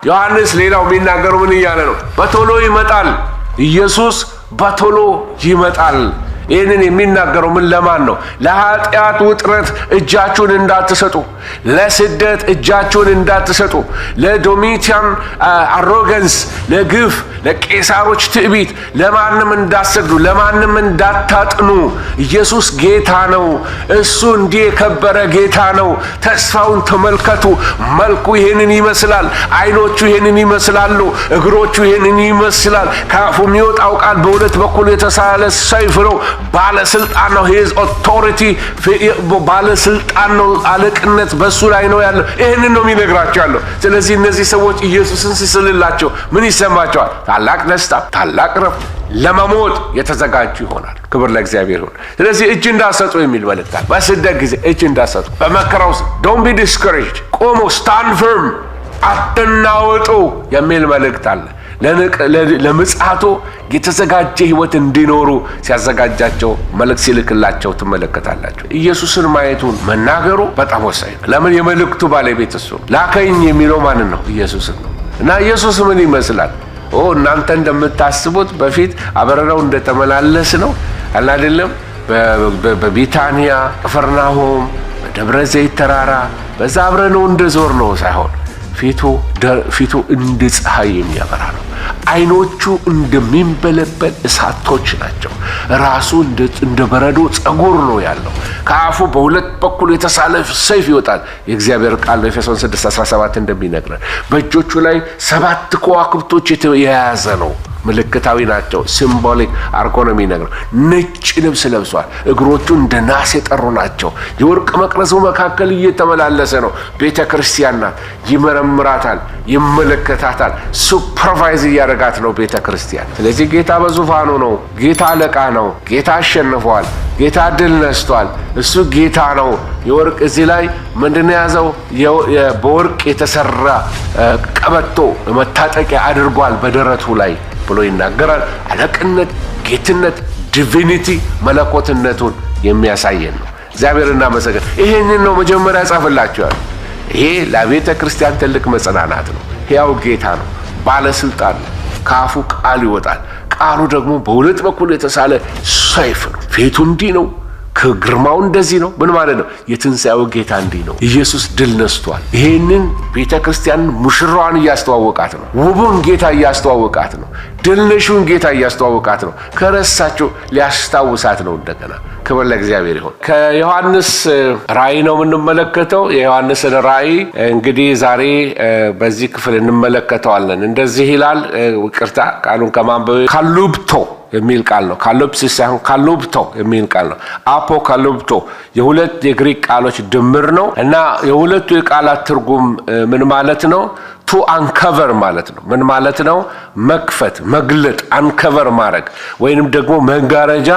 ዮሐንስ ሌላው የሚናገረው ምን እያለ ነው? በቶሎ ይመጣል ኢየሱስ በቶሎ ይመጣል። ይህንን የሚናገረው ምን ለማን ነው? ለኃጢአት ውጥረት እጃችሁን እንዳትሰጡ፣ ለስደት እጃችሁን እንዳትሰጡ፣ ለዶሚቲያን አሮጋንስ፣ ለግፍ፣ ለቄሳሮች ትዕቢት ለማንም እንዳትሰግዱ፣ ለማንም እንዳታጥኑ። ኢየሱስ ጌታ ነው። እሱ እንዲህ የከበረ ጌታ ነው። ተስፋውን ተመልከቱ። መልኩ ይህንን ይመስላል። አይኖቹ ይህንን ይመስላሉ። እግሮቹ ይህንን ይመስላል። ከአፉ የሚወጣው ቃል በሁለት በኩል የተሳለ ሰይፍ ነው። ባለስልጣን ነው። ሂዝ ኦቶሪቲ ባለስልጣን ነው። አለቅነት በሱ ላይ ነው ያለው። ይህንን ነው የሚነግራቸው ያለው። ስለዚህ እነዚህ ሰዎች ኢየሱስን ሲስልላቸው ምን ይሰማቸዋል? ታላቅ ደስታ፣ ታላቅ ረፍት፣ ለመሞት የተዘጋጁ ይሆናል። ክብር ለእግዚአብሔር ይሁን። ስለዚህ እጅ እንዳሰጡ የሚል መልእክት አለ። በስደት ጊዜ እጅ እንዳሰጡ፣ በመከራው ውስጥ ዶንት ቢ ዲስከሬጅድ፣ ቆሞ ስታንድ ፈርም፣ አትናወጡ የሚል መልእክት አለ። ለምጽአቱ የተዘጋጀ ህይወት እንዲኖሩ ሲያዘጋጃቸው መልእክት ሲልክላቸው ትመለከታላችሁ። ኢየሱስን ማየቱን መናገሩ በጣም ወሳኝ ነው። ለምን? የመልእክቱ ባለቤት እሱ ላከኝ የሚለው ማንን ነው? ኢየሱስን ነው። እና ኢየሱስ ምን ይመስላል? እናንተ እንደምታስቡት በፊት አብረነው እንደተመላለስ ነው አይደለም። በቢታንያ፣ ቅፍርናሆም፣ በደብረ ዘይት ተራራ በዛ አብረነው እንደዞር ነው ሳይሆን ፊቱ እንደ ፀሐይ የሚያበራ ነው። አይኖቹ እንደሚንበለበል እሳቶች ናቸው። ራሱ እንደ በረዶ ጸጉር ነው ያለው። ከአፉ በሁለት በኩል የተሳለ ሰይፍ ይወጣል። የእግዚአብሔር ቃል በኤፌሶን 6:17 እንደሚነግረን በእጆቹ ላይ 7 ከዋክብቶች የያዘ ነው። ምልክታዊ ናቸው። ሲምቦሊክ አርጎ ነው የሚነግረው። ነጭ ልብስ ለብሷል። እግሮቹ እንደ ናስ የጠሩ ናቸው። የወርቅ መቅረዙ መካከል እየተመላለሰ ነው። ቤተ ክርስቲያን ናት። ይመረምራታል፣ ይመለከታታል። ሱፐርቫይዝ እያደረጋት ነው ቤተ ክርስቲያን። ስለዚህ ጌታ በዙፋኑ ነው። ጌታ አለቃ ነው። ጌታ አሸንፏል። ጌታ ድል ነስቷል። እሱ ጌታ ነው። የወርቅ እዚህ ላይ ምንድነው ያዘው? በወርቅ የተሰራ ቀበቶ መታጠቂያ አድርጓል በደረቱ ላይ ብሎ ይናገራል። አለቅነት፣ ጌትነት፣ ዲቪኒቲ መለኮትነቱን የሚያሳየን ነው። እግዚአብሔር እናመሰግን። ይሄንን ነው መጀመሪያ ጻፈላችኋል። ይሄ ለቤተ ክርስቲያን ትልቅ መጽናናት ነው። ሕያው ጌታ ነው። ባለስልጣን ነው። ከአፉ ቃል ይወጣል። ቃሉ ደግሞ በሁለት በኩል የተሳለ ሰይፍ ነው። ፊቱ እንዲህ ነው። ከግርማው እንደዚህ ነው። ምን ማለት ነው? የትንሣኤው ጌታ እንዲህ ነው። ኢየሱስ ድል ነስቷል። ይሄንን ቤተ ክርስቲያን ሙሽራዋን እያስተዋወቃት ነው። ውቡን ጌታ እያስተዋወቃት ነው። ድል ነሹን ጌታ እያስተዋወቃት ነው። ከረሳቸው ሊያስታውሳት ነው እንደገና። ክብር ለእግዚአብሔር ይሁን። ከዮሐንስ ራእይ ነው የምንመለከተው። የዮሐንስን ራእይ እንግዲህ ዛሬ በዚህ ክፍል እንመለከተዋለን። እንደዚህ ይላል። ይቅርታ ቃሉን ከማንበብ ካሉብቶ የሚል ቃል ነው። ካሎፕሲስ ሳይሆን ካሉብቶ የሚል ቃል ነው። አፖካሉብቶ የሁለት የግሪክ ቃሎች ድምር ነው እና የሁለቱ የቃላት ትርጉም ምን ማለት ነው? ቱ አንከቨር ማለት ነው። ምን ማለት ነው? መክፈት፣ መግለጥ፣ አንከቨር ማድረግ ወይንም ደግሞ መጋረጃ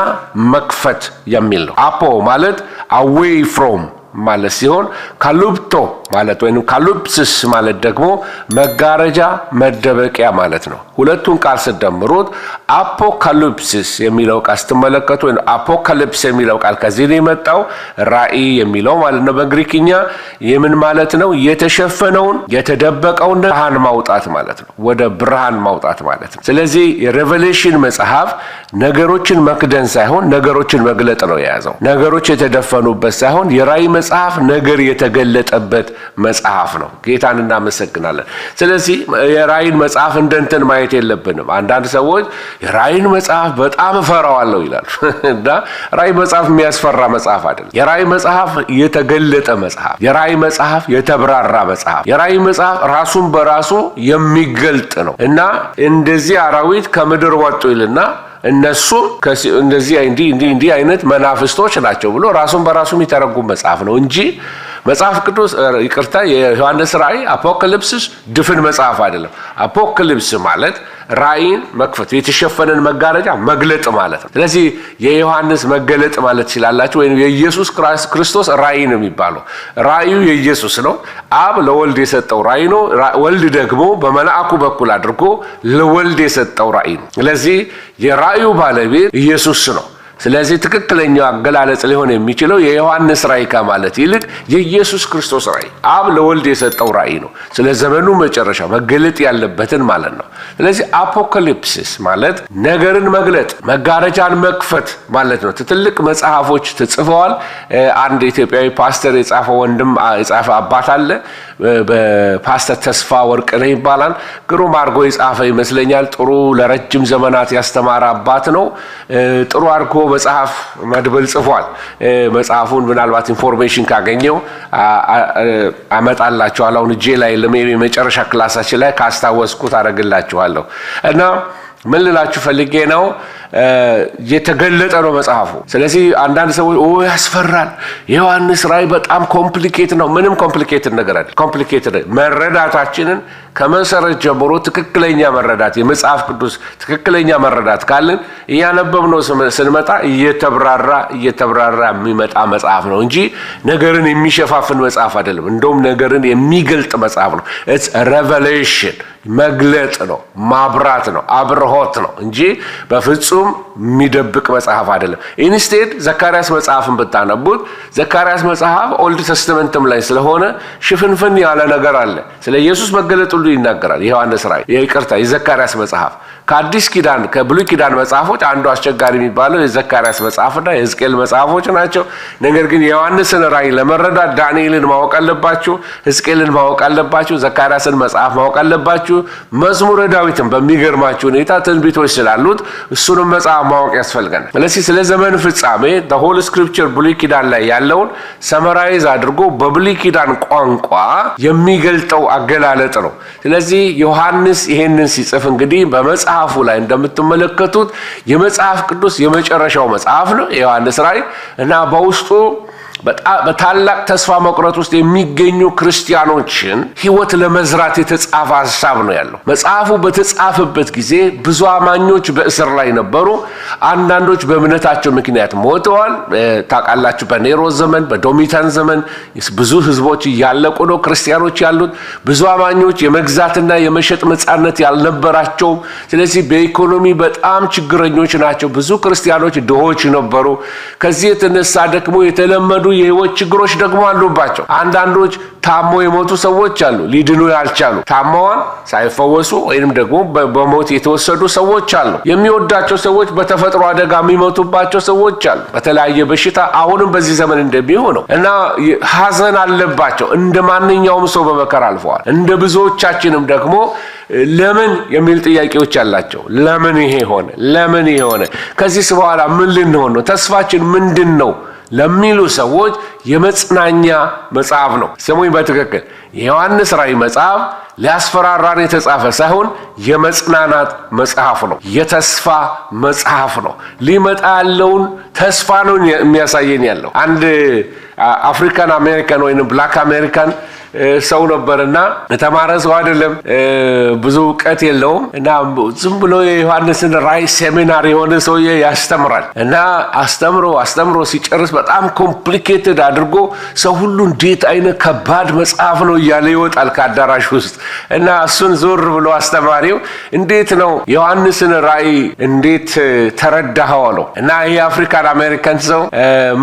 መክፈት የሚል ነው። አፖ ማለት አዌይ ፍሮም ማለት ሲሆን ካሉብቶ ማለት ወይንም ካሉፕሲስ ማለት ደግሞ መጋረጃ መደበቂያ ማለት ነው። ሁለቱን ቃል ስትደምሩት አፖካሊፕሲስ የሚለው ቃል ስትመለከቱ ወይም አፖካሊፕስ የሚለው ቃል ከዚህ ነው የመጣው። ራእይ የሚለው ማለት ነው። በግሪክኛ የምን ማለት ነው? የተሸፈነውን የተደበቀውን ብርሃን ማውጣት ማለት ነው። ወደ ብርሃን ማውጣት ማለት ነው። ስለዚህ የሬቨሌሽን መጽሐፍ ነገሮችን መክደን ሳይሆን ነገሮችን መግለጥ ነው የያዘው። ነገሮች የተደፈኑበት ሳይሆን የራእይ መጽሐፍ ነገር የተገለጠበት መጽሐፍ ነው። ጌታን እናመሰግናለን። ስለዚህ የራእይን መጽሐፍ እንደንተን ማየት የለብንም። አንዳንድ ሰዎች የራእይን መጽሐፍ በጣም እፈራዋለሁ ይላሉ እና ራእይ መጽሐፍ የሚያስፈራ መጽሐፍ አይደለም። የራእይ መጽሐፍ የተገለጠ መጽሐፍ፣ የራእይ መጽሐፍ የተብራራ መጽሐፍ፣ የራእይ መጽሐፍ ራሱን በራሱ የሚገልጥ ነው እና እንደዚህ አራዊት ከምድር ወጡ ይልና እነሱም እንደዚህ እንዲህ አይነት መናፍስቶች ናቸው ብሎ ራሱን በራሱ የሚተረጉም መጽሐፍ ነው እንጂ መጽሐፍ ቅዱስ ይቅርታ የዮሐንስ ራእይ አፖካሊፕሲስ ድፍን መጽሐፍ አይደለም። አፖካሊፕስ ማለት ራእይን መክፈት፣ የተሸፈነን መጋረጃ መግለጥ ማለት ነው። ስለዚህ የዮሐንስ መገለጥ ማለት ይችላልላችሁ ወይም የኢየሱስ ክርስቶስ ራእይ ነው የሚባለው። ራእዩ የኢየሱስ ነው። አብ ለወልድ የሰጠው ራእይ ነው። ወልድ ደግሞ በመልአኩ በኩል አድርጎ ለወልድ የሰጠው ራእይ ነው። ስለዚህ የራእዩ ባለቤት ኢየሱስ ነው። ስለዚህ ትክክለኛው አገላለጽ ሊሆን የሚችለው የዮሐንስ ራእይ ከማለት ይልቅ የኢየሱስ ክርስቶስ ራእይ አብ ለወልድ የሰጠው ራእይ ነው። ስለ ዘመኑ መጨረሻ መገለጥ ያለበትን ማለት ነው። ስለዚህ አፖካሊፕሲስ ማለት ነገርን መግለጥ፣ መጋረጃን መክፈት ማለት ነው። ትልቅ መጽሐፎች ተጽፈዋል። አንድ ኢትዮጵያዊ ፓስተር የጻፈው የጻፈ አባት አለ። በፓስተር ተስፋ ወርቅነህ ይባላል። ግሩም አድርጎ የጻፈ ይመስለኛል። ጥሩ ለረጅም ዘመናት ያስተማረ አባት ነው። ጥሩ አድርጎ መጽሐፍ መድብል ጽፏል። መጽሐፉን ምናልባት ኢንፎርሜሽን ካገኘው አመጣላችኋለሁ። አሁን እጄ ላይ መጨረሻ ክላሳችን ላይ ካስታወስኩት አደርግላችኋለሁ። እና ምን ልላችሁ ፈልጌ ነው የተገለጠ ነው መጽሐፉ። ስለዚህ አንዳንድ ሰዎች ያስፈራል፣ ዮሐንስ ራእይ በጣም ኮምፕሊኬትድ ነው። ምንም ኮምፕሊኬትድ ነገር አይደለም። ኮምፕሊኬትድ መረዳታችንን ከመሰረት ጀምሮ ትክክለኛ መረዳት የመጽሐፍ ቅዱስ ትክክለኛ መረዳት ካለን እያነበብነው ስንመጣ እየተብራራ የሚመጣ መጽሐፍ ነው እንጂ ነገርን የሚሸፋፍን መጽሐፍ አይደለም። እንደውም ነገርን የሚገልጥ መጽሐፍ ነው። ኢትስ ሬቨሌሽን፣ መግለጥ ነው፣ ማብራት ነው፣ አብርሆት ነው እንጂ በፍጹም የሚደብቅ መጽሐፍ አይደለም። ኢንስቴድ ዘካርያስ መጽሐፍን ብታነቡት ዘካርያስ መጽሐፍ ኦልድ ተስተመንትም ላይ ስለሆነ ሽፍንፍን ያለ ነገር አለ። ስለ ኢየሱስ መገለጥ ሁሉ ይናገራል። የዮሐንስ ራእይ የዘካርያስ መጽሐፍ ከአዲስ ኪዳን ከብሉይ ኪዳን መጽሐፎች አንዱ አስቸጋሪ የሚባለው የዘካርያስ መጽሐፍና የሕዝቅኤል መጽሐፎች ናቸው። ነገር ግን የዮሐንስን ራእይ ለመረዳት ዳንኤልን ማወቅ አለባችሁ፣ ሕዝቅኤልን ማወቅ አለባችሁ፣ ዘካርያስን መጽሐፍ ማወቅ አለባችሁ። መዝሙረ ዳዊትን በሚገርማችሁ ሁኔታ ትንቢቶች ስላሉት እሱንም መጽሐፍ ማወቅ ያስፈልጋል። ስለዚህ ስለ ዘመን ፍጻሜ ሆል ስክሪፕቸር ብሉይ ኪዳን ላይ ያለውን ሰመራይዝ አድርጎ በብሉይ ኪዳን ቋንቋ የሚገልጠው አገላለጥ ነው። ስለዚህ ዮሐንስ ይሄንን ሲጽፍ እንግዲህ በመጽሐፉ ላይ እንደምትመለከቱት የመጽሐፍ ቅዱስ የመጨረሻው መጽሐፍ ነው የዮሐንስ ራእይ እና በውስጡ በታላቅ ተስፋ መቁረጥ ውስጥ የሚገኙ ክርስቲያኖችን ሕይወት ለመዝራት የተጻፈ ሐሳብ ነው ያለው። መጽሐፉ በተጻፈበት ጊዜ ብዙ አማኞች በእስር ላይ ነበሩ። አንዳንዶች በእምነታቸው ምክንያት ሞተዋል። ታውቃላችሁ፣ በኔሮ ዘመን በዶሚታን ዘመን ብዙ ህዝቦች እያለቁ ነው ክርስቲያኖች ያሉት። ብዙ አማኞች የመግዛትና የመሸጥ ነጻነት ያልነበራቸው፣ ስለዚህ በኢኮኖሚ በጣም ችግረኞች ናቸው። ብዙ ክርስቲያኖች ድሆች ነበሩ። ከዚህ የተነሳ ደግሞ የተለመዱ የህይወት ችግሮች ደግሞ አሉባቸው። አንዳንዶች ታሞ የሞቱ ሰዎች አሉ፣ ሊድኑ ያልቻሉ ታመዋል ሳይፈወሱ ወይንም ደግሞ በሞት የተወሰዱ ሰዎች አሉ። የሚወዳቸው ሰዎች በተፈጥሮ አደጋ የሚሞቱባቸው ሰዎች አሉ፣ በተለያየ በሽታ አሁንም በዚህ ዘመን እንደሚሆነው እና ሐዘን አለባቸው። እንደ ማንኛውም ሰው በመከራ አልፈዋል። እንደ ብዙዎቻችንም ደግሞ ለምን የሚል ጥያቄዎች አላቸው። ለምን ይሄ ሆነ? ለምን ይሄ ሆነ? ከዚህ በኋላ ምን ልንሆን ነው? ተስፋችን ምንድን ነው ለሚሉ ሰዎች የመጽናኛ መጽሐፍ ነው። ስሙኝ በትክክል የዮሐንስ ራእይ መጽሐፍ ሊያስፈራራን የተጻፈ ሳይሆን የመጽናናት መጽሐፍ ነው። የተስፋ መጽሐፍ ነው። ሊመጣ ያለውን ተስፋ ነው የሚያሳየን ያለው። አንድ አፍሪካን አሜሪካን ወይም ብላክ አሜሪካን ሰው ነበርና የተማረ ሰው አይደለም፣ ብዙ ዕውቀት የለውም እና ዝም ብሎ የዮሐንስን ራእይ ሴሚናር የሆነ ሰውዬ ያስተምራል እና አስተምሮ ሲጨርስ በጣም ኮምፕሊኬትድ አድርጎ ሰው ሁሉ እንዴት አይነት ከባድ መጽሐፍ ነው እያለ ይወጣል ከአዳራሽ ውስጥ እና እሱን ዞር ብሎ አስተማሪው እንዴት ነው ዮሐንስን ራእይ እንዴት ተረዳኸው አለው እና ይሄ አፍሪካን አሜሪካን ሰው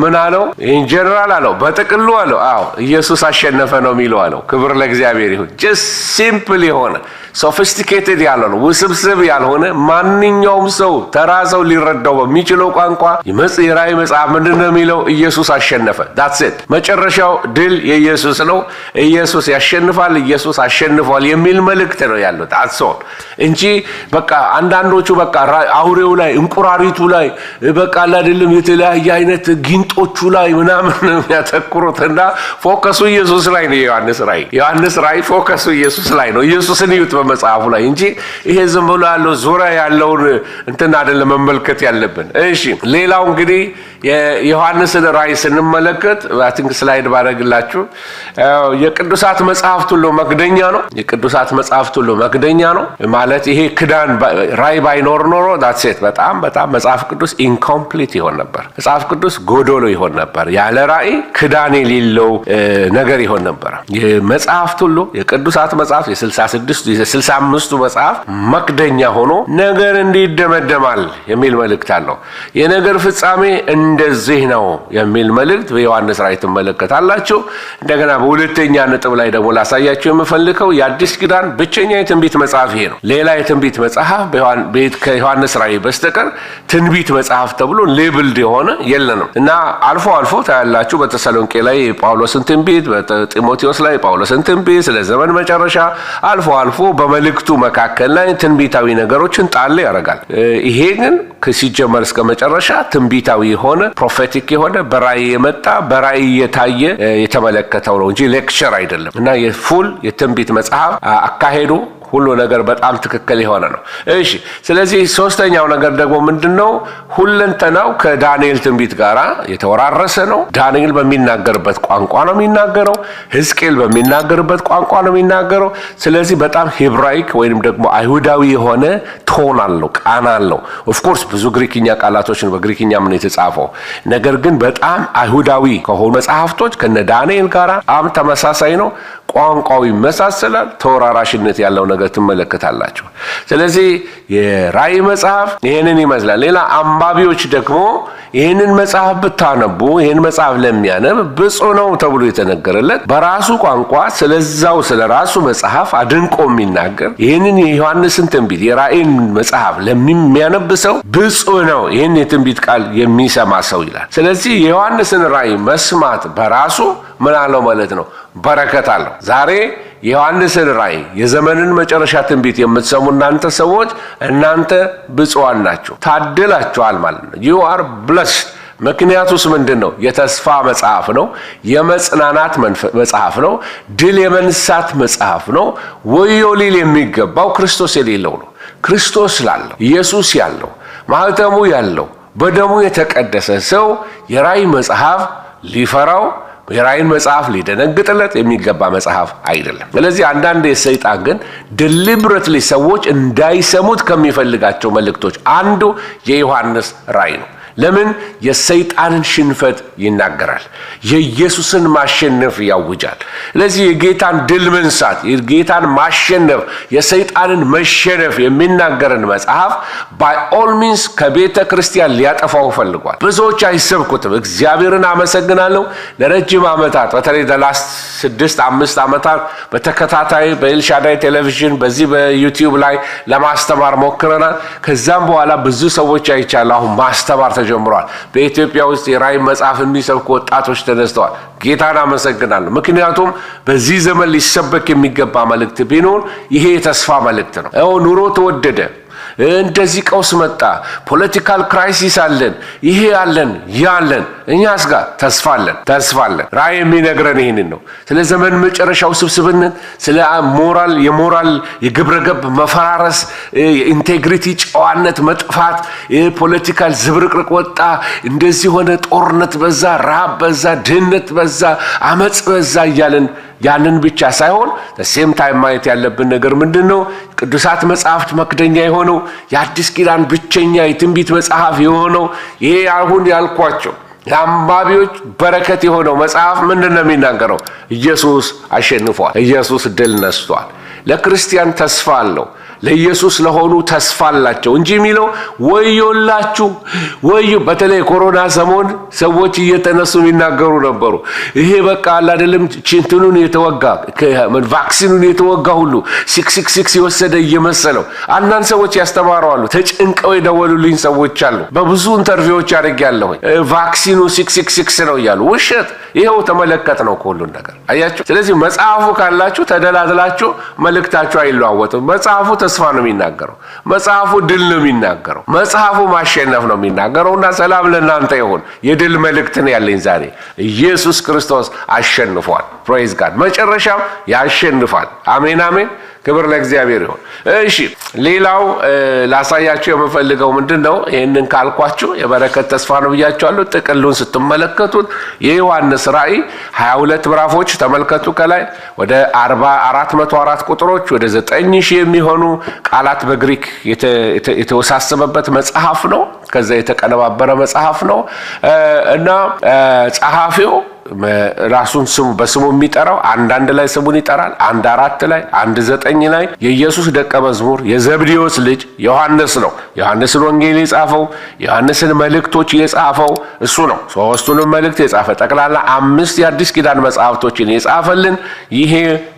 ምን አለው? ኢን ጀነራል አለው፣ በጥቅሉ አለው፣ አዎ ኢየሱስ አሸነፈ ነው የሚለው አለው። ክብር ለእግዚአብሔር ይሁን። ጀስት ሲምፕል የሆነ ሶፊስቲኬትድ ያልሆነ ውስብስብ ያልሆነ ማንኛውም ሰው ተራ ሰው ሊረዳው በሚችለው ቋንቋ የራእይ መጽሐፍ ምንድን ነው የሚለው? ኢየሱስ አሸነፈ። ዳትስ ኢት። መጨረሻው ድል የኢየሱስ ነው። ኢየሱስ ያሸንፋል፣ ኢየሱስ አሸንፏል የሚል መልእክት ነው ያለው። ዳትስ ኦል እንጂ በቃ አንዳንዶቹ በቃ አውሬው ላይ እንቁራሪቱ ላይ በቃ አይደለም የተለያየ አይነት ጊንጦቹ ላይ ምናምን የሚያተኩሩትና ፎከሱ ኢየሱስ ላይ ነው። ዮሐንስ ራእይ ፎከሱ ኢየሱስ ላይ ነው። ኢየሱስን ይዩት በመጽሐፉ ላይ እንጂ ይሄ ዝም ብሎ ያለው ዙሪያ ያለውን እንትን አይደለም መመልከት ያለብን። እሺ ሌላው እንግዲህ የዮሐንስን ራእይ ስንመለከት አትንክ ስላይድ ባረግላችሁ የቅዱሳት መጽሐፍት ሁሉ መክደኛ ነው። የቅዱሳት መጽሐፍት ሁሉ መክደኛ ነው ማለት ይሄ ክዳን ራእይ ባይኖር ኖሮ that's it በጣም መጽሐፍ ቅዱስ ኢንኮምፕሊት ይሆን ነበር። መጽሐፍ ቅዱስ ጎዶሎ ይሆን ነበር። ያለ ራእይ ክዳን የሌለው ነገር ይሆን ነበር። የመጽሐፍት ሁሉ የቅዱሳት መጽሐፍ የ66 የ65ቱ መጽሐፍ መክደኛ ሆኖ ነገር እንዲደመደማል የሚል መልእክት አለው። የነገር ፍጻሜ እንደዚህ ነው የሚል መልእክት በዮሐንስ ራእይ ትመለከታላችሁ። እንደገና በሁለተኛ ነጥብ ላይ ደግሞ ላሳያችሁ የምፈልገው የአዲስ ኪዳን ብቸኛ የትንቢት መጽሐፍ ይሄ ነው። ሌላ የትንቢት መጽሐፍ ከዮሐንስ ራእይ በስተቀር ትንቢት መጽሐፍ ተብሎ ሌብልድ የሆነ የለንም እና አልፎ ታያላችሁ በተሰሎንቄ ላይ የጳውሎስን ትንቢት፣ በጢሞቴዎስ ላይ የጳውሎስን ትንቢት ስለ ዘመን መጨረሻ አልፎ በመልእክቱ መካከል ላይ ትንቢታዊ ነገሮችን ጣል ያደርጋል። ይሄ ግን ከሲጀመር እስከ መጨረሻ ትንቢታዊ የሆነ ፕሮፌቲክ የሆነ በራእይ የመጣ በራእይ የታየ የተመለከተው ነው እንጂ ሌክቸር አይደለም እና የፉል የትንቢት መጽሐፍ አካሄዱ ሁሉ ነገር በጣም ትክክል የሆነ ነው። እሺ ስለዚህ ሶስተኛው ነገር ደግሞ ምንድነው? ሁለንተናው ከዳንኤል ትንቢት ጋራ የተወራረሰ ነው። ዳንኤል በሚናገርበት ቋንቋ ነው የሚናገረው። ሕዝቅኤል በሚናገርበት ቋንቋ ነው የሚናገረው። ስለዚህ በጣም ሄብራይክ ወይንም ደግሞ አይሁዳዊ የሆነ ቶን አለው፣ ቃና አለው። ኦፍ ኮርስ ብዙ ግሪክኛ ቃላቶችን በግሪክኛም ነው የተጻፈው። ነገር ግን በጣም አይሁዳዊ ከሆኑ መጽሐፍቶች ከነ ዳንኤል ጋራ በጣም ተመሳሳይ ነው። ቋንቋው ይመሳሰላል። ተወራራሽነት ያለው ነገር ትመለከታላችሁ። ስለዚህ የራእይ መጽሐፍ ይሄንን ይመስላል። ሌላ አንባቢዎች ደግሞ ይሄንን መጽሐፍ ብታነቡ ይሄን መጽሐፍ ለሚያነብ ብፁዕ ነው ተብሎ የተነገረለት በራሱ ቋንቋ ስለራሱ መጽሐፍ አድንቆ የሚናገር ይሄንን የዮሐንስን ትንቢት የራእይን መጽሐፍ ለሚያነብ ሰው ብፁዕ ነው ይሄን የትንቢት ቃል የሚሰማ ሰው ይላል። ስለዚህ የዮሐንስን ራእይ መስማት በራሱ ምን አለው ማለት ነው? በረከት አለው። ዛሬ የዮሐንስን ራእይ የዘመንን መጨረሻ ትንቢት የምትሰሙ እናንተ ሰዎች እናንተ ብፁዓን ናችሁ፣ ታድላችኋል ማለት ነው። you are blessed። ምክንያቱስ ምንድነው? የተስፋ መጽሐፍ ነው። የመጽናናት መጽሐፍ ነው። ድል የመንሳት መጽሐፍ ነው። ወዮ ሊል የሚገባው ክርስቶስ የሌለው ነው። ክርስቶስ ላለው ኢየሱስ ያለው ማህተሙ ያለው በደሙ የተቀደሰ ሰው የራእይ መጽሐፍ ሊፈራው የራእይን መጽሐፍ ሊደነግጥለት የሚገባ መጽሐፍ አይደለም። ስለዚህ አንዳንድ የሰይጣን ግን ዲሊብሬትሊ ሰዎች እንዳይሰሙት ከሚፈልጋቸው መልእክቶች አንዱ የዮሐንስ ራእይ ነው። ለምን? የሰይጣንን ሽንፈት ይናገራል፣ የኢየሱስን ማሸነፍ ያውጃል። ስለዚህ የጌታን ድል መንሳት፣ የጌታን ማሸነፍ፣ የሰይጣንን መሸነፍ የሚናገርን መጽሐፍ ባይ ኦል ሚንስ ከቤተ ክርስቲያን ሊያጠፋው ፈልጓል። ብዙዎች አይሰብኩትም። እግዚአብሔርን አመሰግናለሁ። ለረጅም ዓመታት በተለይ ላስት 6-5 ዓመታት በተከታታይ በኤልሻዳይ ቴሌቪዥን በዚህ በዩቲዩብ ላይ ለማስተማር ሞክረናል። ከዛም በኋላ ብዙ ሰዎች አይቻለሁ። አሁን ማስተማር ጀምሯል። በኢትዮጵያ ውስጥ የራእይ መጽሐፍ የሚሰብኩ ወጣቶች ተነስተዋል። ጌታን አመሰግናለሁ። ምክንያቱም በዚህ ዘመን ሊሰበክ የሚገባ መልእክት ቢኖር ይሄ የተስፋ መልእክት ነው። ኑሮ ተወደደ፣ እንደዚህ ቀውስ መጣ፣ ፖለቲካል ክራይሲስ አለን፣ ይሄ አለን ያለን፣ እኛስ ጋር ተስፋ አለን። ራእይ የሚነግረን ይሄንን ነው። ስለ ዘመን መጨረሻው ስብስብነት፣ ስለ የሞራል የግብረገብ መፈራረስ፣ የኢንቴግሪቲ ጨዋነት መጥፋት፣ የፖለቲካል ዝብርቅርቅ ወጣ፣ እንደዚህ ሆነ፣ ጦርነት በዛ፣ ረሃብ በዛ፣ ድህነት በዛ፣ አመጽ በዛ እያለን ያንን ብቻ ሳይሆን ለሴም ታይም ማየት ያለብን ነገር ምንድነው? ቅዱሳት መጽሐፍት መክደኛ የሆነው የአዲስ ኪዳን ብቸኛ የትንቢት መጽሐፍ የሆነው ይሄ አሁን ያልኳቸው ለአንባቢዎች በረከት የሆነው መጽሐፍ ምንድነው የሚናገረው? ኢየሱስ አሸንፏል፣ ኢየሱስ ድል ነስቷል። ለክርስቲያን ተስፋ አለው። ለኢየሱስ ለሆኑ ተስፋ አላቸው እንጂ የሚለው ወዮላችሁ ወዮ። በተለይ ኮሮና ሰሞን ሰዎች እየተነሱ የሚናገሩ ነበሩ። ይሄ በቃ አይደለም ቺንቱኑን የተወጋ ቫክሲኑን የተወጋ ሁሉ 666 የወሰደ እየመሰለው አንዳንድ ሰዎች ያስተማራሉ። ተጨንቀው የደወሉልኝ ሰዎች አሉ። በብዙ ኢንተርቪዎች አድርጌያለሁ። ቫክሲኑ 666 ነው እያሉ ውሸት። ይሄው ተመለከት ነው ሁሉን ነገር አያችሁ። ስለዚህ መጽሐፉ ካላችሁ ተደላድላችሁ መልእክታችሁ አይለዋወጥም። መጽሐፉ ተስፋ ነው የሚናገረው። መጽሐፉ ድል ነው የሚናገረው። መጽሐፉ ማሸነፍ ነው የሚናገረውና ሰላም ለእናንተ ይሁን። የድል መልእክት ነው ያለኝ ዛሬ። ኢየሱስ ክርስቶስ አሸንፏል። ፕሬዝ ጋድ። መጨረሻም ያሸንፋል። አሜን አሜን። ክብር ለእግዚአብሔር ይሁን። እሺ ሌላው ላሳያችሁ የምፈልገው ምንድነው? ይሄንን ካልኳችሁ የበረከት ተስፋ ነው ብያችኋለሁ። ጥቅሉን ስትመለከቱት የዮሐንስ ራእይ 22 ምዕራፎች ተመልከቱ። ከላይ ወደ 404 ቁጥሮች ወደ 9000 የሚሆኑ ቃላት በግሪክ የተወሳሰበበት መጽሐፍ ነው። ከዛ የተቀነባበረ መጽሐፍ ነው እና ጸሐፊው ራሱን ስሙ በስሙ የሚጠራው አንድ ላይ ስሙን ይጠራል። 1:4 ላይ 1:9 ላይ የኢየሱስ ደቀ መዝሙር የዘብዴዎስ ልጅ ዮሐንስ ነው። ዮሐንስን ወንጌል የጻፈው ዮሐንስን መልእክቶች የጻፈው እሱ ነው። ሶስቱንም መልእክት የጻፈ ጠቅላላ 5 የአዲስ ኪዳን መጽሐፍቶችን የጻፈልን ይሄ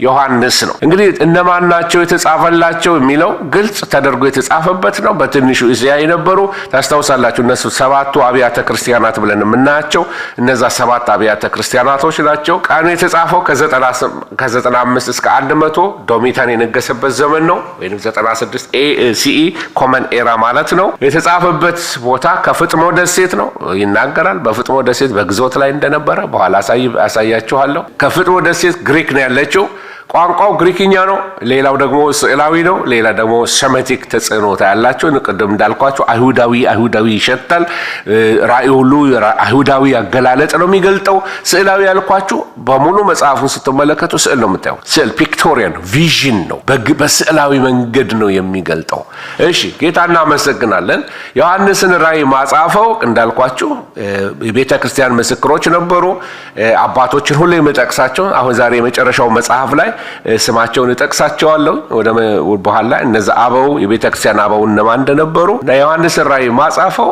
ዮሐንስ ነው። እንግዲህ እነማን ናቸው የተጻፈላቸው የሚለው ግልጽ ተደርጎ የተጻፈበት ነው። በትንሹ እስያ የነበሩ ታስታውሳላችሁ። እነሱ 7ቱ አብያተ ክርስቲያናት ብለን የምናያቸው እነዛ 7 አብያተ ክርስቲያናቶች ናቸው። ቃሉ የተጻፈው ከ95 እስከ 100 ዶሚታን የነገሰበት ዘመን ነው፣ ወይም 96 ሲኢ ኮመን ኤራ ማለት ነው። የተጻፈበት ቦታ ከፍጥሞ ደሴት ነው ይናገራል። በፍጥሞ ደሴት በግዞት ላይ እንደነበረ በኋላ አሳያችኋለሁ። ከፍጥሞ ደሴት ግሪክ ነው ያለችው። ቋንቋው ግሪክኛ ነው። ሌላው ደግሞ ስዕላዊ ነው። ሌላ ደግሞ ሴሜቲክ ተጽዕኖ ያላቸው ቅድም እንዳልኳቸው አይሁዳዊ ይሸታል። ራእዩ ሁሉ አይሁዳዊ አገላለጥ ነው የሚገልጠው። ስዕላዊ ያልኳችሁ በሙሉ መጽሐፉን ስትመለከቱ ስዕል ነው የምታዩ። ስዕል ፒክቶሪያን ቪዥን ነው፣ በስዕላዊ መንገድ ነው የሚገልጠው። እሺ ጌታ እናመሰግናለን። ዮሐንስን ራእይ ማጻፈው እንዳልኳችሁ የቤተ ክርስቲያን ምስክሮች ነበሩ። አባቶችን ሁሉ የምጠቅሳቸው አሁን ዛሬ የመጨረሻው መጽሐፍ ላይ ስማቸውን እጠቅሳቸዋለሁ ወደ በኋላ። እነዛ አበው የቤተክርስቲያን አበው እነማን እንደነበሩ ዮሐንስ ራእይ ማጻፈው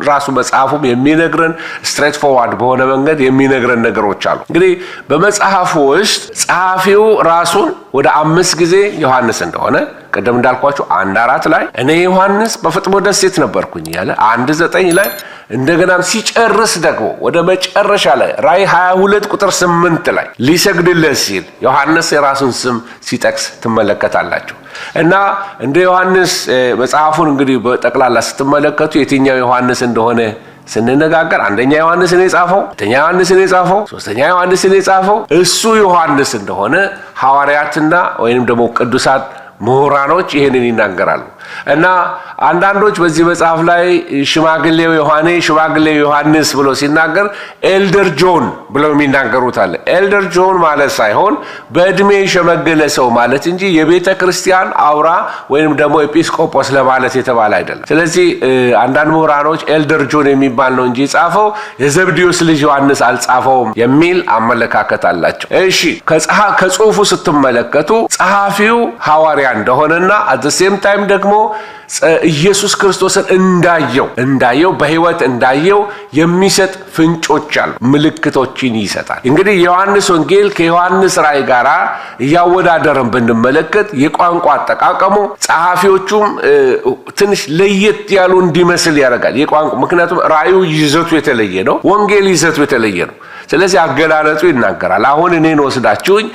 ራሱ መጽሐፉም የሚነግረን ስትሬት ፎርዋርድ በሆነ መንገድ የሚነግረን ነገሮች አሉ። እንግዲህ በመጽሐፉ ውስጥ ጸሐፊው ራሱን ወደ 5 ጊዜ ዮሐንስ እንደሆነ ቀደም እንዳልኳችሁ 1:4 ላይ እኔ ዮሐንስ በፍጥሞ ደሴት ነበርኩኝ ያለ 1:9 ላይ እንደገና ሲጨርስ ደግሞ ወደ መጨረሻ ላይ ራእይ 22 ቁጥር 8 ላይ ሊሰግድለት ሲል ዮሐንስ የራሱን ስም ሲጠቅስ ትመለከታላችሁ። እና እንደ ዮሐንስ መጽሐፉን እንግዲህ በጠቅላላ ስትመለከቱ የትኛው ዮሐንስ እንደሆነ ስንነጋገር አንደኛ ዮሐንስን የጻፈው፣ ሁለተኛ ዮሐንስን የጻፈው፣ ሶስተኛ ዮሐንስን የጻፈው እሱ ዮሐንስ እንደሆነ ሐዋርያትና ወይንም ደግሞ ቅዱሳት ምሁራኖች ይሄንን ይናገራሉ። እና አንዳንዶች በዚህ መጽሐፍ ላይ ሽማግሌው ዮሐንስ ብሎ ሲናገር ኤልደር ጆን ብለው የሚናገሩት አለ። ኤልደር ጆን ማለት ሳይሆን በእድሜ የሸመገለ ሰው ማለት እንጂ የቤተ ክርስቲያን አውራ ወይንም ደግሞ ኤጲስቆጶስ ለማለት የተባለ አይደለም። ስለዚህ አንዳንድ ምሁራኖች ኤልደር ጆን የሚባል ነው እንጂ ጻፈው የዘብዴዎስ ልጅ ዮሐንስ አልጻፈውም የሚል አመለካከት አላቸው። እሺ ከጽሁፉ ስትመለከቱ ጸሐፊው ሐዋርያ እንደሆነና at the same time ደግሞ ኢየሱስ ክርስቶስን እንዳየው በህይወት እንዳየው የሚሰጥ ፍንጮች አሉ፣ ምልክቶችን ይሰጣል። እንግዲህ ዮሐንስ ወንጌል ከዮሐንስ ራእይ ጋር እያወዳደርን ብንመለከት የቋንቋ አጠቃቀሙ ጸሐፊዎቹም ትንሽ ለየት ያሉ እንዲመስል ያደርጋል። የቋንቋ ምክንያቱም ራእዩ ይዘቱ የተለየ ነው፣ ወንጌል ይዘቱ የተለየ ነው። ስለዚህ አገላለጹ ይናገራል። አሁን እኔን ወስዳችሁኝ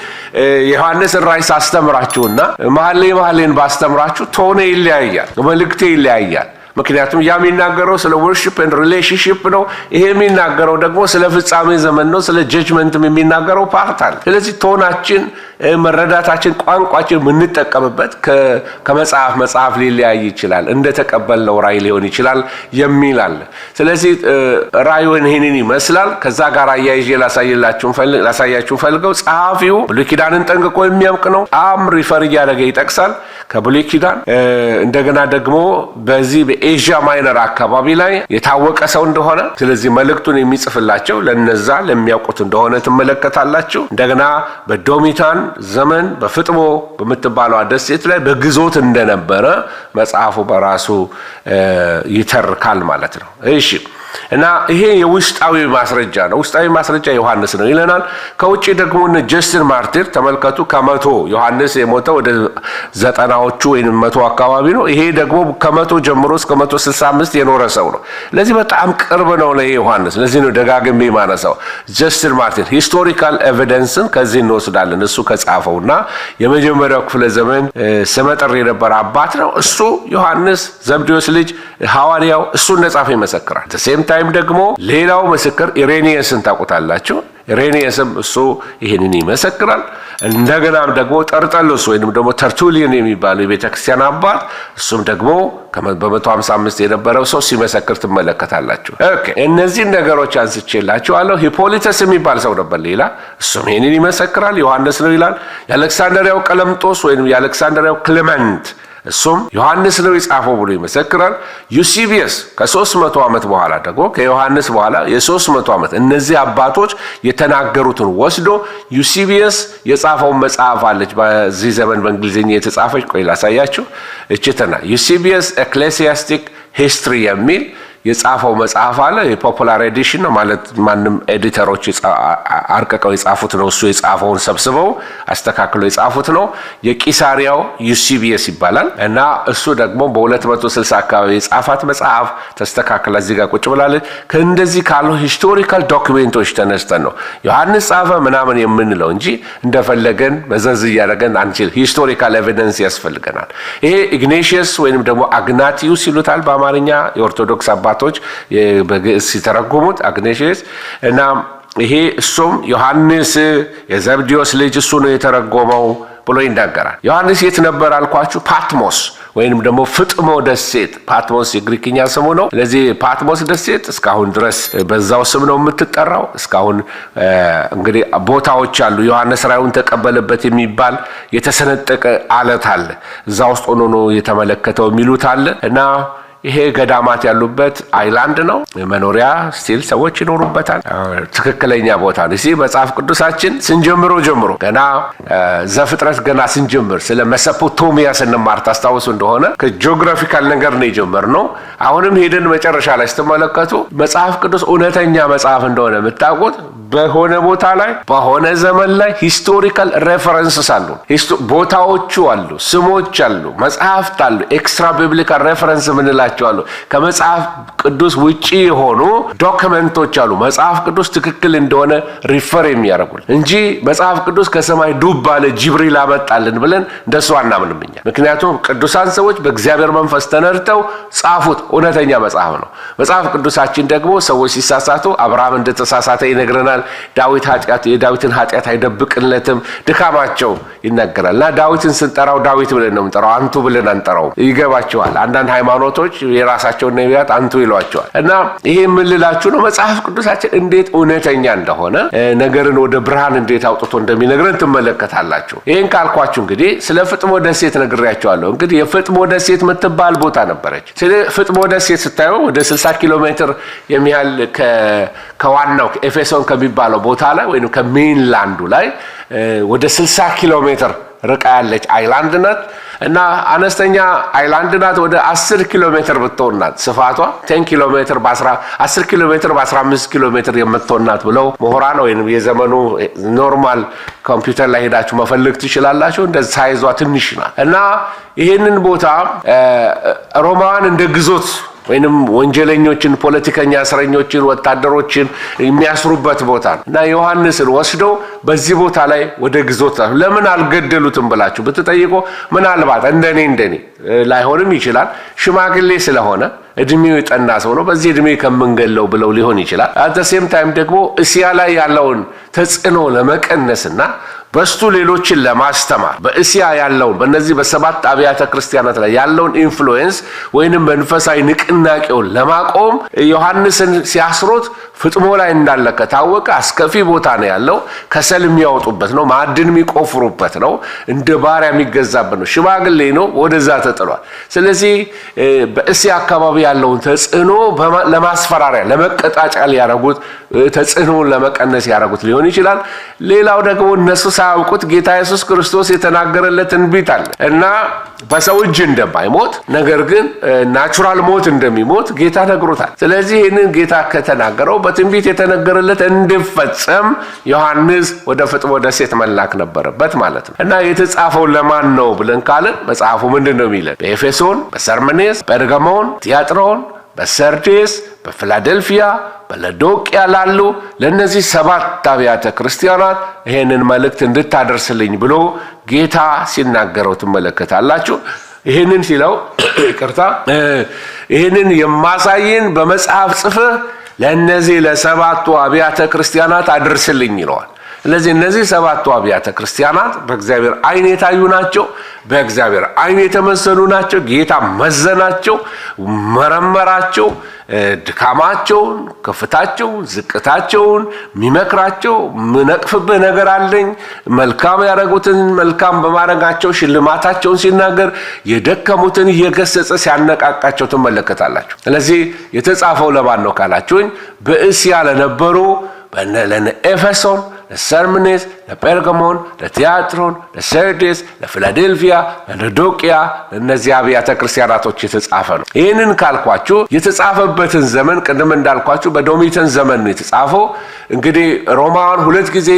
ዮሐንስን ራእይ ሳስተምራችሁና መሐሌን ባስተምራችሁ ቶኔ ይለያያል፣ መልእክቴ ይለያያል። ምክንያቱም ያ የሚናገረው ስለ ወርሺፕ ኤንድ ሪሌሽንሺፕ ነው። ይሄ የሚናገረው ደግሞ ስለ ፍጻሜ ዘመን ነው፣ ስለ ጀጅመንትም የሚናገረው ፓርት አለ። ስለዚህ ቶናችን፣ መረዳታችን፣ ቋንቋችን የምንጠቀምበት ከመጽሐፍ ሊለያይ ይችላል። እንደተቀበልነው ራእይ ሊሆን ይችላል የሚል አለ። ስለዚህ ራእዩን ይሄንን ይመስላል። ከዛ ጋር አያይዤ ላሳያችሁ ፈልገው ጸሐፊው ብሉይ ኪዳንን ጠንቅቆ የሚያውቅ ነው። ሪፈር እያደረገ ይጠቅሳል ከብሉይ ኪዳን። እንደገና ደግሞ በዚህ በኤዥያ ማይነር አካባቢ ላይ የታወቀ ሰው እንደሆነ፣ ስለዚህ መልእክቱን የሚጽፍላቸው ለነዛ ለሚያውቁት እንደሆነ ትመለከታላችሁ። እንደገና በዶሚታን ዘመን በፍጥሞ በምትባለው ደሴት ላይ በግዞት እንደነበረ መጽሐፉ በራሱ ይተርካል ማለት ነው። እሺ እና ይሄ የውስጣዊ ማስረጃ ነው። ውስጣዊ ማስረጃ ዮሐንስ ነው ይለናል። ከውጪ ደግሞ ጀስቲን ማርቲር ተመልከቱ። ከመቶ ዮሐንስ የሞተው ወደ 90ዎቹ ወይም 100 አካባቢ ነው። ይሄ ደግሞ ከመቶ ጀምሮ እስከ 165 የኖረ ሰው ነው። ለዚህ በጣም ቅርብ ነው ለዮሐንስ። ለዚህ ነው ደጋግሜ ማነሳው። ጀስቲን ማርቲር ሂስቶሪካል ኤቪደንስን ከዚህ እንወስዳለን። እሱ ከጻፈውና የመጀመሪያው ክፍለ ዘመን ስመጥር የነበረ አባት ነው እሱ። ዮሐንስ ዘብዴዎስ ልጅ ሐዋርያው እሱ እንደጻፈ ይመሰክራል። ታይም ደግሞ ሌላው ምስክር ኢሬኒየስን ታውቁታላችሁ። ኢሬኒየስም እሱ ይሄንን ይመሰክራል። እንደገናም ደግሞ ጠርጠሉስ ወይንም ደግሞ ተርቱሊየን የሚባለው የቤተክርስቲያን አባት እሱም ደግሞ በ155 የነበረው ሰው ሲመሰክር ትመለከታላችሁ። ኦኬ እነዚህ ነገሮች አንስቼላችኋለሁ። ሂፖሊተስ የሚባል ሰው ነበር ሌላ፣ እሱም ይሄንን ይመሰክራል። ዮሐንስ ነው ይላል። የአሌክሳንድሪያው ቀለምጦስ ወይንም የአሌክሳንድሪያው ክሌመንት እሱም ዮሐንስ ነው የጻፈው ብሎ ይመሰክራል። ዩሲቢየስ ከ300 ዓመት በኋላ ደግሞ ከዮሐንስ በኋላ የ300 ዓመት እነዚህ አባቶች የተናገሩትን ወስዶ ዩሲቢየስ የጻፈው መጽሐፍ አለች በዚህ ዘመን በእንግሊዝኛ የተጻፈች። ቆይ ላሳያችሁ። እችተና ዩሲቢየስ ኤክሌሲያስቲክ ሂስትሪ የሚል የጻፈው መጽሐፍ አለ። የፖፑላር ኤዲሽን ነው ማለት ማንም ኤዲተሮች አርቀቀው የጻፉት ነው። እሱ የጻፈውን ሰብስበው አስተካክለው የጻፉት ነው። የቂሳሪያው ዩሲቢየስ ይባላል እና እሱ ደግሞ በ260 አካባቢ የጻፋት መጽሐፍ ተስተካክላ እዚህ ጋር ቁጭ ብላለች። ከእንደዚህ ካለው ሂስቶሪካል ዶክሜንቶች ተነስተን ነው ዮሐንስ ጻፈ ምናምን የምንለው እንጂ እንደፈለገን መዘዝ እያደረገን አንችል። ሂስቶሪካል ኤቪደንስ ያስፈልገናል። ይሄ ኢግኔሽየስ ወይንም ደግሞ አግናቲዩስ ይሉታል በአማርኛ የኦርቶዶክስ አባቶች በግዕዝ ሲተረጉሙት አግኔሽየስ እና ይሄ እሱም ዮሐንስ የዘብዴዎስ ልጅ እሱ ነው የተረጎመው ብሎ ይናገራል። ዮሐንስ የት ነበር አልኳችሁ? ፓትሞስ ወይንም ደግሞ ፍጥሞ ደሴት። ፓትሞስ የግሪክኛ ስሙ ነው። ስለዚህ ፓትሞስ ደሴት እስካሁን ድረስ በዛው ስም ነው የምትጠራው። እስካሁን እንግዲህ ቦታዎች አሉ። ዮሐንስ ራእዩን ተቀበለበት የሚባል የተሰነጠቀ አለት አለ። እዛ ውስጥ ሆኖ ነው የተመለከተው የሚሉት አለ እና ይሄ ገዳማት ያሉበት አይላንድ ነው። መኖሪያ ስቲል ሰዎች ይኖሩበታል። ትክክለኛ ቦታ ነው። እዚህ መጽሐፍ ቅዱሳችን ስንጀምሮ ጀምሮ ገና ዘፍጥረት ገና ስንጀምር ስለ መሰፖቶሚያ ስንማር ታስታውሱ እንደሆነ ከጂኦግራፊካል ነገር ነው የጀመርነው። አሁንም ሄደን መጨረሻ ላይ ስትመለከቱ መጽሐፍ ቅዱስ እውነተኛ መጽሐፍ እንደሆነ የምታውቁት በሆነ ቦታ ላይ በሆነ ዘመን ላይ ሂስቶሪካል ሬፈረንስስ አሉ። ቦታዎቹ አሉ፣ ስሞች አሉ፣ መጽሐፍት አሉ፣ ኤክስትራ ቢብሊካል ሬፈረንስ ምንላቸው አሉ። ከመጽሐፍ ቅዱስ ውጪ የሆኑ ዶክመንቶች አሉ መጽሐፍ ቅዱስ ትክክል እንደሆነ ሪፈር የሚያደርጉን እንጂ መጽሐፍ ቅዱስ ከሰማይ ዱብ አለ ጅብሪል አመጣልን ብለን እንደሱ አናምንም እኛ። ምክንያቱም ቅዱሳን ሰዎች በእግዚአብሔር መንፈስ ተነድተው ጻፉት። እውነተኛ መጽሐፍ ነው። መጽሐፍ ቅዱሳችን ደግሞ ሰዎች ሲሳሳቱ አብርሃም እንደተሳሳተ ይነግረናል። የዳዊትን ኃጢአት አይደብቅለትም፣ ድካማቸው ይነገራልና ዳዊትን ስንጠራው ዳዊት ብለን ነው የምንጠራው፣ አንቱ ብለን አንጠራው። ይገባቸዋል። አንዳንድ ሃይማኖቶች የራሳቸውን ነቢያት አንቱ ይሏቸዋል። እና ይሄ የምልላችሁ ነው መጽሐፍ ቅዱሳችን እንዴት እውነተኛ እንደሆነ ነገርን ወደ ብርሃን እንዴት አውጥቶ እንደሚነግረን ትመለከታላችሁ። ይሄን ካልኳችሁ እንግዲህ ስለ ፍጥሞ ደሴት ነግሬያቸዋለሁ። እንግዲህ የፍጥሞ ደሴት የምትባል ቦታ ነበረች። ስለ ፍጥሞ ደሴት ስታዩ ወደ 60 ኪሎ ሜትር የሚያህል ከዋናው ኤፌሶን ከሚባለው ቦታ ላይ ወይም ከሜንላንዱ ላይ ወደ 60 ኪሎ ሜትር ርቃ ያለች አይላንድ ናት እና አነስተኛ አይላንድ ናት። ወደ 10 ኪሎ ሜትር ብትሆን ናት ስፋቷ 10 ኪሎ ሜትር በ10 ኪሎ ሜትር በ15 ኪሎ ሜትር የምትሆን ናት ብለው ምሁራን ወይም የዘመኑ ኖርማል ኮምፒውተር ላይ ሄዳችሁ መፈለግ ትችላላችሁ። እንደ ሳይዟ ትንሽ ናት እና ይህንን ቦታ ሮማውያን እንደ ግዞት ወይንም ወንጀለኞችን፣ ፖለቲከኛ እስረኞችን፣ ወታደሮችን የሚያስሩበት ቦታ ነው እና ዮሐንስን ወስደው በዚህ ቦታ ላይ ወደ ግዞት ለምን አልገደሉትም ብላችሁ ብትጠይቁ ምናልባት እንደኔ ላይሆንም ይችላል። ሽማግሌ ስለሆነ እድሜው የጠና ሰው ነው፣ በዚህ እድሜ ከምንገለው ብለው ሊሆን ይችላል። አት ዘ ሴም ታይም ደግሞ እስያ ላይ ያለውን ተጽዕኖ ለመቀነስና በስቱ ሌሎችን ለማስተማር በእስያ ያለውን በእነዚህ በሰባት አብያተ ክርስቲያናት ላይ ያለውን ኢንፍሉዌንስ ወይንም መንፈሳዊ ንቅናቄውን ለማቆም ዮሐንስን ሲያስሩት ፍጥሞ ላይ እንዳለ ከታወቀ አስከፊ ቦታ ነው ያለው። ከሰል የሚያወጡበት ነው፣ ማዕድን የሚቆፍሩበት ነው፣ እንደ ባሪያ የሚገዛበት ነው። ሽማግሌ ነው፣ ወደዛ ተጥሏል። ስለዚህ በእስያ አካባቢ ያለውን ተጽዕኖ ለማስፈራሪያ ለመቀጣጫ ሊያረጉት ተጽዕኖውን ለመቀነስ ያረጉት ሊሆን ይችላል። ሌላው ደግሞ እነሱ ሳያውቁት ጌታ ኢየሱስ ክርስቶስ የተናገረለት ትንቢት አለ እና በሰው እጅ እንደማይሞት ነገር ግን ናቹራል ሞት እንደሚሞት ጌታ ነግሮታል። ስለዚህ ይህንን ጌታ ከተናገረው በትንቢት የተነገረለት እንዲፈጸም ዮሐንስ ወደ ፍጥሞ ደሴት መላክ ነበረበት ማለት ነው። እና የተጻፈው ለማን ነው ብለን ካለን መጽሐፉ ምንድን ነው የሚለን? በኤፌሶን፣ በሰርመኔስ፣ በጴርጋሞን፣ ቲያጥሮን፣ በሰርዴስ፣ በፊላደልፊያ፣ በሎዶቅያ ላሉ ለእነዚህ 7 አብያተ ክርስቲያናት ይሄንን መልእክት እንድታደርስልኝ ብሎ ጌታ ሲናገረው ትመለከታላችሁ። ይሄንን ሲለው ይቅርታ ይሄንን የማሳይን በመጽሐፍ ጽፈህ ለእነዚህ ለ7 አብያተ ክርስቲያናት አድርስልኝ ይለዋል። ስለዚህ እነዚህ ሰባቱ አብያተ ክርስቲያናት በእግዚአብሔር ዓይን የታዩ ናቸው። በእግዚአብሔር ዓይን የተመሰሉ ናቸው። ጌታ መዘናቸው፣ መረመራቸው፣ ድካማቸውን፣ ከፍታቸውን፣ ዝቅታቸውን ሚመክራቸው። ምነቅፍብህ ነገር አለኝ፣ መልካም ያደረጉትን መልካም በማድረጋቸው ሽልማታቸውን ሲናገር፣ የደከሙትን እየገሰጸ ሲያነቃቃቸው ትመለከታላችሁ። ስለዚህ የተጻፈው ለማን ነው ካላችሁኝ፣ በእስያ ለነበሩ ለነ ኤፌሶን፣ ለሰርምኔስ፣ ለጴርጋሞን፣ ለቲያጥሮን፣ ለሰርዴስ፣ ለፊላዴልፊያ፣ ለሎዶቅያ ለእነዚህ አብያተ ክርስቲያናቶች የተጻፈ ነው። ይህንን ካልኳችሁ የተጻፈበትን ዘመን ቅድም እንዳልኳችሁ በዶሚተን ዘመን ነው የተጻፈው። እንግዲህ ሮማውያን 2 ጊዜ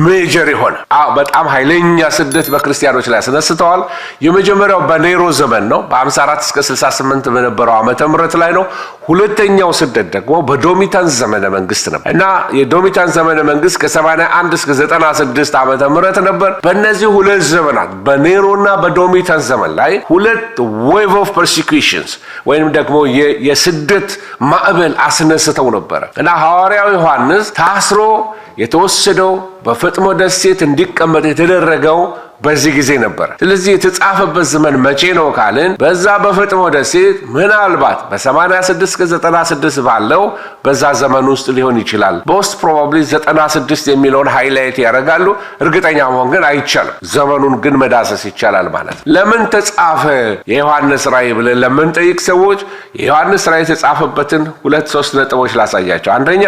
ሜጀር የሆነ በጣም ኃይለኛ ስደት በክርስቲያኖች ላይ አስነስተዋል። የመጀመሪያው በኔሮ ዘመን ነው፣ በ54 እስከ 68 በነበረው ዓመተ ምህረት ላይ ነው። ሁለተኛው ስደት ደግሞ በዶሚታን ዘመነ መንግስት ነበር እና የዶሚታን ዘመነ መንግስት ከ81 እስከ 96 ዓመተ ምህረት ነበር። በእነዚህ 2 ዘመናት በኔሮና በዶሚታን ዘመን ላይ 2 ዌቭ ኦፍ ፐርሲኪዩሽንስ ወይም ደግሞ የስደት ማዕበል አስነስተው ነበር እና ሐዋርያው ዮሐንስ ታስሮ የተወሰደው በፍጥሞ ደሴት እንዲቀመጥ የተደረገው በዚህ ጊዜ ነበር። ስለዚህ የተጻፈበት ዘመን መቼ ነው ካልን በዛ በፍጥሞ ደሴት ምናልባት በ86 እስከ 96 ባለው በዛ ዘመን ውስጥ ሊሆን ይችላል። በውስጥ ፕሮባብሊ 96 የሚለውን ሃይላይት ያደርጋሉ። እርግጠኛ መሆን ግን አይቻልም። ዘመኑን ግን መዳሰስ ይቻላል ማለት ነው። ለምን ተጻፈ የዮሐንስ ራእይ ብለን ለምንጠይቅ ሰዎች የዮሐንስ ራእይ የተጻፈበትን 2-3 ነጥቦች ላሳያቸው። አንደኛ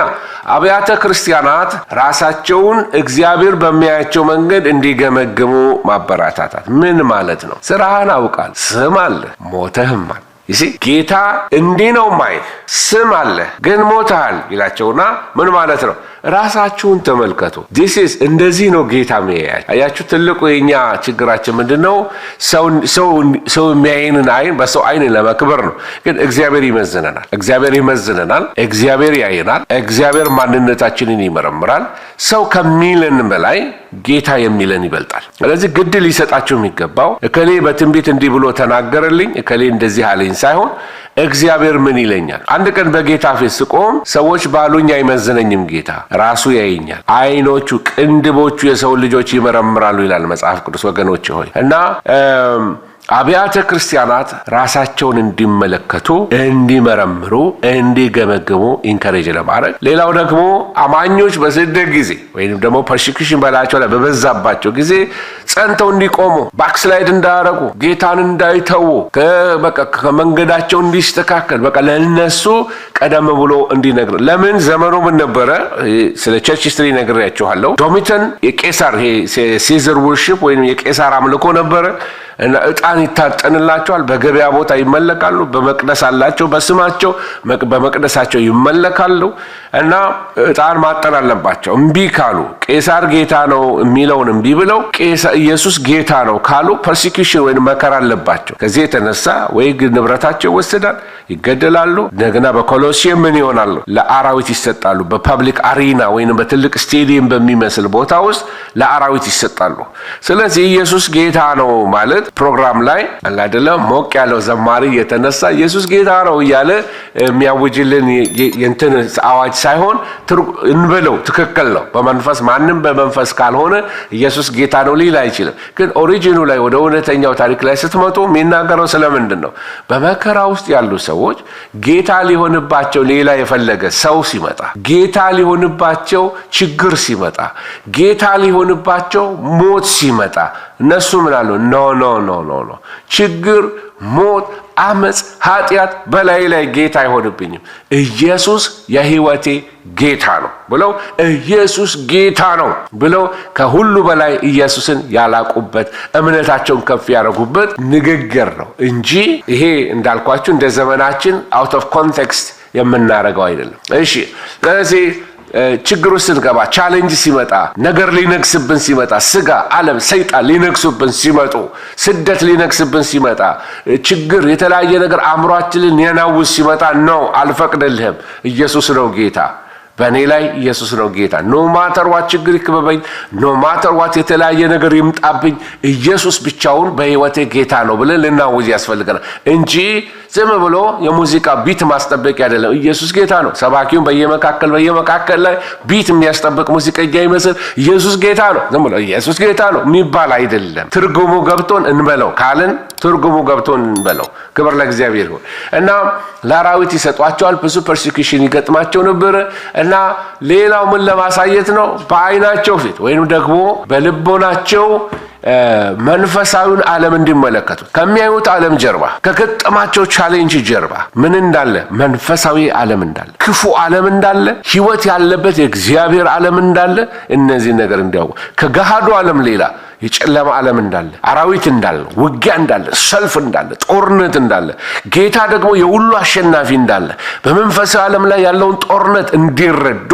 አብያተ ክርስቲያናት ራሳቸውን እግዚአብሔር በሚያያቸው መንገድ እንዲገመግሙ ማበረታታት። ምን ማለት ነው? ስራህን አውቃል፣ ስም አለ፣ ሞተህማል። ጌታ እንዲህ ነው ማይህ ስም አለ ግን ሞተሃል ይላቸውና ምን ማለት ነው? ራሳችሁን ተመልከቱ። ዲስ እንደዚህ ነው ጌታ የሚያያችሁ። አያችሁ ትልቁ የኛ ችግራችን ምንድነው? ሰው የሚያየንን አይን በሰው አይን ለመክበር ነው። ግን እግዚአብሔር ይመዝነናል። እግዚአብሔር ያየናል። እግዚአብሔር ማንነታችንን ይመረምራል። ሰው ከሚለን በላይ ጌታ የሚለን ይበልጣል። ስለዚህ ግድ ሊሰጣችሁ የሚገባው እከሌ በትንቢት እንዲህ ብሎ ተናገረልኝ፣ እከሌ እንደዚህ አለኝ ሳይሆን እግዚአብሔር ምን ይለኛል? አንድ ቀን በጌታ ፊት ስቆም ሰዎች ባሉኝ አይመዝነኝም፣ ጌታ ራሱ ያየኛል። አይኖቹ ቅንድቦቹ የሰው ልጆች ይመረምራሉ ይላል መጽሐፍ ቅዱስ። ወገኖች ሆይ እና አብያተ ክርስቲያናት ራሳቸውን እንዲመለከቱ፣ እንዲመረምሩ፣ እንዲገመግሙ ኢንከሬጅ ለማድረግ ሌላው ደግሞ አማኞች በስደት ጊዜ ወይም ደግሞ ፐርሲኪዩሽን በላቸው ላይ በበዛባቸው ጊዜ ጸንተው እንዲቆሙ፣ ባክስላይድ እንዳያረጉ፣ ጌታን እንዳይተዉ፣ ከመንገዳቸው እንዲስተካከል ለነሱ ቀደም ብሎ እንዲነግር። ለምን ዘመኑ ምን ነበረ? ስለ ቸርች ሂስትሪ ነግሬያችኋለሁ። ዶሚተን የቄሳር ሲዘር ወርሺፕ ወይም የቄሳር አምልኮ ነበረ እና ዕጣን ይታጠንላቸዋል። በገበያ ቦታ ይመለካሉ። በመቅደስ አላቸው በስማቸው በመቅደሳቸው ይመለካሉ እና ዕጣን ማጠን አለባቸው። እምቢ ካሉ ቄሳር ጌታ ነው የሚለውን እምቢ ብለው ኢየሱስ ጌታ ነው ካሉ ፐርሲኪዩሽን ወይም መከራ አለባቸው። ከዚህ የተነሳ ወይ ንብረታቸው ይወሰዳል፣ ይገደላሉ። እንደገና በኮሎሲየም ምን ይሆናሉ? ለአራዊት ይሰጣሉ። በፐብሊክ አሪና ወይም በትልቅ ስቴዲየም በሚመስል ቦታ ውስጥ ለአራዊት ይሰጣሉ። ስለዚህ ኢየሱስ ጌታ ነው ማለት ፕሮግራም ላይ አይደለም ሞቅ ያለው ዘማሪ የተነሳ ኢየሱስ ጌታ ነው እያለ የሚያውጅልን የእንትን አዋጅ ሳይሆን እንበለው ትክክል ነው። በመንፈስ ማንም በመንፈስ ካልሆነ ኢየሱስ ጌታ ነው ሊል አይችልም። ግን ኦሪጂኑ ላይ ወደ እውነተኛው ታሪክ ላይ ስትመጡ የሚናገረው ስለምንድን ነው? በመከራ ውስጥ ያሉ ሰዎች ጌታ ሊሆንባቸው ሌላ የፈለገ ሰው ሲመጣ፣ ጌታ ሊሆንባቸው ችግር ሲመጣ፣ ጌታ ሊሆንባቸው ሞት ሲመጣ እነሱ ምን አሉ? ኖ ችግር፣ ሞት፣ አመጽ፣ ኃጢአት በላይ ላይ ጌታ አይሆንብኝም። ኢየሱስ የህይወቴ ጌታ ነው ብለው ኢየሱስ ጌታ ነው ብለው ከሁሉ በላይ ኢየሱስን ያላቁበት እምነታቸውን ከፍ ያደረጉበት ንግግር ነው እንጂ ይሄ እንዳልኳችሁ እንደ ዘመናችን አውት ኦፍ ኮንቴክስት የምናደርገው አይደለም። እሺ ስለዚህ ችግሩ ስንገባ፣ ቻሌንጅ ሲመጣ፣ ነገር ሊነግስብን ሲመጣ፣ ስጋ፣ ዓለም፣ ሰይጣን ሊነግሱብን ሲመጡ፣ ስደት ሊነግስብን ሲመጣ፣ ችግር የተለያየ ነገር አእምሯችንን ሊያናውዝ ሲመጣ ነው አልፈቅድልህም፣ ኢየሱስ ነው ጌታ በእኔ ላይ ኢየሱስ ነው ጌታ። ኖ ማተር ዋት ችግር ይክበበኝ፣ ኖ ማተር ዋት የተለያየ ነገር ይምጣብኝ፣ ኢየሱስ ብቻውን በህይወቴ ጌታ ነው ብለን ልናውጅ ያስፈልገናል እንጂ ዝም ብሎ የሙዚቃ ቢት ማስጠበቅ አይደለም። ኢየሱስ ጌታ ነው። ሰባኪውን በየመካከል ላይ ቢት የሚያስጠብቅ ሙዚቀኛ ይመስል ኢየሱስ ጌታ ነው፣ ዝም ብሎ ኢየሱስ ጌታ ነው የሚባል አይደለም። ትርጉሙ ገብቶን እንበለው ካልን ትርጉሙ ገብቶን እንበለው። ክብር ለእግዚአብሔር ይሁን። እና ለአራዊት ይሰጧቸዋል፣ ብዙ ፐርሲኪዩሽን ይገጥማቸው ነበር። እና ሌላው ምን ለማሳየት ነው? በአይናቸው ፊት ወይም ደግሞ በልቦናቸው መንፈሳዊውን ዓለም እንዲመለከቱ ከሚያዩት ዓለም ጀርባ ከገጠማቸው ቻሌንጅ ጀርባ ምን እንዳለ፣ መንፈሳዊ ዓለም እንዳለ፣ ክፉ ዓለም እንዳለ፣ ህይወት ያለበት የእግዚአብሔር ዓለም እንዳለ እነዚህ ነገር እንዲያውቁ ከገሃዱ ዓለም ሌላ የጨለማ ዓለም እንዳለ፣ አራዊት እንዳለ፣ ውጊያ እንዳለ፣ ሰልፍ እንዳለ፣ ጦርነት እንዳለ፣ ጌታ ደግሞ የሁሉ አሸናፊ እንዳለ በመንፈሳዊ ዓለም ላይ ያለውን ጦርነት እንዲረዱ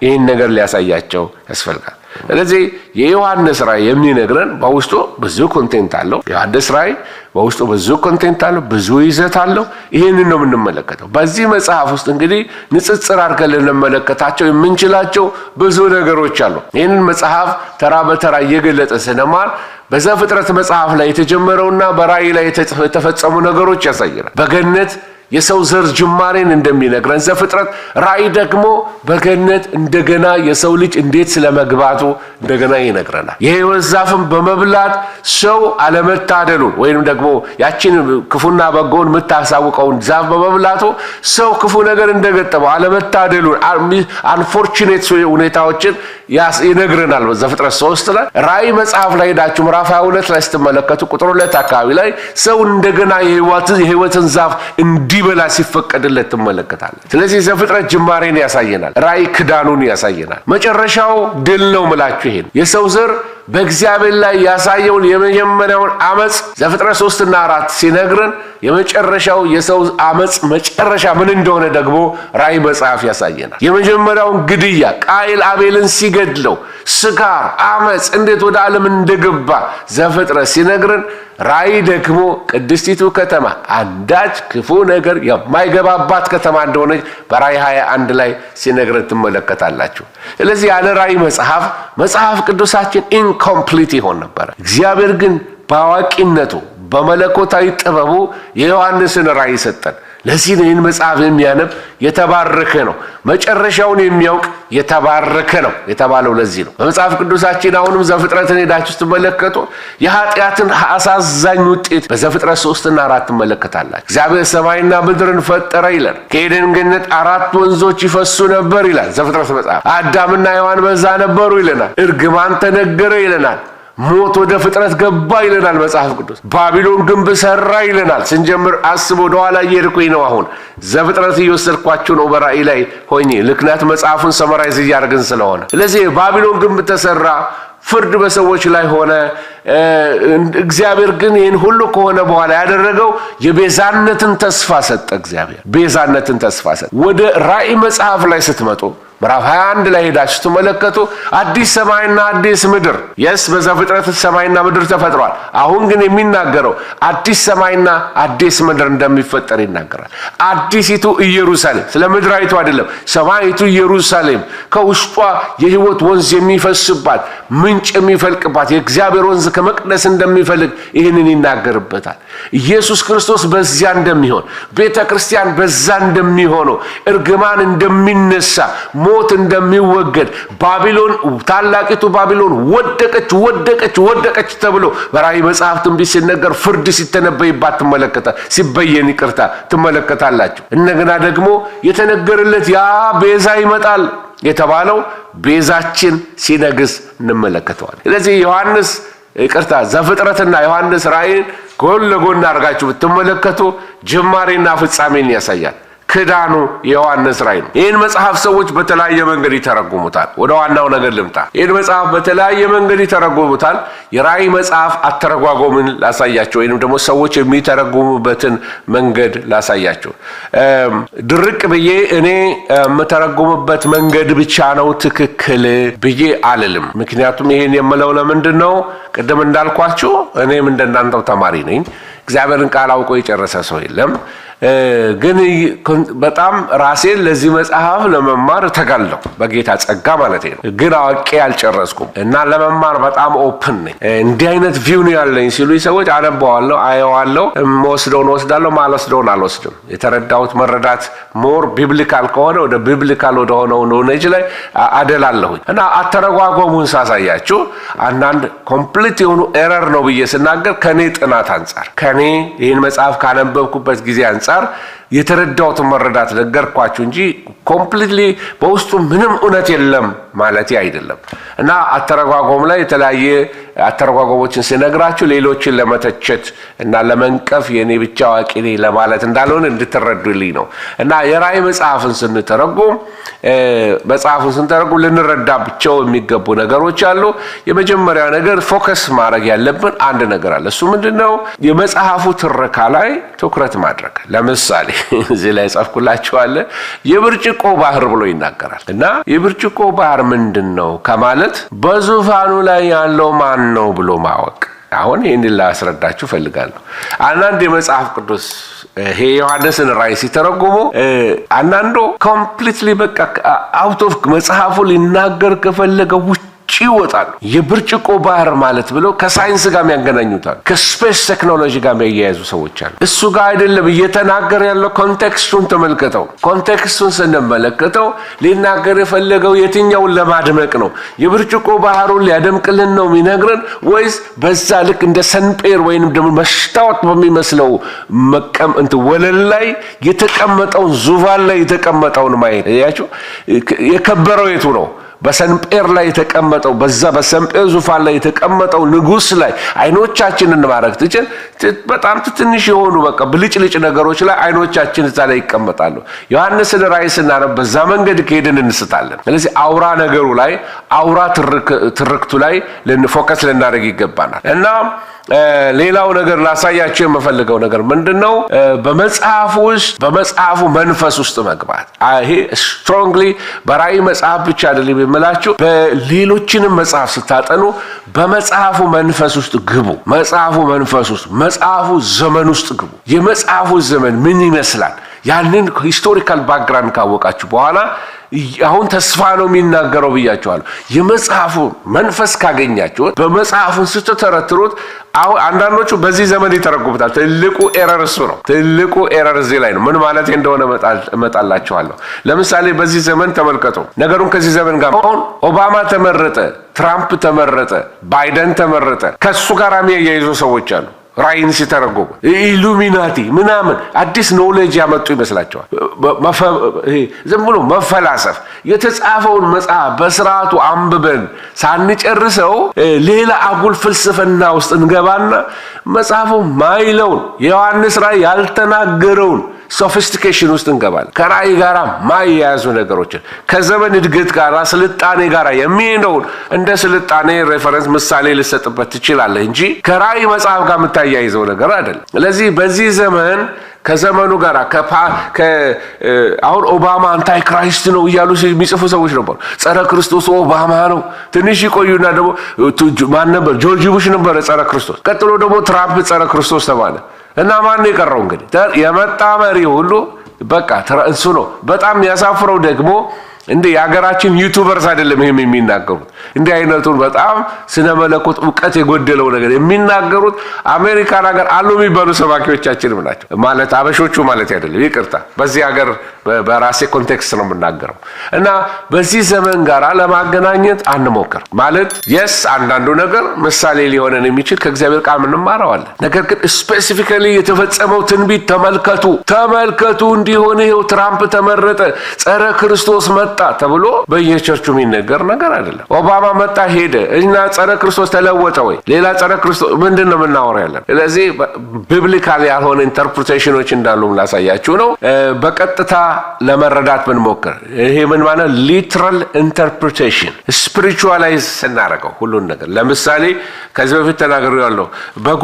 ይህን ነገር ሊያሳያቸው ያስፈልጋል። ስለዚህ የዮሐንስ ራእይ የሚነግረን በውስጡ ብዙ ኮንቴንት አለው። ዮሐንስ ራእይ በውስጡ ብዙ ኮንቴንት አለው፣ ብዙ ይዘት አለው። ይህንን ነው የምንመለከተው። በዚህ መጽሐፍ ውስጥ እንግዲህ ንጽጽር አድርገን ልንመለከታቸው የምንችላቸው ብዙ ነገሮች አሉ። ይህንን መጽሐፍ ተራ በተራ እየገለጠ ስንማር በዘፍጥረት መጽሐፍ ላይ የተጀመረውና በራእይ ላይ የተፈጸሙ ነገሮች ያሳየናል። በገነት የሰው ዘር ጅማሬን እንደሚነግረን ዘፍጥረት፣ ራእይ ደግሞ በገነት እንደገና የሰው ልጅ እንዴት ስለመግባቱ እንደገና ይነግረናል። የሕይወት ዛፍን በመብላት ሰው አለመታደሉን ወይም ደግሞ ያችን ክፉና በጎን የምታሳውቀውን ዛፍ በመብላቱ ሰው ክፉ ነገር እንደገጠመው አለመታደሉን አንፎርቹኔት ሁኔታዎችን ይነግረናል ዘፍጥረት 3 ላይ። ራእይ መጽሐፍ ላይ ሄዳችሁ ምዕራፍ 22 ላይ ስትመለከቱ ቁጥር 2 አካባቢ ላይ ሰው እንደገና የሕይወትን ዛፍ እንዲበላ ሲፈቀድለት ትመለከታለህ። ስለዚህ ዘፍጥረት ጅማሬን ያሳየናል፣ ራእይ ክዳኑን ያሳየናል። መጨረሻው ድል ነው ምላችሁ። ይሄን የሰው ዘር በእግዚአብሔር ላይ ያሳየውን የመጀመሪያውን አመጽ ዘፍጥረት 3 እና 4 ሲነግረን የመጨረሻው የሰው አመጽ መጨረሻ ምን እንደሆነ ደግሞ ራእይ መጽሐፍ ያሳየናል። የመጀመሪያውን ግድያ ቃየል አቤልን ሲገድለው፣ ስካር፣ አመጽ እንዴት ወደ ዓለም እንደገባ ዘፍጥረት ሲነግረን ራእይ ደግሞ ቅድስቲቱ ከተማ አንዳች ክፉ ነገር የማይገባባት ከተማ እንደሆነች በራእይ 21 ላይ ሲነግረን ትመለከታላችሁ። ስለዚህ ያለ ራእይ መጽሐፍ ቅዱሳችን ኢንኮምፕሊት ይሆን ነበር። እግዚአብሔር ግን በአዋቂነቱ በመለኮታዊ ጥበቡ የዮሐንስን ራእይ ሰጠን። ለዚህ ነው ይህን መጽሐፍ የሚያነብ የተባረከ ነው፣ መጨረሻውን የሚያውቅ የተባረከ ነው የተባለው። ለዚህ ነው በመጽሐፍ ቅዱሳችን አሁንም ዘፍጥረትን ሄዳችሁ ስትመለከቱ የኃጢአትን አሳዛኝ ውጤት በዘፍጥረት 3 እና 4 ትመለከታላችሁ። እግዚአብሔር ሰማይና ምድርን ፈጠረ ይላል። ከኤደን ገነት 4 ወንዞች ይፈሱ ነበር ይላል ዘፍጥረት መጽሐፍ። አዳምና ሔዋን በዛ ነበሩ ይለናል። እርግማን ተነገረ ይለናል። ሞት ወደ ፍጥረት ገባ ይለናል መጽሐፍ ቅዱስ። ባቢሎን ግንብ ሰራ ይለናል። ስንጀምር አስቦ ወደኋላ እየሄድኩኝ ነው። አሁን ዘፍጥረት እየወሰድኳችሁ ነው በራእይ ላይ ሆኜ ልክናት መጽሐፉን ሰመራይዝ እያደረግን ስለሆነ። ስለዚህ ባቢሎን ግንብ ተሰራ፣ ፍርድ በሰዎች ላይ ሆነ። እግዚአብሔር ግን ይህን ሁሉ ከሆነ በኋላ ያደረገው የቤዛነትን ተስፋ ሰጠ። እግዚአብሔር ቤዛነትን ተስፋ ሰጠ። ወደ ራእይ መጽሐፍ ላይ ስትመጡ ምዕራፍ 21 ላይ ሄዳችሁ ትመለከቱ አዲስ ሰማይና አዲስ ምድር። በዘፍጥረት ሰማይና ምድር ተፈጥሯል። አሁን ግን የሚናገረው አዲስ ሰማይና አዲስ ምድር እንደሚፈጠር ይናገራል። አዲሲቱ ኢየሩሳሌም፣ ስለ ምድራዊቱ አይደለም፣ ሰማይቱ ኢየሩሳሌም ከውስጧ የሕይወት ወንዝ የሚፈስባት ምንጭ የሚፈልቅባት የእግዚአብሔር ወንዝ ከመቅደስ እንደሚፈልግ ይህንን ይናገርበታል። ኢየሱስ ክርስቶስ በዚያ እንደሚሆን፣ ቤተ ክርስቲያን በዛ እንደሚሆነው፣ እርግማን እንደሚነሳ፣ ሞት እንደሚወገድ፣ ባቢሎን ታላቂቱ ባቢሎን ወደቀች ተብሎ በራእይ መጽሐፍ ትንቢት ሲነገር ፍርድ ሲተነበይባት ሲበየን ትመለከታላችሁ። እንደገና ደግሞ የተነገረለት ያ ቤዛ ይመጣል የተባለው ቤዛችን ሲነግስ እንመለከተዋል። ስለዚህ ዘፍጥረትና ዮሐንስ ራእይን ጎን ለጎን አድርጋችሁ ብትመለከቱ ጅማሬና ፍጻሜን ያሳያል። ክዳኑ የዮሐንስ ራእይ ነው። ይህን መጽሐፍ ሰዎች በተለያየ መንገድ ይተረጉሙታል። ወደ ዋናው ነገር ልምጣ። ይህን መጽሐፍ በተለያየ መንገድ ይተረጉሙታል። የራእይ መጽሐፍ አተረጓጎምን ላሳያቸው፣ ወይንም ደግሞ ሰዎች የሚተረጉሙበትን መንገድ ላሳያቸው። ድርቅ ብዬ እኔ የምተረጉምበት መንገድ ብቻ ነው ትክክል ብዬ አልልም። ምክንያቱም ይህን የምለው ለምንድን ነው? ቅድም እንዳልኳችሁ እኔም እንደናንተው ተማሪ ነኝ። እግዚአብሔርን ቃል አውቆ የጨረሰ ሰው የለም። ግን በጣም ራሴን ለዚህ መጽሐፍ ለመማር ተጋለሁ በጌታ ጸጋ ማለት ነው። ግን አውቄ አልጨረስኩም እና ለመማር በጣም ኦፕን ነኝ። እንዲህ አይነት ቪው ነው ያለኝ ሲሉ ሰዎች አነባዋለሁ፣ አየዋለሁ፣ ወስዳለሁ፣ ማልወስደውን አልወስድም። የተረዳሁት መረዳት ሞር ቢብሊካል ከሆነ ወደ ቢብሊካል ወደ ሆነው ኖሌጅ ላይ አደላለሁኝ እና አተረጓጎሙን ሳሳያችሁ አንዳንድ ኮምፕሊት የሆኑ ኤረር ነው ብዬ ስናገር ከኔ ጥናት አንጻር ከኔ ይህን መጽሐፍ ካነበብኩበት ጊዜ አንጻር የተረዳሁትን መረዳት ነገርኳችሁ እንጂ ኮምፕሊትሊ በውስጡ ምንም እውነት የለም ማለት አይደለም። እና አተረጓጎም ላይ የተለያየ አተረጓጎሞችን ሲነግራችሁ ሌሎችን ለመተቸት እና ለመንቀፍ የኔ ብቻ አዋቂ ነኝ ለማለት እንዳልሆነ እንድትረዱልኝ ነው። እና የራእይ መጽሐፍን ስንተረጉም ልንረዳቸው የሚገቡ ነገሮች አሉ። የመጀመሪያው ነገር ፎከስ ማድረግ ያለብን አንድ ነገር አለ። እሱ ምንድነው? የመጽሐፉ ትረካ ላይ ትኩረት ማድረግ። ለምሳሌ እዚህ ላይ ጻፍኩላችኋል። የብርጭቆ ባህር ብሎ ይናገራል። እና የብርጭቆ ባህር ምንድነው ከማለት በዙፋኑ ላይ ያለው ማን ነው ብሎ ማወቅ። አሁን ይሄን ላስረዳችሁ ፈልጋለሁ። አንዳንድ የመጽሐፍ ቅዱስ ዮሐንስን ራእይ ሲተረጉሙ አንዳንዱ ኮምፕሊትሊ በቃ አውት ኦፍ መጽሐፉ ሊናገር ከፈለገው ይወጣሉ። የብርጭቆ ባህር ማለት ብለው ከሳይንስ ጋር ያገናኙታል። ከስፔስ ቴክኖሎጂ ጋር የሚያያዙ ሰዎች አሉ። እሱ ጋር አይደለም እየተናገረ ያለው። ኮንቴክስቱን ተመልከተው። ኮንቴክስቱን ስንመለከተው ሊናገር የፈለገው የትኛውን ለማድመቅ ነው? የብርጭቆ ባህሩን ሊያደምቅልን ነው የሚነግረን ወይስ በዛ ልክ እንደ ሰንጴር ወይንም ደግሞ መስታወት በሚመስለው ወለል ላይ የተቀመጠውን ዙፋን ላይ የተቀመጠውን ማየት? ያያችሁ የከበረው የቱ ነው? በሰንጴር ላይ የተቀመጠው በዛ በሰንጴር ዙፋን ላይ የተቀመጠው ንጉስ ላይ አይኖቻችንን ማረክ ትችል። በጣም ትንሽ የሆኑ በቃ ብልጭልጭ ነገሮች ላይ አይኖቻችን እዛ ላይ ይቀመጣሉ። ዮሐንስን ራእይ ስናነብ በዛ መንገድ ከሄድን እንስታለን። ስለዚህ አውራ ነገሩ ላይ አውራ ትርክቱ ላይ ፎከስ ልናደርግ ይገባናል። እና ሌላው ነገር ላሳያችሁ የምፈልገው ነገር ምንድነው? በመጽሐፉ ውስጥ በመጽሐፉ መንፈስ ውስጥ መግባት። ይሄ ስትሮንግሊ በራእይ መጽሐፍ ብቻ አይደለም የምላችሁ፣ በሌሎችንም መጽሐፍ ስታጠኑ በመጽሐፉ መንፈስ ውስጥ ግቡ። መጽሐፉ መንፈስ ውስጥ መጽሐፉ ዘመን ውስጥ ግቡ። የመጽሐፉ ዘመን ምን ይመስላል? ያንን ሂስቶሪካል ባክግራውንድ ካወቃችሁ በኋላ አሁን ተስፋ ነው የሚናገረው ብያችኋለሁ። የመጽሐፉ መንፈስ ካገኛችሁት በመጽሐፉን ስትተረትሩት አሁን አንዳንዶቹ በዚህ ዘመን ይተረጉሙታል። ትልቁ ኤረር እሱ ነው። ትልቁ ኤረር እዚህ ላይ ነው። ምን ማለት እንደሆነ እመጣላችኋለሁ። ለምሳሌ በዚህ ዘመን ተመልከቱ ነገሩን። ከዚህ ዘመን ጋር አሁን ኦባማ ተመረጠ፣ ትራምፕ ተመረጠ፣ ባይደን ተመረጠ። ከሱ ጋር የሚያያይዙ ሰዎች አሉ። ራእይን ሲተረጉሙ ኢሉሚናቲ ምናምን አዲስ ኖሌጅ ያመጡ ይመስላቸዋል። ዝም ብሎ መፈላሰፍ። የተጻፈውን መጽሐፍ በስርዓቱ አንብበን ሳንጨርሰው ሌላ አጉል ፍልስፍና ውስጥ እንገባና መጽሐፉ ማይለውን የዮሐንስ ራእይ ያልተናገረውን ሶፊስቲኬሽን ውስጥ እንገባለን። ከራእይ ጋር ማያያዙ ነገሮችን ከዘመን እድገት ጋር ስልጣኔ ጋር የሚሄደውን እንደ ስልጣኔ ሬፈረንስ ምሳሌ ልሰጥበት ትችላለህ እንጂ ከራእይ መጽሐፍ ጋር የምታያይዘው ነገር አይደለም። ስለዚህ በዚህ ዘመን ከዘመኑ ጋር አሁን ኦባማ አንታይ ክራይስት ነው እያሉ የሚጽፉ ሰዎች ነበሩ። ጸረ ክርስቶስ ኦባማ ነው። ትንሽ ይቆዩና ደግሞ ማን ነበር? ጆርጅ ቡሽ ነበር ጸረ ክርስቶስ። ቀጥሎ ደግሞ ትራምፕ ጸረ ክርስቶስ ተባለ። እና ማን የቀረው እንግዲህ? የመጣ መሪ ሁሉ በቃ እሱ ነው። በጣም ያሳፍረው ደግሞ እንደ የሀገራችን ዩቲዩበርስ አይደለም ይሄም የሚናገሩት። እንዲህ አይነቱን በጣም ስነ መለኮት ዕውቀት የጎደለው ነገር የሚናገሩት አሜሪካን ሀገር አሉ የሚባሉ ሰባኪዎቻችንም ናቸው። ማለት አበሾቹ ማለት አይደለም፣ ይቅርታ። በዚህ ሀገር በራሴ ኮንቴክስት ነው የምናገረው። እና በዚህ ዘመን ጋር ለማገናኘት አንሞክር። ማለት የስ አንዳንዱ ነገር ምሳሌ ሊሆነን የሚችል ከእግዚአብሔር ቃል እንማረዋለን። ነገር ግን ስፔሲፊካሊ የተፈጸመው ትንቢት ተመልከቱ እንዲሆነ ይኸው ትራምፕ ተመረጠ፣ ጸረ ክርስቶስ መጣ ተብሎ በየቸርቹ የሚነገር ነገር አይደለም። ኦባማ መጣ ሄደ እና ጸረ ክርስቶስ ተለወጠ ወይ ሌላ ጸረ ክርስቶስ ምንድን ነው የምናወራ ያለን? ስለዚህ ቢብሊካል ያልሆነ ኢንተርፕሪቴሽኖች እንዳሉ ላሳያችሁ ነው። በቀጥታ ለመረዳት ብንሞክር ይሄ ምን ማለት ሊትራል ኢንተርፕሪቴሽን ስፒሪቹዋላይዝ ስናደርገው ሁሉን ነገር። ለምሳሌ ከዚህ በፊት ተናግሬያለሁ። በጉ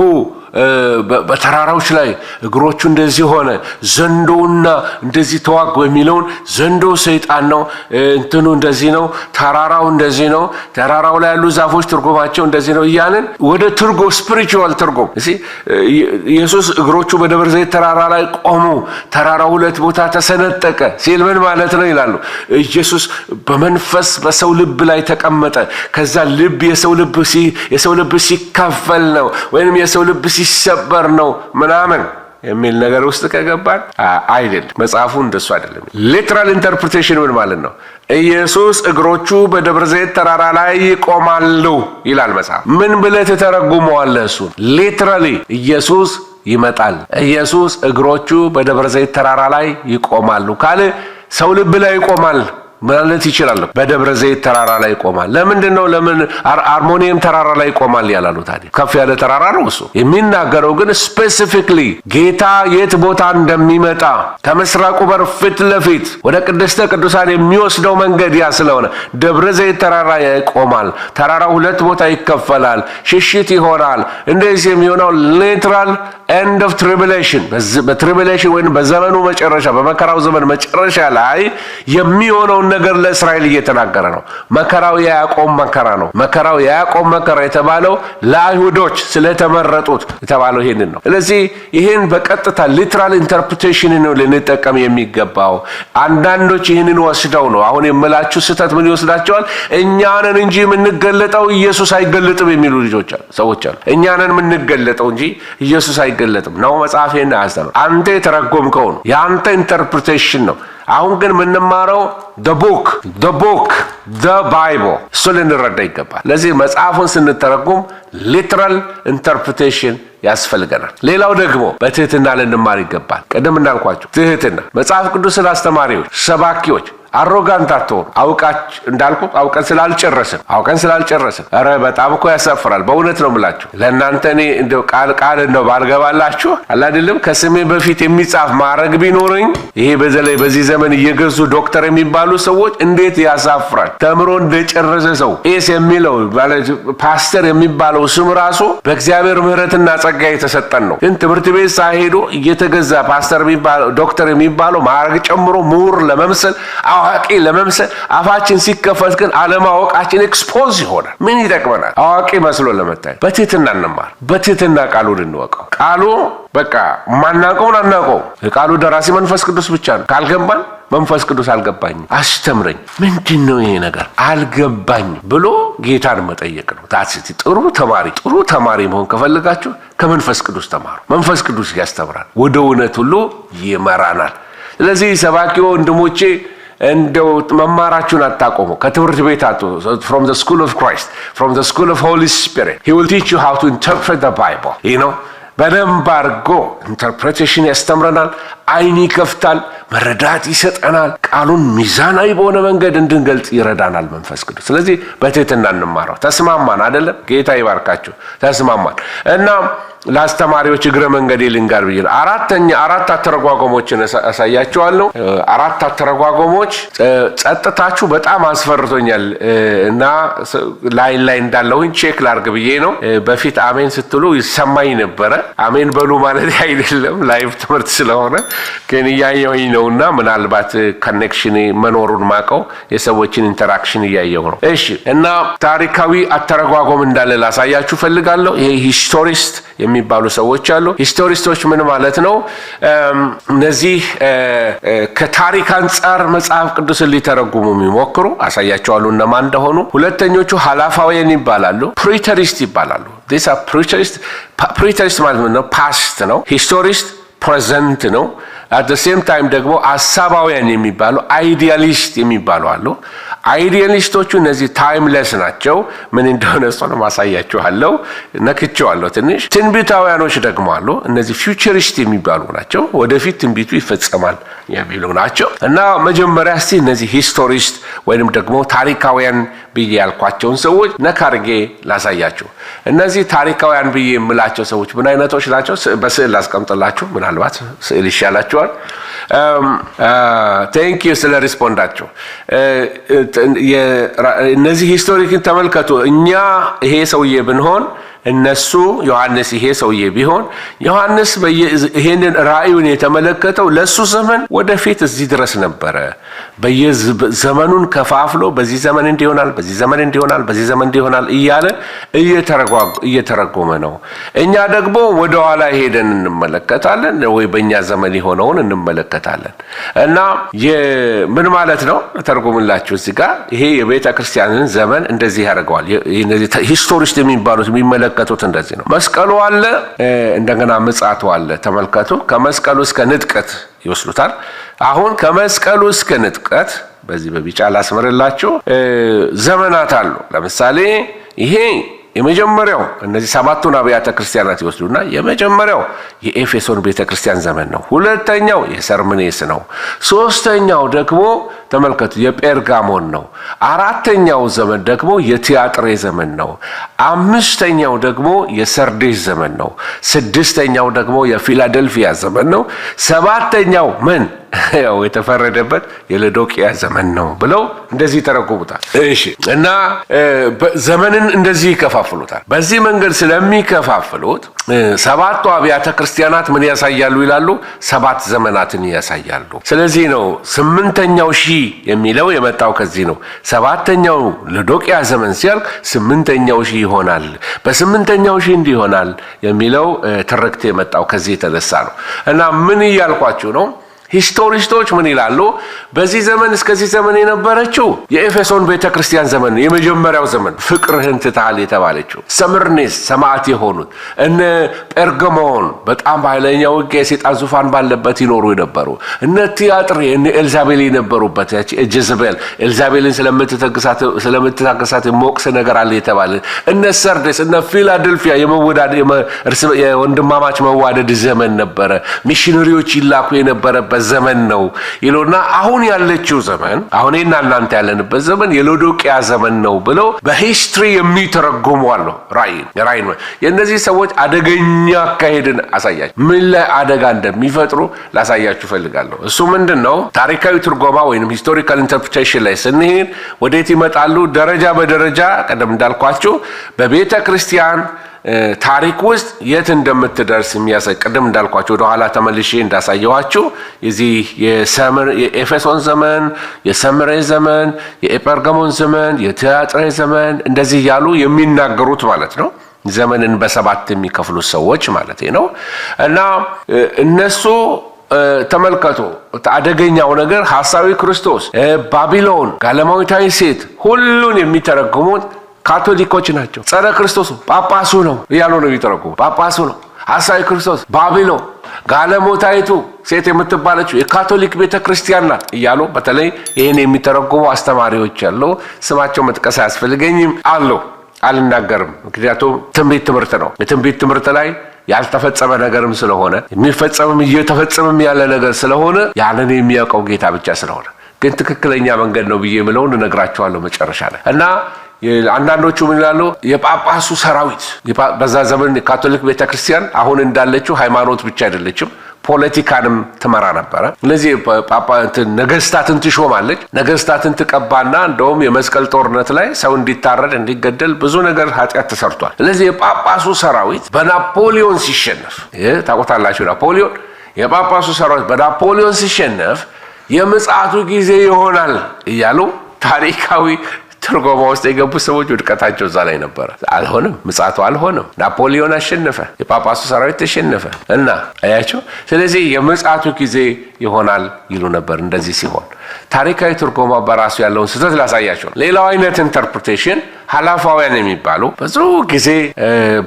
በተራራዎች ላይ እግሮቹ እንደዚህ ሆነ ዘንዶውና እንደዚህ ተዋጉ የሚለውን ዘንዶ ሰይጣን ነው እንትኑ እንደዚህ ነው ተራራው እንደዚህ ነው ተራራው ላይ ያሉ ዛፎች ትርጉማቸው እንደዚህ ነው እያልን ወደ ትርጉም ስፒሪቹዋል ትርጉም እሺ ኢየሱስ እግሮቹ በደብረ ዘይት ተራራ ላይ ቆሙ ተራራው ሁለት ቦታ ተሰነጠቀ ሲል ምን ማለት ነው ይላሉ ኢየሱስ በመንፈስ በሰው ልብ ላይ ተቀመጠ ከዛ ልብ የሰው ልብ ሲካፈል ነው ወይንም የሰው ልብ ሲሰበር ነው ምናምን የሚል ነገር ውስጥ ከገባን አይደለም መጽሐፉ እንደሱ አይደለም ሊትራል ኢንተርፕሪቴሽን ምን ማለት ነው ኢየሱስ እግሮቹ በደብረ ዘይት ተራራ ላይ ይቆማሉ ይላል መጽሐፍ ምን ብለህ ተተረጉመዋለህ እሱ ሊትራሊ ኢየሱስ ይመጣል ኢየሱስ እግሮቹ በደብረ ዘይት ተራራ ላይ ይቆማሉ ካለ ሰው ልብ ላይ ይቆማል ማለት ይችላል በደብረ ዘይት ተራራ ላይ ይቆማል ለምን አርሞኒየም ተራራ ላይ ይቆማል ያላሉ ታዲያ ከፍ ያለ ተራራ ነው እሱ የሚናገረው ግን ስፔሲፊክሊ ጌታ የት ቦታ እንደሚመጣ ከምስራቁ በር ፊት ለፊት ወደ ቅድስተ ቅዱሳን የሚወስደው መንገድ ያ ስለሆነ ደብረ ዘይት ተራራ ይቆማል ተራራው ሁለት ቦታ ይከፈላል ሽሽት ይሆናል እንደዚህ የሚሆነው ሊትራል ኤንድ ኦፍ ትሪቡሌሽን በትሪቡሌሽን ወይም በዘመኑ መጨረሻ በመከራው ዘመን መጨረሻ ላይ የሚሆነው ነገር ለእስራኤል እየተናገረ ነው መከራው ያዕቆብ መከራ ነው መከራው ያዕቆብ መከራ የተባለው ለአይሁዶች ስለተመረጡት የተባለው ይሄንን ነው ስለዚህ ይሄን በቀጥታ ሊትራል ኢንተርፕሪቴሽን ነው ለነጠቀም የሚገባው አንዳንዶች ይሄንን ወስደው ነው አሁን የምላችሁ ስተት ምን ይወስዳቸዋል እኛንን እንጂ የምንገለጠው ኢየሱስ አይገለጥም የሚሉ ልጆች አሉ ሰዎች አሉ እኛንን የምንገለጠው እንጂ ኢየሱስ አይገለጥም ነው መጽሐፌን ያስተምራል አንተ የተረጎምከው ነው ያንተ ኢንተርፕሪቴሽን ነው አሁን ግን ምንማረው the book the bible እሱ ልንረዳ ይገባል ለዚህ መጽሐፉን ስንተረጉም literal interpretation ያስፈልገናል ሌላው ደግሞ በትህትና ልንማር ይገባል ቀደም እንዳልኳችሁ ትህትና መጽሐፍ ቅዱስን አስተማሪዎች ሰባኪዎች አሮጋንት አትሆኑ አውቀን ስላልጨረስን አረ በጣም እኮ ያሳፍራል በእውነት ነው የምላችሁ ለእናንተ እኔ እንደው ቃል እንደው ባልገባላችሁ አይደለም ከስሜ በፊት የሚጻፍ ማዕረግ ቢኖርኝ ይሄ በዚህ ዘመን እየገዙ ዶክተር የሚባሉ ሰዎች እንዴት ያሳፍራል ተምሮ እንደጨረሰ ሰው ኤስ የሚለው ማለት ፓስተር የሚባለው ስም ራሱ በእግዚአብሔር ምህረትና ጸጋ የተሰጠን ነው ግን ትምህርት ቤት ሳይሄዱ እየተገዛ ፓስተር የሚባለው ዶክተር የሚባለው ማዕረግ ጨምሮ ምሁር ለመምሰል አዋቂ ለመምሰል አፋችን ሲከፈት ግን አለማወቃችን ኤክስፖዝ ይሆናል ምን ይጠቅመናል አዋቂ መስሎ ለመታየት በትህትና እንማር በትህትና ቃሉን እንወቀው ቃሉ በቃ ማናቀውን አናቀው ቃሉ ደራሲ መንፈስ ቅዱስ ብቻ ነው ካልገባን መንፈስ ቅዱስ አልገባኝም አስተምረኝ ምንድነው ይሄ ነገር አልገባኝም ብሎ ጌታን መጠየቅ ነው ታስቲ ጥሩ ተማሪ መሆን ከፈልጋችሁ ከመንፈስ ቅዱስ ተማሩ መንፈስ ቅዱስ ያስተምራል ወደ እውነት ሁሉ ይመራናል ስለዚህ ሰባኪው ወንድሞቼ እንደው መማራችሁን አታቆሙ ከትምህርት ቤት from the school of Christ from the school of Holy Spirit he will teach you how to interpret the Bible በደንብ አድርጎ ኢንተርፕሬቴሽን ያስተምረናል አይን ይከፍታል መረዳት ይሰጠናል ቃሉን ሚዛናዊ በሆነ መንገድ እንድንገልጽ ይረዳናል መንፈስ ቅዱስ ስለዚህ በትህትና እንማረው ተስማማን አይደለም ጌታ ይባርካችሁ ተስማማን እና ለአስተማሪዎች እግረ መንገድ ልንጋር ብዬ አራት አተረጓጎሞችን አሳያችኋለሁ አራት አተረጓጎሞች ጸጥታችሁ በጣም አስፈርቶኛል እና ላይ እንዳለሁኝ ቼክ ላርግ ብዬ ነው በፊት አሜን ስትሉ ይሰማኝ ነበር አሜን በሉ ማለት አይደለም ላይቭ ትምህርት ስለሆነ ግን ያየሁኝ ነውና ምናልባት ኮኔክሽን መኖሩን ማቀው የሰዎችን ኢንተራክሽን ያየው ነው እሺ እና ታሪካዊ አተረጓጎም እንዳለ ላሳያችሁ ፈልጋለሁ ይሄ ሂስቶሪስት የሚባሉ ሰዎች አሉ ሂስቶሪስቶች ምን ማለት ነው እነዚህ ከታሪክ አንፃር መጽሐፍ ቅዱስን ሊተረጉሙ የሚሞክሩ አሳያቸዋለሁ እነማን እንደሆኑ ሁለተኞቹ ሐላፋውያን ይባላሉ ፕሪተሪስት ይባላሉ these are preterist ማለት ነው ፓስት ነው ሂስቶሪስት ፕሬዘንት ነው at the same time ደግሞ አሳባውያን የሚባሉ አይዲያሊስት የሚባሉ አሉ አይዲያሊስቶቹ እነዚህ ታይምለስ ናቸው ምን እንደሆነ እሱን ማሳያችኋለሁ ነክቼዋለሁ ትንሽ ትንቢታውያኖች ደግሞ አሉ እነዚህ ፊውቸሪስት የሚባሉ ናቸው ወደፊት ትንቢቱ ይፈጸማል የሚሉ ናቸው እና መጀመሪያ እስቲ እነዚህ ሂስቶሪስት ወይንም ደግሞ ታሪካውያን ብዬ ያልኳቸውን ሰዎች ነካርጌ ላሳያችሁ እነዚህ ታሪካውያን ብዬ የምላቸው ሰዎች ምን አይነቶች ናቸው በስዕል አስቀምጥላችሁ ምናልባት ስዕል ይሻላችኋል thank you ስለ ሪስፖንዳችሁ እነዚህ ሂስቶሪክን ተመልከቱ እኛ ይሄ ሰውዬ ብንሆን እነሱ ዮሐንስ ይሄ ሰውዬ ቢሆን ዮሐንስ ይሄንን ራእዩን የተመለከተው ለሱ ዘመን ወደፊት እዚህ ድረስ ነበረ። በየዘመኑን ከፋፍሎ በዚህ ዘመን እንዲሆናል፣ በዚህ ዘመን እንዲሆናል፣ በዚህ ዘመን እንዲሆናል እያለ እየተረጎመ ነው። እኛ ደግሞ ወደ ኋላ ሄደን እንመለከታለን ወይ በእኛ ዘመን የሆነውን እንመለከታለን። እና ምን ማለት ነው ተርጉምላችሁ እዚህ ጋር ይሄ የቤተ ክርስቲያንን ዘመን እንደዚህ ያደርገዋል። ሂስቶሪስት የሚባሉት የሚመለከቱት እንደዚህ ነው። መስቀሉ አለ፣ እንደገና ምጽአቱ አለ። ተመልከቱ። ከመስቀሉ እስከ ንጥቀት ይወስዱታል። አሁን ከመስቀሉ እስከ ንጥቀት በዚህ በቢጫ ላስመርላችሁ ዘመናት አሉ። ለምሳሌ ይሄ የመጀመሪያው እነዚህ ሰባቱን አብያተ ክርስቲያናት ይወስዱና የመጀመሪያው የኤፌሶን ቤተክርስቲያን ዘመን ነው። ሁለተኛው የሰርምኔስ ነው። ሶስተኛው ደግሞ ተመልከቱ የጴርጋሞን ነው። አራተኛው ዘመን ደግሞ የቲያጥሬ ዘመን ነው። አምስተኛው ደግሞ የሰርዴስ ዘመን ነው። ስድስተኛው ደግሞ የፊላደልፊያ ዘመን ነው። ሰባተኛው ምን ያው የተፈረደበት የሎዶቅያ ዘመን ነው ብለው እንደዚህ ተረጉሙታል። እሺ እና ዘመንን እንደዚህ ይከፋፍሉታል። በዚህ መንገድ ስለሚከፋፍሉት ሰባቱ አብያተ ክርስቲያናት ምን ያሳያሉ ይላሉ? ሰባት ዘመናትን ያሳያሉ። ስለዚህ ነው ስምንተኛው ሺህ የሚለው የመጣው ከዚህ ነው። ሰባተኛው ሎዶቅያ ዘመን ሲያልቅ ስምንተኛው ሺህ ይሆናል፣ በስምንተኛው ሺህ እንዲሆናል የሚለው ትርክት የመጣው ከዚህ የተነሳ ነው። እና ምን እያልኳችሁ ነው? ሂስቶሪስቶች ምን ይላሉ? በዚህ ዘመን እስከዚህ ዘመን የነበረችው የኤፌሶን ቤተክርስቲያን ዘመን ነው። የመጀመሪያው ዘመን ፍቅርህን ትተሃል የተባለችው፣ ሰምርኔስ ሰማዕት የሆኑት እነ ጴርጋሞን በጣም ኃይለኛ ውጊያ የሰይጣን ዙፋን ባለበት ይኖሩ የነበሩ፣ እነ ቲያጥሬ እነ ኤልዛቤል የነበሩበት ያቺ ጀዘቤል ኤልዛቤልን ስለምትታገሳት የሞቅስ ነገር አለ የተባለ፣ እነ ሰርዴስ እነ ፊላደልፊያ የወንድማማች መዋደድ ዘመን ነበረ። ሚሽነሪዎች ይላኩ የነበረበት ዘመን ነው ይሉና አሁን ያለችው ዘመን አሁንና እናንተ ያለንበት ዘመን የሎዶቅያ ዘመን ነው ብለው በሂስትሪ የሚተረጉሙ አሉ። ራእይ የእነዚህ ሰዎች አደገኛ አካሄድን አሳያችሁ። ምን ላይ አደጋ እንደሚፈጥሩ ላሳያችሁ ፈልጋለሁ። እሱ ምንድነው? ታሪካዊ ትርጎማ ወይንም ሂስቶሪካል ኢንተርፕሬቴሽን ላይ ስንሄድ ወዴት ይመጣሉ? ደረጃ በደረጃ ቀደም እንዳልኳችሁ በቤተ ክርስቲያን ታሪክ ውስጥ የት እንደምትደርስ የሚያሳይ ቀደም እንዳልኳችሁ ወደ ኋላ ተመልሼ እንዳሳየዋችሁ የዚህ የኤፌሶን ዘመን፣ የሰምሬ ዘመን፣ የጴርጋሞን ዘመን፣ የቲያጥሬ ዘመን እንደዚህ ያሉ የሚናገሩት ማለት ነው። ዘመንን በሰባት የሚከፍሉ ሰዎች ማለት ነው። እና እነሱ ተመልከቱ አደገኛው ነገር ሐሳዊ ክርስቶስ፣ ባቢሎን፣ ጋለማዊታዊ ሴት ሁሉን የሚተረጉሙት ካቶሊኮች ናቸው። ጸረ ክርስቶስ ጳጳሱ ነው እያሉ ነው የሚተረጉሙ። ጳጳሱ ነው፣ ሐሳዊ ክርስቶስ፣ ባቢሎን፣ ጋለሞታይቱ ሴት የምትባለችው የካቶሊክ ቤተክርስቲያን ናት እያሉ በተለይ ይህን የሚተረጉሙ አስተማሪዎች አሉ። ስማቸው መጥቀስ አያስፈልገኝም አሉ። አልናገርም፣ ምክንያቱም ትንቢት ትምህርት ነው። የትንቢት ትምህርት ላይ ያልተፈጸመ ነገርም ስለሆነ የሚፈጸምም እየተፈጸመም ያለ ነገር ስለሆነ ያንን የሚያውቀው ጌታ ብቻ ስለሆነ ግን ትክክለኛ መንገድ ነው ብዬ የምለውን እነግራቸዋለሁ መጨረሻ ላይ። እና አንዳንዶቹ ምን ይላሉ? የጳጳሱ ሰራዊት በዛ ዘመን የካቶሊክ ቤተክርስቲያን አሁን እንዳለችው ሃይማኖት ብቻ አይደለችም፣ ፖለቲካንም ትመራ ነበረ። ስለዚህ ነገስታትን ትሾማለች፣ ነገስታትን ትቀባና እንደውም የመስቀል ጦርነት ላይ ሰው እንዲታረድ እንዲገደል ብዙ ነገር ኃጢአት ተሰርቷል። ስለዚህ የጳጳሱ ሰራዊት በናፖሊዮን ሲሸነፍ ታውቁታላችሁ። ናፖሊዮን የጳጳሱ ሰራዊት በናፖሊዮን ሲሸነፍ የምጽአቱ ጊዜ ይሆናል እያሉ ታሪካዊ ትርጉም ውስጥ የገቡ ሰዎች ውድቀታቸው እዛ ላይ ነበረ። አልሆነም፣ ምጽአቱ አልሆነም። ናፖሊዮን አሸነፈ፣ የጳጳሱ ሰራዊት ተሸነፈ እና አያቸው። ስለዚህ የምጽአቱ ጊዜ ይሆናል ይሉ ነበር። እንደዚህ ሲሆን ታሪካዊ ትርጉም በራሱ ያለውን ስህተት ላሳያቸው። ሌላው አይነት ኢንተርፕሬቴሽን ሐላፋውያን የሚባሉ ብዙ ጊዜ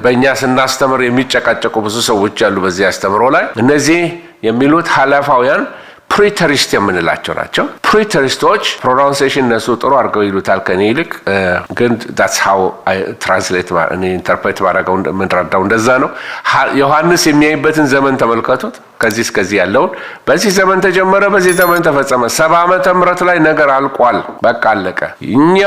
በእኛ ስናስተምር የሚጨቃጨቁ ብዙ ሰዎች አሉ በዚህ አስተምሮ ላይ። እነዚህ የሚሉት ሐላፋውያን ፕሪተሪስት የምንላቸው ናቸው። ፕሪተሪስቶች ፕሮናንሴሽን እነሱ ጥሩ አድርገው ይሉታል ከኔ ይልቅ፣ ግን that's how I translate ኢንተርፕሬት ማድረገው የምንረዳው እንደዛ ነው። ዮሐንስ የሚያይበትን ዘመን ተመልከቱት። ከዚህ እስከዚህ ያለውን በዚህ ዘመን ተጀመረ፣ በዚህ ዘመን ተፈጸመ። 70 ዓመተ ምህረት ላይ ነገር አልቋል፣ በቃ አለቀ። እኛ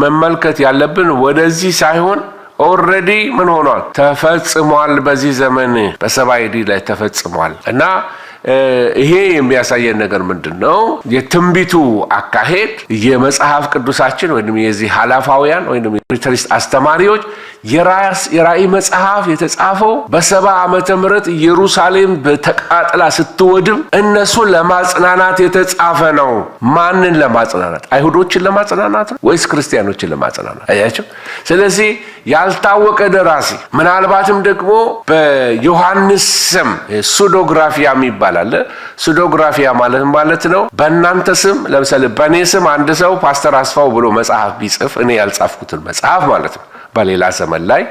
መመልከት ያለብን ወደዚህ ሳይሆን ኦልሬዲ ምን ሆኗል? ተፈጽሟል። በዚህ ዘመን በሰባ AD ላይ ተፈጽሟል እና ይሄ የሚያሳየን ነገር ምንድነው? የትንቢቱ አካሄድ የመጽሐፍ ቅዱሳችን ወይንም የዚህ ሐላፋውያን ወይንም የፕሪተሪስት አስተማሪዎች የራእይ መጽሐፍ የተጻፈው በ70 ዓመተ ምህረት ኢየሩሳሌም በተቃጥላ ስትወድም እነሱን ለማጽናናት የተጻፈ ነው። ማንን ለማጽናናት? አይሁዶችን ለማጽናናት ወይስ ክርስቲያኖችን ለማጽናናት? አያችሁ። ስለዚህ ያልታወቀ ደራሲ ምናልባትም ደግሞ በዮሐንስ ስም ሱዶግራፊያ ይባላል። ሱዶግራፊያ ማለት ነው በእናንተ ስም ለምሳሌ በእኔ ስም አንድ ሰው ፓስተር አስፋው ብሎ መጽሐፍ ቢጽፍ እኔ ያልጻፍኩትን መጽሐፍ ማለት ነው በሌላ ዘመን ላይ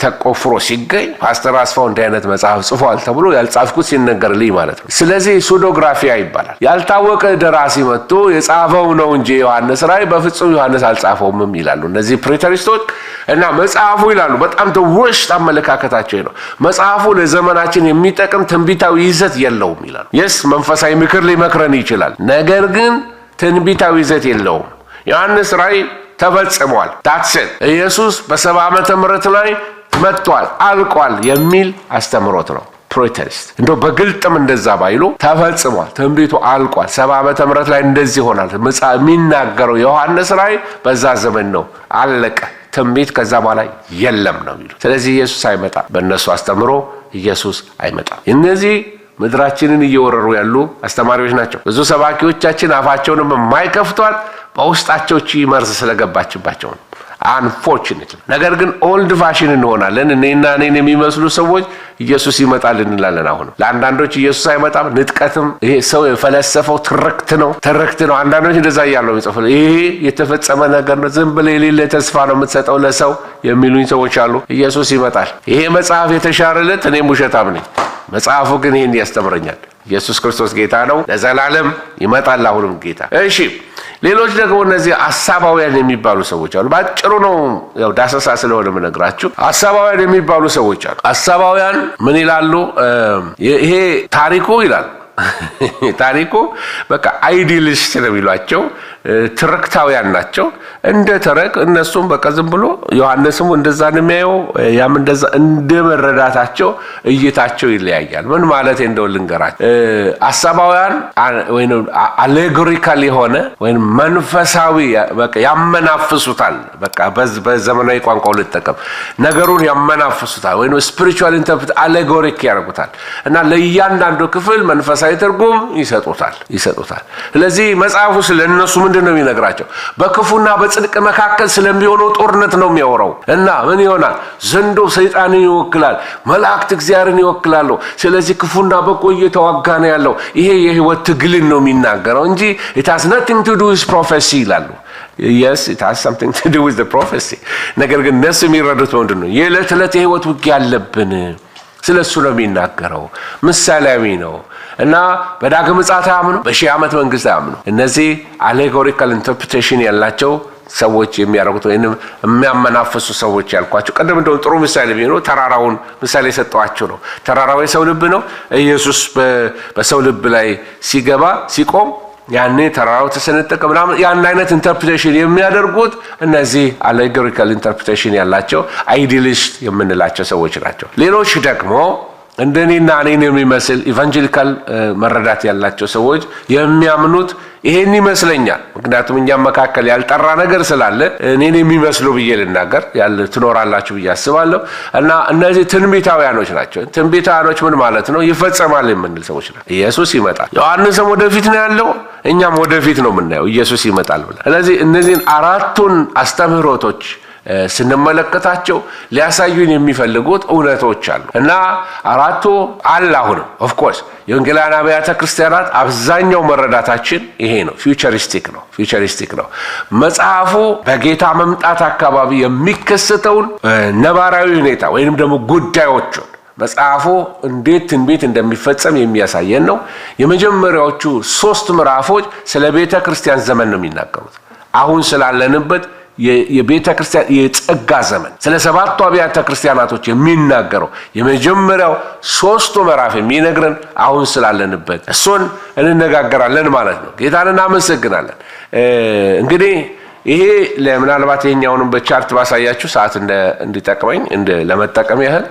ተቆፍሮ ሲገኝ ፓስተር አስፋው እንዲህ አይነት መጽሐፍ ጽፏል ተብሎ ያልጻፍኩት ሲነገርልኝ ማለት ነው። ስለዚህ ሱዶግራፊያ ይባላል። ያልታወቀ ደራሲ መጥቶ የጻፈው ነው እንጂ ዮሐንስ ራእይ በፍጹም ዮሐንስ አልጻፈውም ይላሉ እነዚህ ፕሪተሪስቶች። እና መጽሐፉ ይላሉ በጣም ተወሽት አመለካከታቸው ነው። መጽሐፉ ለዘመናችን የሚጠቅም ትንቢታዊ ይዘት የለውም ይላሉ። የስ መንፈሳዊ ምክር ሊመክረን ይችላል፣ ነገር ግን ትንቢታዊ ይዘት የለውም። ዮሐንስ ራእይ ተፈጽሟል። ዳትሰት ኢየሱስ በ70 ዓመተ ምህረት ላይ መጥቷል አልቋል የሚል አስተምሮት ነው ፕሪተሪስት። እንደው በግልጥም እንደዛ ባይሉ ተፈጽሟል፣ ትንቢቱ አልቋል፣ 70 ዓመተ ምህረት ላይ እንደዚህ ይሆናል የሚናገረው ዮሐንስ ራእይ በዛ ዘመን ነው፣ አለቀ፣ ትንቢት ከዛ በኋላ የለም ነው የሚሉት። ስለዚህ ኢየሱስ አይመጣም፣ በእነሱ አስተምሮ ኢየሱስ አይመጣም። እነዚህ ምድራችንን እየወረሩ ያሉ አስተማሪዎች ናቸው። ብዙ ሰባኪዎቻችን አፋቸውንም የማይከፍቷት በውስጣቸው መርዝ ስለገባችባቸው ነው አንፎርቹኔትሊ። ነገር ግን ኦልድ ፋሽን እንሆናለን። እኔና እኔን የሚመስሉ ሰዎች ኢየሱስ ይመጣል እንላለን። አሁን ለአንዳንዶች ኢየሱስ አይመጣም፣ ንጥቀትም ይሄ ሰው የፈለሰፈው ትርክት ነው። አንዳንዶች እንደዛ እያሉ የሚጽፉ ይሄ የተፈጸመ ነገር ነው፣ ዝም ብለህ የሌለ ተስፋ ነው የምትሰጠው ለሰው የሚሉኝ ሰዎች አሉ። ኢየሱስ ይመጣል። ይሄ መጽሐፍ የተሻረለት እኔም ውሸታም ነኝ። መጽሐፉ ግን ይሄን ያስተምረኛል። ኢየሱስ ክርስቶስ ጌታ ነው፣ ለዘላለም ይመጣል፣ አሁንም ጌታ። እሺ ሌሎች ደግሞ እነዚህ ሐሳባውያን የሚባሉ ሰዎች አሉ። ባጭሩ ነው ያው ዳሰሳ ስለሆነ የምነግራችሁ። ሐሳባውያን የሚባሉ ሰዎች አሉ። ሐሳባውያን ምን ይላሉ? ይሄ ታሪኩ ይላል ታሪኩ በቃ አይዲሊስት ነው የሚሏቸው፣ ትርክታውያን ናቸው። እንደ ተረክ እነሱም በቃ ዝም ብሎ ዮሐንስም እንደዛ ነው የሚያየው፣ ያም እንደዛ እንደመረዳታቸው እይታቸው ይለያያል። ምን ማለት እንደው ልንገራችሁ። ሐሳባውያን ወይም አሌጎሪካል የሆነ ወይም መንፈሳዊ በቃ ያመናፍሱታል። በቃ በዘመናዊ ቋንቋው ልጠቀም፣ ነገሩን ያመናፍሱታል ወይም ስፒሪቹዋል ኢንተርፕሬት አሌጎሪክ ያደርጉታል እና ለእያንዳንዱ ክፍል መንፈሳዊ ትርጉም ይሰጡታል። ስለዚህ መጽሐፉ ስለነሱ ምንድነው የሚነግራቸው? በክፉና በጽድቅ መካከል ስለሚሆነው ጦርነት ነው የሚያወራው። እና ምን ይሆናል? ዘንዶ ሰይጣንን ይወክላል፣ መላእክት እግዚአብሔርን ይወክላሉ። ስለዚህ ክፉና በጎ እየተዋጋ ነው ያለው። ይሄ የህይወት ትግልን ነው የሚናገረው እንጂ it has nothing to do with prophecy ይላሉ። yes it has something to do with the prophecy። ነገር ግን እነሱ የሚረዱት ምንድነው? የዕለት ዕለት የህይወት ውጊያ አለብን፣ ስለሱ ነው የሚናገረው። ምሳሌያዊ ነው እና በዳግም ምጽአት አያምኑ፣ በሺህ ዓመት መንግስት አያምኑ። እነዚህ አሌጎሪካል ኢንተርፕሬቴሽን ያላቸው ሰዎች የሚያደርጉት ወይንም የሚያመናፍሱ ሰዎች ያልኳቸው ቀደም እንደው ጥሩ ምሳሌ ቢሆን ተራራውን ምሳሌ ሰጠዋቸው ነው። ተራራው የሰው ልብ ነው። ኢየሱስ በሰው ልብ ላይ ሲቆም ያኔ ተራራው ተሰነጠቀ ምናምን ያን አይነት ኢንተርፕሬቴሽን የሚያደርጉት እነዚህ አሌጎሪካል ኢንተርፕሬቴሽን ያላቸው አይዲሊስት የምንላቸው ሰዎች ናቸው። ሌሎች ደግሞ እንደኔና እኔን የሚመስል ኢቫንጀሊካል መረዳት ያላቸው ሰዎች የሚያምኑት ይሄን ይመስለኛል። ምክንያቱም እኛም መካከል ያልጠራ ነገር ስላለ እኔን የሚመስሉ ብዬ ልናገር ያለ ትኖራላችሁ ብዬ አስባለሁ። እና እነዚህ ትንቢታውያኖች ናቸው። ትንቢታውያኖች ምን ማለት ነው? ይፈጸማል የምንል ሰዎች ናቸው። ኢየሱስ ይመጣል። ዮሐንስም ወደፊት ነው ያለው፣ እኛም ወደፊት ነው የምናየው ኢየሱስ ይመጣል ብለን። ስለዚህ እነዚህን አራቱን አስተምህሮቶች ስንመለከታቸው ሊያሳዩን የሚፈልጉት እውነቶች አሉ እና አራቱ አላሁንም ኦፍ ኮርስ የወንጌላውያን አብያተ ክርስቲያናት አብዛኛው መረዳታችን ይሄ ነው። ፊውቸሪስቲክ ነው። መጽሐፉ በጌታ መምጣት አካባቢ የሚከሰተውን ነባራዊ ሁኔታ ወይንም ደግሞ ጉዳዮችን መጽሐፉ እንዴት ትንቢት እንደሚፈጸም የሚያሳየን ነው። የመጀመሪያዎቹ 3 ምዕራፎች ስለ ቤተ ክርስቲያን ዘመን ነው የሚናገሩት። አሁን ስላለንበት የቤተ ክርስቲያን የጸጋ ዘመን ስለ 7ቱ አብያተ ክርስቲያናቶች የሚናገረው የመጀመሪያው 3 ምዕራፍ የሚነግረን አሁን ስላለንበት እሱን እንነጋገራለን ማለት ነው። ጌታን እናመሰግናለን። እንግዲህ ይሄ ለምናልባት ይሄኛውንም በቻርት ባሳያችሁ ሰዓት እንዲጠቅመኝ ለመጠቀም ያህል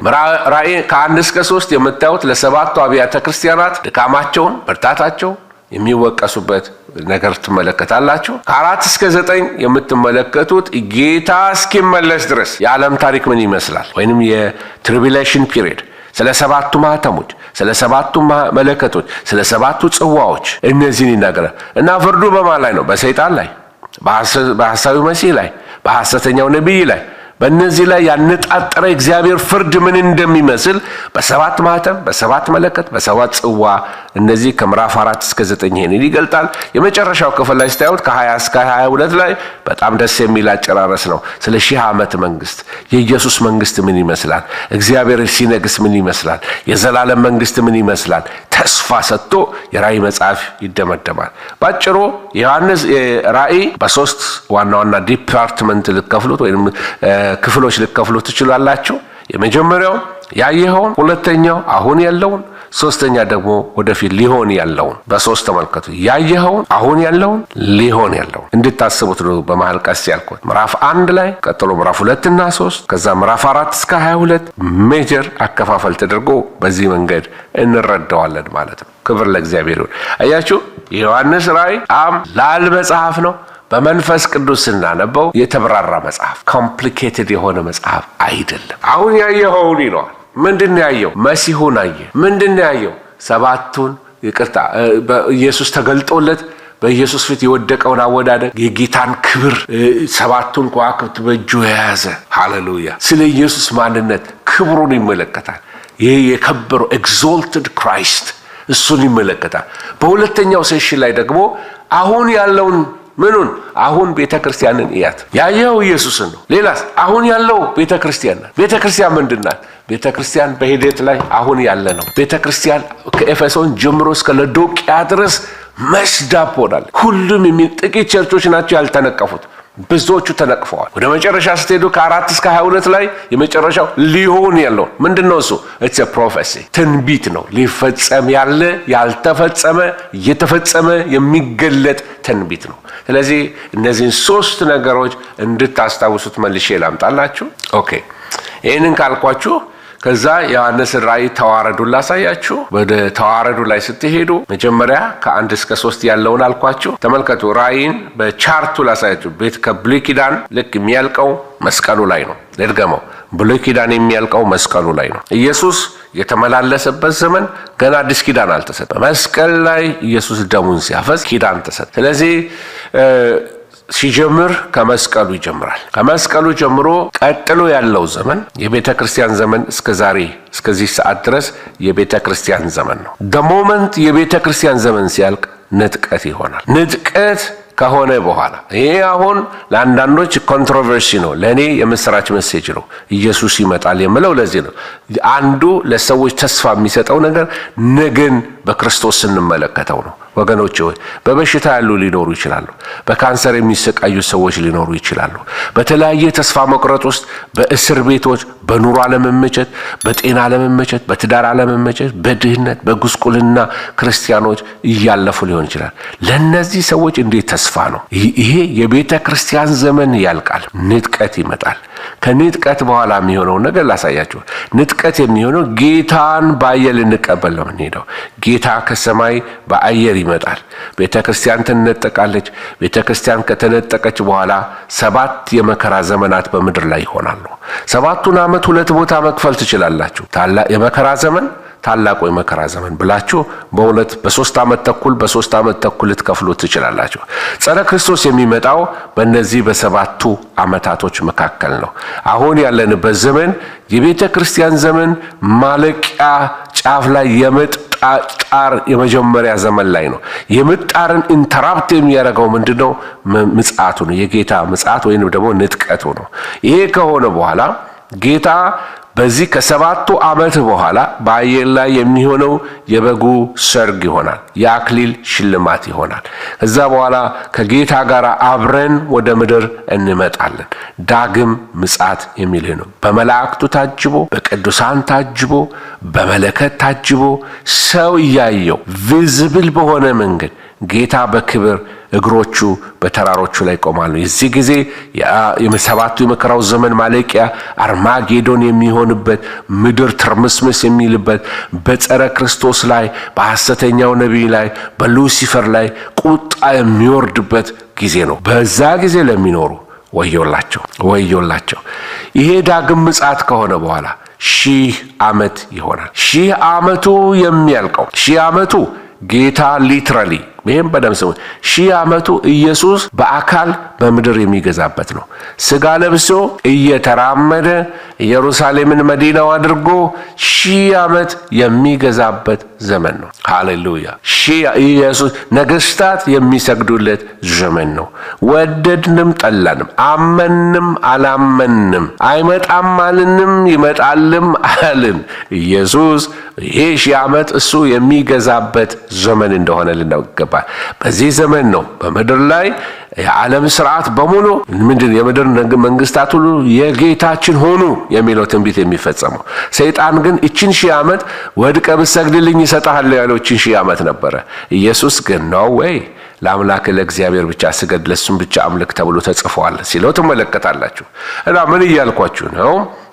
ራእይ ከ1 እስከ 3 የምታዩት ለሰባቱ አብያተ ክርስቲያናት ድካማቸውን ብርታታቸው የሚወቀሱበት ነገር ትመለከታላችሁ። ከ4 እስከ 9 የምትመለከቱት ጌታ እስኪመለስ ድረስ የዓለም ታሪክ ምን ይመስላል ወይንም የትሪቢሌሽን ፒሪየድ ስለ ሰባቱ ማህተሞች ስለ ሰባቱ መለከቶች ስለ ሰባቱ ጽዋዎች እነዚህን ይናገራል። እና ፍርዱ በማን ላይ ነው? በሰይጣን ላይ፣ በሐሳዊ መሲህ ላይ፣ በሐሰተኛው ነቢይ ላይ በእነዚህ ላይ ያነጣጠረ እግዚአብሔር ፍርድ ምን እንደሚመስል በሰባት ማህተም በሰባት መለከት በሰባት ጽዋ እነዚህ ከምዕራፍ 4 እስከ 9 ይሄንን ይገልጣል። የመጨረሻው ክፍል ላይ ስታዩት ከ20 እስከ 22 ላይ በጣም ደስ የሚል አጨራረስ ነው። ስለ ሺህ ዓመት መንግስት የኢየሱስ መንግስት ምን ይመስላል፣ እግዚአብሔር ሲነግስ ምን ይመስላል፣ የዘላለም መንግስት ምን ይመስላል ተስፋ ሰጥቶ የራእይ መጽሐፍ ይደመደማል። ባጭሩ ዮሐንስ ራእይ በሶስት ዋና ዋና ዲፓርትመንት ልከፍሉት ወይንም ክፍሎች ልከፍሉት ትችላላችሁ። የመጀመሪያው ያየኸውን፣ ሁለተኛው አሁን ያለውን፣ ሶስተኛ ደግሞ ወደፊት ሊሆን ያለውን በሶስት ተመልከቱ። ያየኸውን፣ አሁን ያለውን፣ ሊሆን ያለውን እንድታስቡት ነው በመሃል ቀስ ያልኩት። ምዕራፍ 1 ላይ ቀጥሎ ምዕራፍ 2 እና 3 ከዛ ምዕራፍ 4 እስከ 22 ሜጀር አከፋፈል ተደርጎ በዚህ መንገድ እንረዳዋለን ማለት ነው። ክብር ለእግዚአብሔር ይሁን። አያችሁ የዮሐንስ ራእይ ላል መጽሐፍ ነው። በመንፈስ ቅዱስ ስናነበው የተብራራ መጽሐፍ ኮምፕሊኬትድ የሆነ መጽሐፍ አይደለም። አሁን ያየኸውን ይለዋል። ምንድን ያየው? መሲሁን አየ። ምንድን ያየው? ሰባቱን ኢየሱስ ተገልጦለት በኢየሱስ ፊት የወደቀውን አወዳደቅ የጌታን ክብር ሰባቱን ከዋክብት በእጁ የያዘ ሃሌሉያ። ስለ ኢየሱስ ማንነት ክብሩን ይመለከታል። ይሄ የከበረው ኤግዞልትድ ክራይስት እሱን ይመለከታል። በሁለተኛው ሴሽን ላይ ደግሞ አሁን ያለውን ምኑን? አሁን ቤተክርስቲያንን እያት። ያየው ኢየሱስን ነው። ሌላስ? አሁን ያለው ቤተክርስቲያን ናት። ቤተክርስቲያን ምንድናት? ቤተክርስቲያን በሂደት ላይ አሁን ያለ ነው። ቤተክርስቲያን ከኤፌሶን ጀምሮ እስከ ሎዶቅያ ድረስ መስዳብ ሆናል። ሁሉም ጥቂት ቸርቾች ናቸው ያልተነቀፉት፣ ብዙዎቹ ተነቅፈዋል። ወደ መጨረሻ ስትሄዱ ከ4 እስከ 22 ላይ የመጨረሻው ሊሆን ያለው ምንድነው? እሱ it's a prophecy ትንቢት ነው። ሊፈጸም ያለ ያልተፈጸመ እየተፈጸመ የሚገለጥ ትንቢት ነው። ስለዚህ እነዚህን ሶስት ነገሮች እንድታስታውሱት መልሼ ላምጣላችሁ። ኦኬ ይሄንን ካልኳችሁ ከዛ ዮሐንስ ራእይ ተዋረዱን ላሳያችሁ። ወደ ተዋረዱ ላይ ስትሄዱ መጀመሪያ ከ1 እስከ 3 ያለውን አልኳችሁ። ተመልከቱ። ራእይን በቻርቱ ላሳያችሁ። ከብሉይ ኪዳን ልክ የሚያልቀው መስቀሉ ላይ ነው። ልድገመው። ብሉይ ኪዳን የሚያልቀው መስቀሉ ላይ ነው። ኢየሱስ የተመላለሰበት ዘመን ገና አዲስ ኪዳን አልተሰጠም። መስቀል ላይ ኢየሱስ ደሙን ሲያፈስ ኪዳን ተሰጠ። ስለዚህ ሲጀምር ከመስቀሉ ይጀምራል። ከመስቀሉ ጀምሮ ቀጥሎ ያለው ዘመን የቤተ ክርስቲያን ዘመን እስከዚህ ሰዓት ድረስ የቤተ ክርስቲያን ዘመን ነው። ሞመንት የቤተ ክርስቲያን ዘመን ሲያልቅ ንጥቀት ይሆናል። ንጥቀት ከሆነ በኋላ ይሄ አሁን ለአንዳንዶች ኮንትሮቨርሲ ነው፣ ለእኔ የምስራች ሜሴጅ ነው። ኢየሱስ ይመጣል የምለው ለዚህ ነው። አንዱ ለሰዎች ተስፋ የሚሰጠው ነገር ነገን በክርስቶስ ስንመለከተው ነው። ወገኖች ሆይ በበሽታ ያሉ ሊኖሩ ይችላሉ። በካንሰር የሚሰቃዩ ሰዎች ሊኖሩ ይችላሉ። በተለያየ ተስፋ መቁረጥ ውስጥ በእስር ቤቶች፣ በኑሮ አለመመቸት፣ በጤና አለመመቸት፣ በትዳር አለመመቸት፣ በድህነት በጉስቁልና ክርስቲያኖች እያለፉ ሊሆን ይችላል። ለነዚህ ሰዎች እንዴት ተስፋ ነው? ይሄ የቤተ ክርስቲያን ዘመን ያልቃል፣ ንጥቀት ይመጣል። ከንጥቀት በኋላ የሚሆነው ነገር ላሳያችሁ። ንጥቀት የሚሆነው ጌታን በአየር ልንቀበል ነው የምንሄደው። ጌታ ከሰማይ በአየር ይመጣል። ቤተ ክርስቲያን ትነጠቃለች። ቤተ ክርስቲያን ከተነጠቀች በኋላ 7 የመከራ ዘመናት በምድር ላይ ይሆናሉ። 7ቱን ዓመት 2 ቦታ መክፈል ትችላላችሁ። የመከራ ዘመን፣ ታላቁ የመከራ ዘመን ብላችሁ በ3 ዓመት ተኩል በ3 ዓመት ተኩል ልትከፍሉ ትችላላችሁ። ጸረ ክርስቶስ የሚመጣው በእነዚህ በ7ቱ ዓመታቶች መካከል ነው። አሁን ያለንበት ዘመን የቤተ ክርስቲያን ዘመን ማለቂያ ጫፍ ላይ የምጣር የመጀመሪያ ዘመን ላይ ነው። የምጣርን ኢንተራፕት የሚያደርገው ምንድነው? ምጽአቱ ነው። የጌታ ምጽአት ወይንም ደግሞ ንጥቀቱ ነው። ይሄ ከሆነ በኋላ ጌታ በዚህ ከ7ቱ ዓመት በኋላ በአየር ላይ የሚሆነው የበጉ ሰርግ ይሆናል። የአክሊል ሽልማት ይሆናል። ከዛ በኋላ ከጌታ ጋር አብረን ወደ ምድር እንመጣለን። ዳግም ምጽአት የሚል ነው። በመላእክቱ ታጅቦ፣ በቅዱሳን ታጅቦ፣ በመለከት ታጅቦ ሰው እያየው ቪዚብል በሆነ መንገድ ጌታ በክብር እግሮቹ በተራሮቹ ላይ ቆማሉ። የዚህ ጊዜ የሰባቱ የመከራው ዘመን ማለቂያ አርማጌዶን የሚሆንበት ምድር ትርምስምስ የሚልበት በጸረ ክርስቶስ ላይ በሐሰተኛው ነቢይ ላይ በሉሲፈር ላይ ቁጣ የሚወርድበት ጊዜ ነው። በዛ ጊዜ ለሚኖሩ ወዮላቸው። ይሄ ዳግም ምጽአት ከሆነ በኋላ 1000 ዓመት ይሆናል። 1000 ዓመቱ የሚያልቀው 1000 ዓመቱ ጌታ ሊትራሊ ይሄን በደም ስሙ 1000 ዓመቱ ኢየሱስ በአካል በምድር የሚገዛበት ነው። ስጋ ለብሶ እየተራመደ ኢየሩሳሌምን መዲናው አድርጎ 1000 ዓመት የሚገዛበት ዘመን ነው። ሃሌሉያ! ኢየሱስ ነገስታት የሚሰግዱለት ዘመን ነው። ወደድንም ጠላንም፣ አመንም አላመንም፣ አይመጣም አልንም ይመጣልም አልን፣ ኢየሱስ ይሄ 1000 ዓመት እሱ የሚገዛበት ዘመን እንደሆነ ልናውቅ። በዚህ ዘመን ነው በምድር ላይ የዓለም ስርዓት በሙሉ የምድር መንግስታት ሁሉ የጌታችን ሆኑ የሚለው ትንቢት የሚፈጸመው። ሰይጣን ግን እቺን 1000 ዓመት ወድቀ ብትሰግድልኝ እሰጥሃለሁ ያለው እቺን 1000 ዓመት ነበረ። ኢየሱስ ግን ነው ወይ ለአምላክ ለእግዚአብሔር ብቻ ስገድ ለሱም ብቻ አምልክ ተብሎ ተጽፏል ሲለው ትመለከታላችሁ። እና ምን እያልኳችሁ ነው?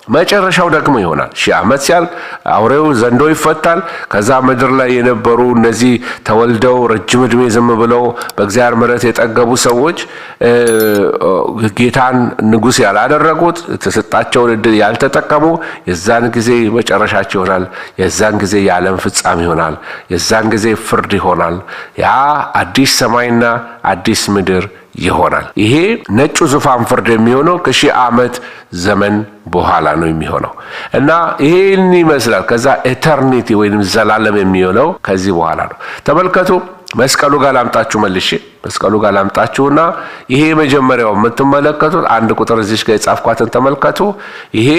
መጨረሻው ደግሞ ይሆናል 1000 ዓመት ሲያልቅ አውሬው ዘንዶ ይፈታል። ከዛ ምድር ላይ የነበሩ እነዚህ ተወልደው ረጅም ዕድሜ ዝም ብለው በእግዚአብሔር ምሕረት የጠገቡ ሰዎች ጌታን ንጉሥ ያላደረጉት የተሰጣቸውን ዕድል ያልተጠቀሙ የዛን ጊዜ መጨረሻቸው ይሆናል። የዛን ጊዜ የዓለም ፍጻሜ ይሆናል። የዛን ጊዜ ፍርድ ይሆናል። ያ አዲስ ሰማይና አዲስ ምድር ይሆናል። ይሄ ነጩ ዙፋን ፍርድ የሚሆነው ከ1000 ዓመት ዘመን በኋላ ነው የሚሆነው እና ይሄን ይመስላል። ከዛ ኤተርኒቲ ወይንም ዘላለም የሚሆነው ከዚህ በኋላ ነው። ተመልከቱ። መስቀሉ ጋር ላምጣችሁ መልሼ መስቀሉ ጋር ላምጣችሁና ይሄ የመጀመሪያው የምትመለከቱት አንድ ቁጥር እዚህ ጋር የጻፍኳትን ተመልከቱ። ይሄ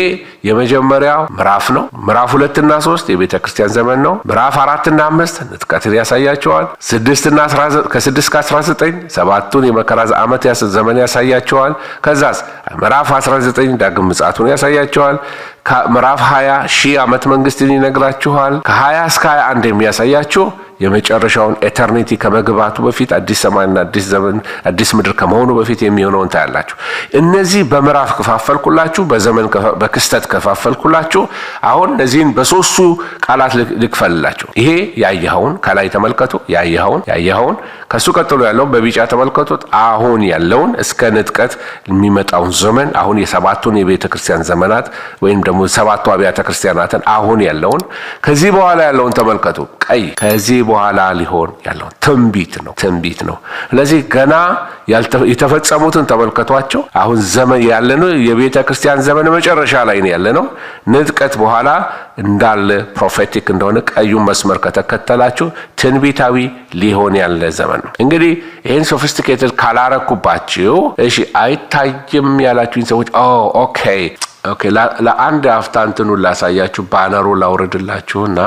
የመጀመሪያው ምዕራፍ ነው። ምዕራፍ 2 እና 3 የቤተ ክርስቲያን ዘመን ነው። ምዕራፍ 4 እና 5 ንጥቀትን ያሳያቸዋል። 6 እና 19 ከ6 እስከ 19 ሰባቱን የመከራ ዓመት ዘመን ያሳያቸዋል። ከዛስ ምዕራፍ 19 ዳግም ምጽአቱን ያሳያቸዋል። ምዕራፍ 20 1000 ዓመት መንግስትን ይነግራችኋል። ከ20 እስከ 21 የሚያሳያችሁ የመጨረሻውን ኤተርኒቲ ከመግባቱ በፊት አዲስ ሰማይና አዲስ ዘመን አዲስ ምድር ከመሆኑ በፊት የሚሆነውን ታያላችሁ። እነዚህ በምዕራፍ ከፋፈልኩላችሁ፣ በዘመን በክስተት ከፋፈልኩላችሁ። አሁን እነዚህን በሶስቱ ቃላት ልክፈልላችሁ። ይሄ ያየኸውን ከላይ ተመልከቱ። ያየኸውን ከሱ ቀጥሎ ያለው በቢጫ ተመልከቱት። አሁን ያለውን እስከ ንጥቀት የሚመጣውን ዘመን አሁን የሰባቱን የቤተ ክርስቲያን ዘመናት ወይም ደግሞ ሰባቱ አብያተ ክርስቲያናትን አሁን ያለውን ከዚህ በኋላ ያለውን ተመልከቱ። ቀይ ከዚህ በኋላ ሊሆን ያለው ትንቢት ነው። ስለዚህ ገና የተፈጸሙትን ተመልከቷቸው። አሁን ዘመን ያለነው የቤተ ክርስቲያን ዘመን መጨረሻ ላይ ነው ያለነው። ንጥቀት በኋላ እንዳለ ፕሮፌቲክ እንደሆነ ቀዩን መስመር ከተከተላችሁ ትንቢታዊ ሊሆን ያለ ዘመን ነው። እንግዲህ ይሄን ሶፊስቲኬትድ ካላረኩባችሁ እሺ አይታይም ያላችሁኝ ሰዎች ኦኬ ለአንድ አፍታ እንትኑን ላሳያችሁ። ባነሩ ላውርድላችሁና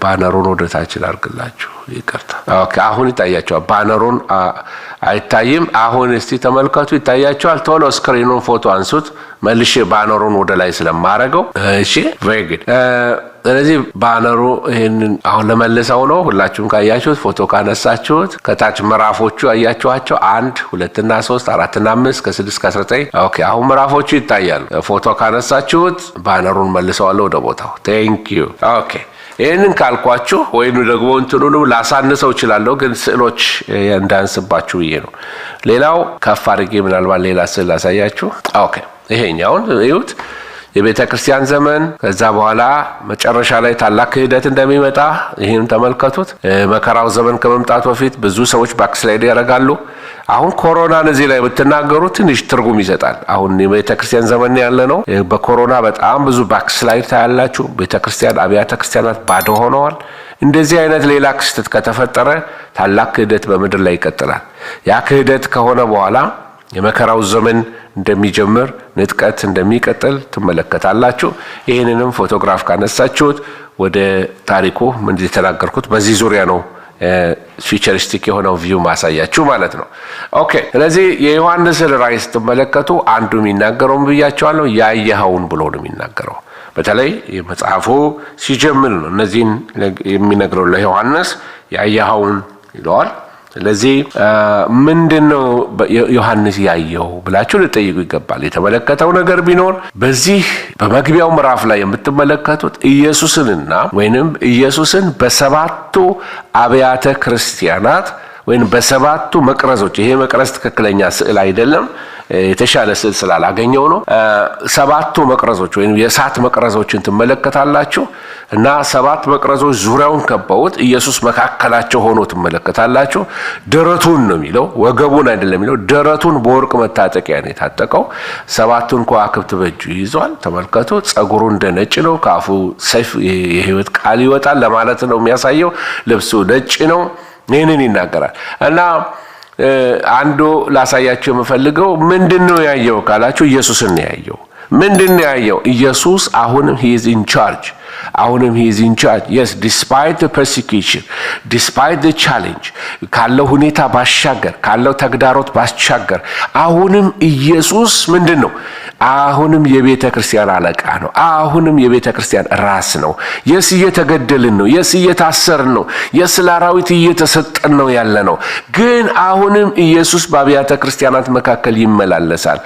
ባነሩን ወደ ታች ላድርግላችሁ። ይቅርታ። አሁን ይታያችኋል። ባነሩን አይታይም። አሁን እስቲ ተመልከቱ። ይታያችኋል። ቶሎ ስክሪኑን ፎቶ አንሱት። መልሼ ባነሩን ወደ ላይ ስለማረገው እሺ ቬሪ ጉድ። ስለዚህ ባነሩ ይሄንን አሁን ለመልሰው ነው። ሁላችሁም ካያችሁት ፎቶ ካነሳችሁት ከታች ምዕራፎቹ አያችኋቸው 1 2 እና 3 4 እና 5 ከ6 እስከ 19 አሁን ምዕራፎቹ ይታያሉ። ፎቶ ካነሳችሁት ባነሩን መልሰዋለሁ ወደ ቦታው። ቴንክ ዩ ይህንን ካልኳችሁ ወይም ደግሞ እንትኑን ላሳንሰው እችላለሁ፣ ግን ስዕሎች እንዳንስባችሁ ብዬ ነው። ሌላው ከፍ አድርጌ ምናልባት ሌላ ስዕል ላሳያችሁ። ይሄኛውን እዩት። የቤተ ክርስቲያን ዘመን ከዛ በኋላ መጨረሻ ላይ ታላቅ ክህደት እንደሚመጣ ይሄን ተመልከቱት። መከራው ዘመን ከመምጣቱ በፊት ብዙ ሰዎች ባክስላይድ ያደርጋሉ። አሁን ኮሮናን እዚህ ላይ ብትናገሩ ትንሽ ትርጉም ይሰጣል። አሁን የቤተ ክርስቲያን ዘመን ያለ ነው። በኮሮና በጣም ብዙ ባክስላይድ ታያላችሁ። ቤተ ክርስቲያን አብያተ ክርስቲያናት ባዶ ሆነዋል። እንደዚህ አይነት ሌላ ክስተት ከተፈጠረ ታላቅ ክህደት በምድር ላይ ይቀጥላል። ያ ክህደት ከሆነ በኋላ የመከራው ዘመን እንደሚጀምር ንጥቀት እንደሚቀጥል ትመለከታላችሁ። ይህንንም ፎቶግራፍ ካነሳችሁት ወደ ታሪኩ ምን የተናገርኩት በዚህ ዙሪያ ነው ፊቸሪስቲክ የሆነው ቪው ማሳያችሁ ማለት ነው። ስለዚህ የዮሐንስ ራእይ ስትመለከቱ አንዱ የሚናገረውን ብያቸዋለሁ። ያየኸውን ብሎ ነው የሚናገረው። በተለይ መጽሐፉ ሲጀምር ነው እነዚህን የሚነግረው ለዮሐንስ ያየኸውን ይለዋል። ስለዚህ ምንድነው ዮሐንስ ያየው ብላችሁ ልጠይቁ ይገባል። የተመለከተው ነገር ቢኖር በዚህ በመግቢያው ምዕራፍ ላይ የምትመለከቱት ኢየሱስንና ወይንም ኢየሱስን በሰባቱ አብያተ ክርስቲያናት ወይንም በሰባቱ መቅረዞች፣ ይሄ መቅረዝ ትክክለኛ ስዕል አይደለም፣ የተሻለ ስዕል ስላላገኘው ነው። ሰባቱ መቅረዞች ወይንም የእሳት መቅረዞችን ትመለከታላችሁ እና ሰባት መቅረዞች ዙሪያውን ከበውት ኢየሱስ መካከላቸው ሆኖ ትመለከታላችሁ። ደረቱን ነው የሚለው፣ ወገቡን አይደለም የሚለው። ደረቱን በወርቅ መታጠቂያ ነው የታጠቀው። ሰባቱን ከዋክብት በእጁ ይዟል። ተመልከቱ። ጸጉሩ እንደ ነጭ ነው። ከአፉ ሰይፍ የሕይወት ቃል ይወጣል ለማለት ነው የሚያሳየው። ልብሱ ነጭ ነው። ይህንን ይናገራል እና አንዱ ላሳያችሁ የምፈልገው ምንድነው ያየው ካላችሁ ኢየሱስን ነው ያየው። ምንድነው ያየው? ኢየሱስ አሁንም he is in charge. አሁንም he is in charge. Yes, despite the persecution, despite the challenge, ካለው ሁኔታ ባሻገር ካለው ተግዳሮት ባሻገር አሁንም ኢየሱስ ምንድነው? አሁንም የቤተ ክርስቲያን አለቃ ነው። አሁንም የቤተ ክርስቲያን ራስ ነው። የስ እየተገደልን ነው። የስ እየታሰርን ነው። የስ ለአራዊት እየተሰጠን ነው ያለ ነው። ግን አሁንም ኢየሱስ በአብያተ ክርስቲያናት መካከል ይመላለሳል።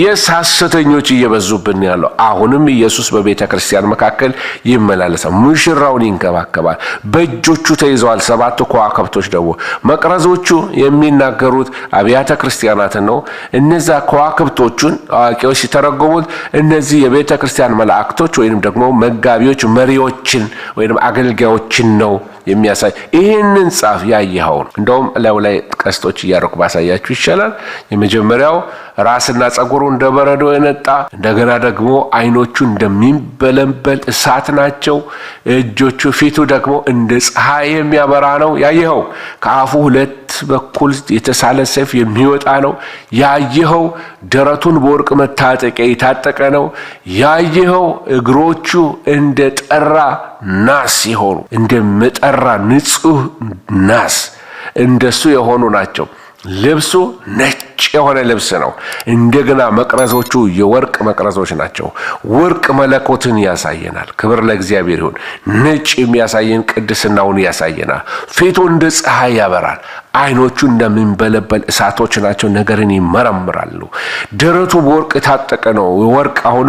የስ ሐሰተኞች እየበዙብን ያለው አሁንም ኢየሱስ በቤተ ክርስቲያን መካከል ይመላለሳል። ሙሽራውን ይንከባከባል። በእጆቹ ተይዘዋል ሰባቱ ከዋክብቶች ደግሞ መቅረዞቹ የሚናገሩት አብያተ ክርስቲያናትን ነው። እነዛ ከዋክብቶቹን አዋቂዎች ሲተረጎሙት እነዚህ የቤተ ክርስቲያን መላእክቶች ወይንም ደግሞ መጋቢዎች፣ መሪዎችን ወይንም አገልጋዮችን ነው የሚያሳይ። ይህንን ጻፍ ያየኸውን እንደውም ላይ ቀስቶች እያረኩ ባሳያችሁ ይሻላል። የመጀመሪያው ራስና ጸጉሩ እንደ በረዶ የነጣ እንደገና ደግሞ አይኖቹ እንደሚንበለበል እሳት ናቸው። እጆቹ ፊቱ ደግሞ እንደ ፀሐይ የሚያበራ ነው ያየኸው። ከአፉ ሁለት በኩል የተሳለ ሰይፍ የሚወጣ ነው ያየኸው። ደረቱን በወርቅ መታጠቂያ የታጠቀ ነው ያየኸው። እግሮቹ እንደ ጠራ ናስ ሲሆኑ እንደመጠራ ንጹህ ናስ እንደሱ የሆኑ ናቸው። ልብሱ ነጭ የሆነ ልብስ ነው። እንደገና መቅረዞቹ የወርቅ መቅረዞች ናቸው። ወርቅ መለኮትን ያሳየናል። ክብር ለእግዚአብሔር ይሁን። ነጭ የሚያሳየን ቅድስናውን ያሳየናል። ፊቱ እንደ ፀሐይ ያበራል። አይኖቹ እንደሚንበለበል እሳቶች ናቸው። ነገርን ይመረምራሉ። ደረቱ በወርቅ የታጠቀ ነው። ወርቅ አሁን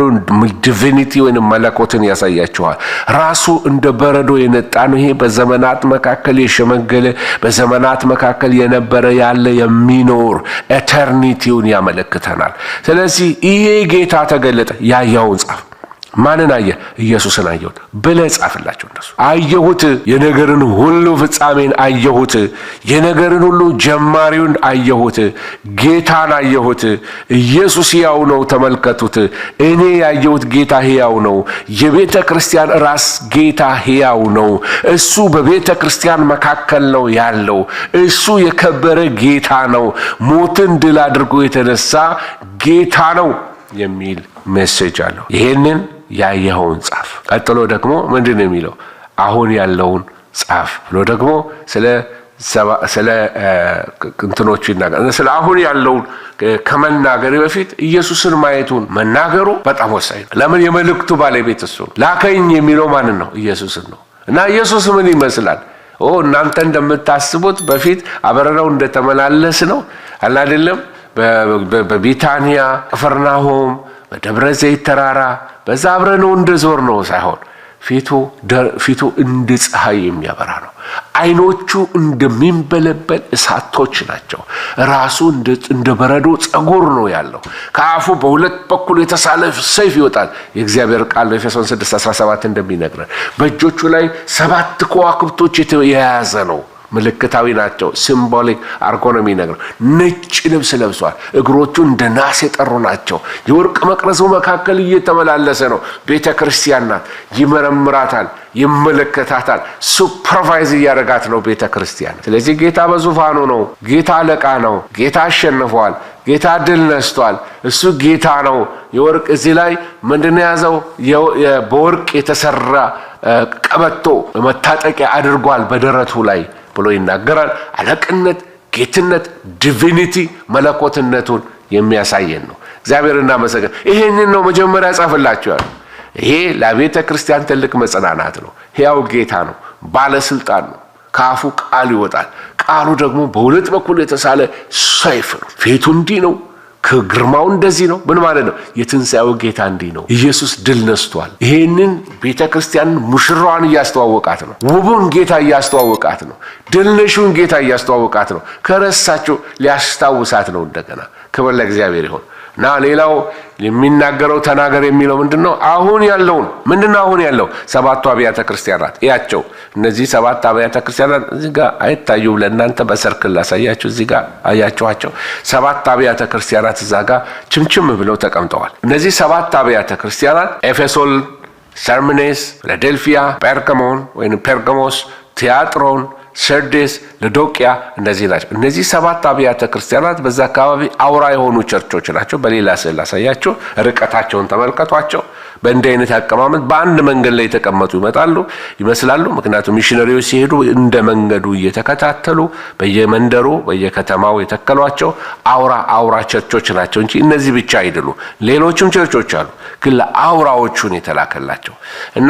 ዲቪኒቲ ወይንም መለኮትን ያሳያችኋል። ራሱ እንደ በረዶ የነጣ ነው። ይሄ በዘመናት መካከል የሸመገለ በዘመናት መካከል የነበረ ያለ የሚኖር ኤተርኒቲውን ያመለክተናል። ስለዚህ ይሄ ጌታ ተገለጠ። ያየኸውን ጻፍ። ማንን አየ? ኢየሱስን አየሁት ብለህ ጻፍላቸው። እንደሱ አየሁት። የነገርን ሁሉ ፍጻሜን አየሁት። የነገርን ሁሉ ጀማሪውን አየሁት። ጌታን አየሁት። ኢየሱስ ሕያው ነው። ተመልከቱት። እኔ ያየሁት ጌታ ሕያው ነው። የቤተ ክርስቲያን ራስ ጌታ ሕያው ነው። እሱ በቤተ ክርስቲያን መካከል ነው ያለው። እሱ የከበረ ጌታ ነው። ሞትን ድል አድርጎ የተነሳ ጌታ ነው የሚል ሜሴጅ አለው። ይሄንን ያየኸውን ጻፍ። ቀጥሎ ደግሞ ምንድነው የሚለው? አሁን ያለውን ጻፍ ብሎ ደግሞ ስለ እንትኖቹ ይናገራል። ስለ አሁን ያለውን ከመናገር በፊት ኢየሱስን ማየቱን መናገሩ በጣም ወሳኝ ነው። ለምን? የመልእክቱ ባለቤት እሱ ነው። ላከኝ የሚለው ማንን ነው? ኢየሱስን ነው። እና ኢየሱስ ምን ይመስላል? እናንተ እንደምታስቡት በፊት አብረነው እንደተመላለስ ነው አይደለም? በቢታንያ፣ ቅፍርናሆም፣ በደብረ ዘይት ተራራ በዛ አብረነው እንደዞር ነው ሳይሆን ፊቱ እንደ ፀሐይ የሚያበራ ነው። አይኖቹ እንደሚንበለበል እሳቶች ናቸው። ራሱ እንደ በረዶ ጸጉር ነው ያለው። ከአፉ በሁለት በኩል የተሳለ ሰይፍ ይወጣል። የእግዚአብሔር ቃል በኤፌሶን 6:17 እንደሚነግረን በእጆቹ ላይ 7 ከዋክብቶች የያዘ ነው። ምልክታዊ ናቸው። ሲምቦሊክ አርጎኖሚ ነገር ነጭ ልብስ ለብሷል። እግሮቹ እንደ ናስ የጠሩ ናቸው። የወርቅ መቅረዙ መካከል እየተመላለሰ ነው። ቤተ ክርስቲያን ናት። ይመረምራታል፣ ይመለከታታል፣ ሱፐርቫይዝ እያደረጋት ነው ቤተ ክርስቲያን። ስለዚህ ጌታ በዙፋኑ ነው። ጌታ አለቃ ነው። ጌታ አሸንፏል። ጌታ ድል ነስቷል። እሱ ጌታ ነው። የወርቅ እዚህ ላይ ምንድነው ያዘው? በወርቅ የተሰራ ቀበቶ መታጠቂያ አድርጓል በደረቱ ላይ ብሎ ይናገራል። አለቅነት፣ ጌትነት፣ ዲቪኒቲ መለኮትነቱን የሚያሳየን ነው። እግዚአብሔር እናመሰግን። ይሄንን ነው መጀመሪያ ጻፈላችኋል። ይሄ ለቤተ ክርስቲያን ትልቅ መጽናናት ነው። ሕያው ጌታ ነው፣ ባለስልጣን ነው። ካፉ ቃል ይወጣል። ቃሉ ደግሞ በሁለት በኩል የተሳለ ሰይፍ ነው። ፊቱ እንዲህ ነው፣ ከግርማው እንደዚህ ነው። ምን ማለት ነው? የትንሣኤው ጌታ እንዲህ ነው። ኢየሱስ ድል ነስቷል። ይሄንን ቤተ ክርስቲያን ሙሽራዋን እያስተዋወቃት ነው። ውቡን ጌታ እያስተዋወቃት ነው። ድል ነሹን ጌታ እያስተዋወቃት ነው። ከረሳቸው ሊያስታውሳት ነው እንደገና። ክብር ለእግዚአብሔር ይሁን። እና ሌላው የሚናገረው ተናገር የሚለው ምንድነው? አሁን ያለውን ምንድነው? አሁን ያለው ሰባቱ አብያተ ክርስቲያናት ያቸው እነዚህ ሰባት አብያተ ክርስቲያናት እዚህ ጋር አይታዩም። ለእናንተ በሰርክል ላሳያችሁ። እዚህ ጋር አያችኋቸው? ሰባት አብያተ ክርስቲያናት እዛ ጋር ችምችም ብለው ተቀምጠዋል። እነዚህ ሰባት አብያተ ክርስቲያናት ኤፌሶን፣ ሰርምኔስ፣ ፊላዴልፊያ፣ ጴርጋሞን ወይም ፔርጋሞስ፣ ቲያጥሮን፣ ሰርዴስ፣ ለዶቅያ እንደዚህ ናቸው። እነዚህ ሰባት አብያተ ክርስቲያናት በዛ አካባቢ አውራ የሆኑ ቸርቾች ናቸው። በሌላ ስዕል አሳያቸው። ርቀታቸውን ተመልከቷቸው። በእንዲህ አይነት አቀማመጥ በአንድ መንገድ ላይ የተቀመጡ ይመስላሉ። ምክንያቱም ሚሽነሪዎች ሲሄዱ እንደ መንገዱ እየተከታተሉ በየመንደሩ በየከተማው የተከሏቸው አውራ ቸርቾች ናቸው እንጂ እነዚህ ብቻ አይደሉም። ሌሎችም ቸርቾች አሉ፣ ግን ለአውራዎቹን የተላከላቸው እና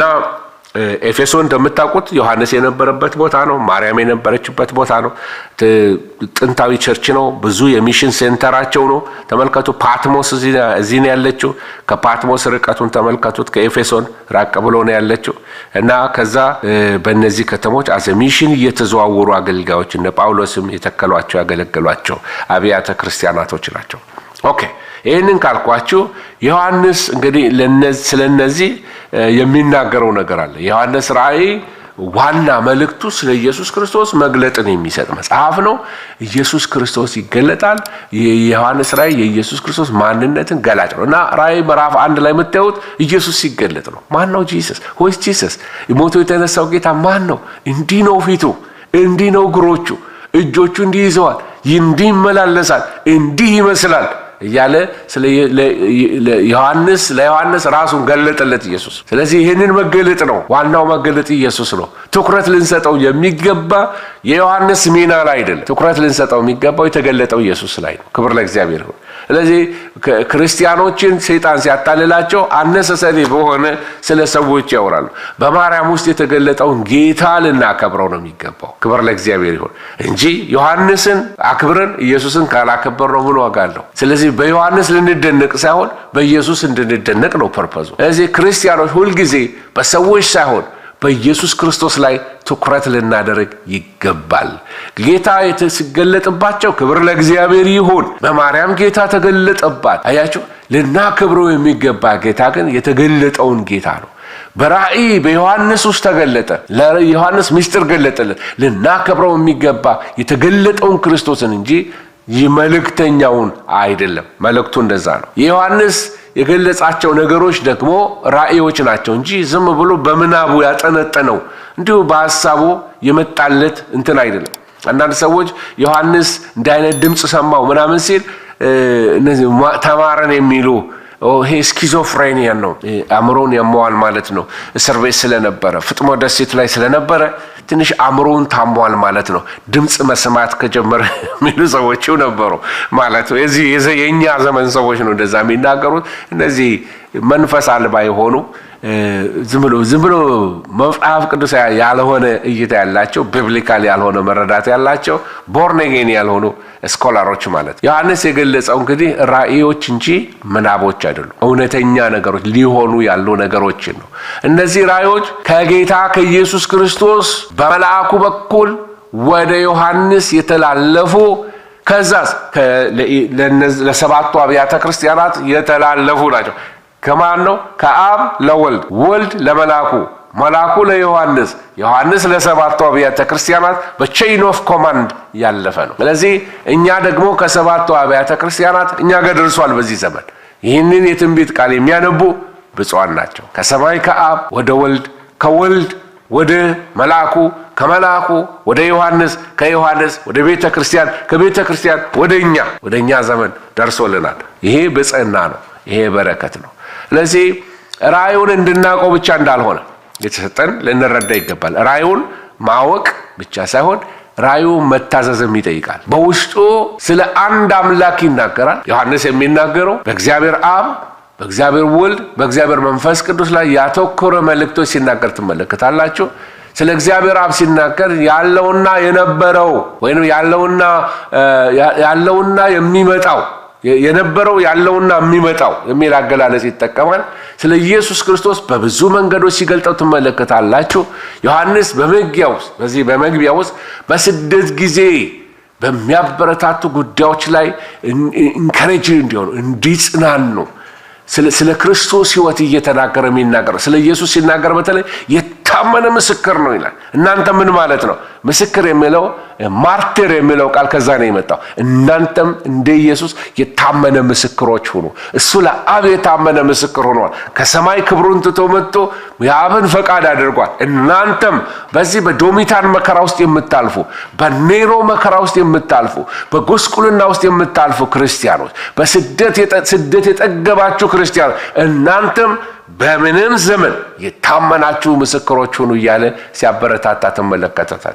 ኤፌሶን እንደምታውቁት ዮሐንስ የነበረበት ቦታ ነው። ማርያም የነበረችበት ቦታ ነው። ጥንታዊ ቸርች ነው። ብዙ የሚሽን ሴንተራቸው ነው። ተመልከቱ። ፓትሞስ እዚህ ነው ያለችው። ከፓትሞስ ርቀቱን ተመልከቱት። ከኤፌሶን ራቅ ብሎ ነው ያለችው እና ከዛ በእነዚህ ከተሞች አዘ ሚሽን እየተዘዋወሩ አገልጋዮች እነ ጳውሎስም የተከሏቸው ያገለገሏቸው አብያተ ክርስቲያናቶች ናቸው። ኦኬ፣ ይህንን ካልኳችሁ ዮሐንስ እንግዲህ ስለነዚህ የሚናገረው ነገር አለ። ዮሐንስ ራእይ ዋና መልእክቱ ስለ ኢየሱስ ክርስቶስ መግለጥን የሚሰጥ መጽሐፍ ነው። ኢየሱስ ክርስቶስ ይገለጣል። የዮሐንስ ራእይ የኢየሱስ ክርስቶስ ማንነትን ገላጭ ነው እና ራእይ ምዕራፍ 1 ላይ የምታዩት ኢየሱስ ሲገለጥ ነው። ማን ነው ጂሰስ? ሆይስ ጂሰስ? ሞቶ የተነሳው ጌታ ማን ነው? እንዲህ ነው ፊቱ፣ እንዲህ ነው እግሮቹ፣ እጆቹ እንዲህ ይዘዋል፣ እንዲህ ይመላለሳል፣ እንዲህ ይመስላል እያለ ለዮሐንስ ራሱን ገለጠለት ኢየሱስ። ስለዚህ ይህንን መገለጥ ነው ዋናው መገለጥ ኢየሱስ ነው። ትኩረት ልንሰጠው የሚገባ የዮሐንስ ሚና ላይ አይደለም። ትኩረት ልንሰጠው የሚገባው የተገለጠው ኢየሱስ ላይ ነው። ክብር ለእግዚአብሔር ይሁን። ስለዚህ ክርስቲያኖችን ሰይጣን ሲያታልላቸው አነሰሰሪ በሆነ ስለ ሰዎች ያወራሉ። በማርያም ውስጥ የተገለጠውን ጌታ ልናከብረው ነው የሚገባው። ክብር ለእግዚአብሔር ይሁን እንጂ ዮሐንስን አክብረን ኢየሱስን ካላከበርነው ምን ዋጋ አለው? ስለዚህ በዮሐንስ ልንደነቅ ሳይሆን በኢየሱስ እንድንደነቅ ነው ፐርፐዙ። ስለዚህ ክርስቲያኖች ሁልጊዜ በሰዎች ሳይሆን በኢየሱስ ክርስቶስ ላይ ትኩረት ልናደርግ ይገባል። ጌታ ሲገለጥባቸው ክብር ለእግዚአብሔር ይሁን። በማርያም ጌታ ተገለጠባት። አያችሁ፣ ልናከብረው የሚገባ ጌታ ግን የተገለጠውን ጌታ ነው። በራእይ በዮሐንስ ውስጥ ተገለጠ። ለዮሐንስ ምስጢር ገለጠለት። ልናከብረው የሚገባ የተገለጠውን ክርስቶስን እንጂ መልእክተኛውን አይደለም። መልእክቱ እንደዛ ነው። የዮሐንስ የገለጻቸው ነገሮች ደግሞ ራእዮች ናቸው እንጂ ዝም ብሎ በምናቡ ያጠነጠነው እንዲሁ በሐሳቡ የመጣለት እንትን አይደለም። አንዳንድ ሰዎች ዮሐንስ እንዲህ አይነት ድምፅ ሰማው ምናምን ሲል እነዚህ ተማረን የሚሉ ይሄ ስኪዞፍሬኒያ ነው። አእምሮን ያሟል ማለት ነው። እስር ቤት ስለነበረ ፍጥሞ ደሴት ላይ ስለነበረ ትንሽ አእምሮን ታሟል ማለት ነው። ድምፅ መስማት ከጀመረ የሚሉ ሰዎች ነበሩ ማለት ነው። የኛ ዘመን ሰዎች ነው እንደዛ የሚናገሩት። እነዚህ መንፈስ አልባ የሆኑ ዝም ብሎ መጽሐፍ ቅዱስ ያልሆነ እይታ ያላቸው ቢብሊካል ያልሆነ መረዳት ያላቸው ቦርን አጌን ያልሆኑ ስኮላሮች ማለት ነው። ዮሐንስ የገለጸው እንግዲህ ራእዮች እንጂ ምናቦች አይደሉም። እውነተኛ ነገሮች ሊሆኑ ያሉ ነገሮች ነው። እነዚህ ራእዮች ከጌታ ከኢየሱስ ክርስቶስ በመልአኩ በኩል ወደ ዮሐንስ የተላለፉ ከዛስ ለሰባቱ አብያተ ክርስቲያናት የተላለፉ ናቸው። ከማን ነው? ከአብ ለወልድ፣ ወልድ ለመልአኩ፣ መልአኩ ለዮሐንስ፣ ዮሐንስ ለሰባቱ አብያተ ክርስቲያናት በቼይን ኦፍ ኮማንድ ያለፈ ነው። ስለዚህ እኛ ደግሞ ከሰባቱ አብያተ ክርስቲያናት እኛ ጋር ደርሷል በዚህ ዘመን። ይህንን የትንቢት ቃል የሚያነቡ ብፁዓን ናቸው። ከሰማይ ከአብ ወደ ወልድ፣ ከወልድ ወደ መልአኩ፣ ከመልአኩ ወደ ዮሐንስ፣ ከዮሐንስ ወደ ቤተ ክርስቲያን፣ ከቤተ ክርስቲያን ወደ እኛ ዘመን ደርሶልናል። ይሄ ብጽዕና ነው። ይሄ በረከት ነው። ስለዚህ ራእዩን እንድናውቀው ብቻ እንዳልሆነ የተሰጠን ልንረዳ ይገባል። ራእዩን ማወቅ ብቻ ሳይሆን ራእዩ መታዘዝም ይጠይቃል። በውስጡ ስለ አንድ አምላክ ይናገራል። ዮሐንስ የሚናገረው በእግዚአብሔር አብ፣ በእግዚአብሔር ወልድ በእግዚአብሔር መንፈስ ቅዱስ ላይ ያተኮረ መልእክቶች ሲናገር ትመለከታላችሁ። ስለ እግዚአብሔር አብ ሲናገር ያለውና የነበረው ወይም ያለውና የሚመጣው የነበረው ያለውና የሚመጣው የሚል አገላለጽ ይጠቀማል። ስለ ኢየሱስ ክርስቶስ በብዙ መንገዶች ሲገልጠው ትመለከታላችሁ። ዮሐንስ በመግቢያው ውስጥ በስደት ጊዜ በሚያበረታቱ ጉዳዮች ላይ ኢንካሬጅ እንዲሆኑ እንዲጽናኑ ስለ ክርስቶስ ሕይወት እየተናገረ የሚናገር ስለ ኢየሱስ ሲናገር በተለይ የታመነ ምስክር ነው ይላል። እናንተ ምን ማለት ነው? ምስክር የሚለው ማርቲር የሚለው ቃል ከዛ ነው የመጣው። እናንተም እንደ ኢየሱስ የታመነ ምስክሮች ሁኑ። እሱ ለአብ የታመነ ምስክር ሆኗል። ከሰማይ ክብሩን ትቶ መጥቶ የአብን ፈቃድ አድርጓል። እናንተም በዚህ በዶሚታን መከራ ውስጥ የምታልፉ፣ በኔሮ መከራ ውስጥ የምታልፉ፣ በጎስቁልና ውስጥ የምታልፉ ክርስቲያኖች፣ በስደት የጠገባችሁ ክርስቲያኖች እናንተም በምንም ዘመን የታመናችሁ ምስክሮች ሁኑ እያለ ሲያበረታታ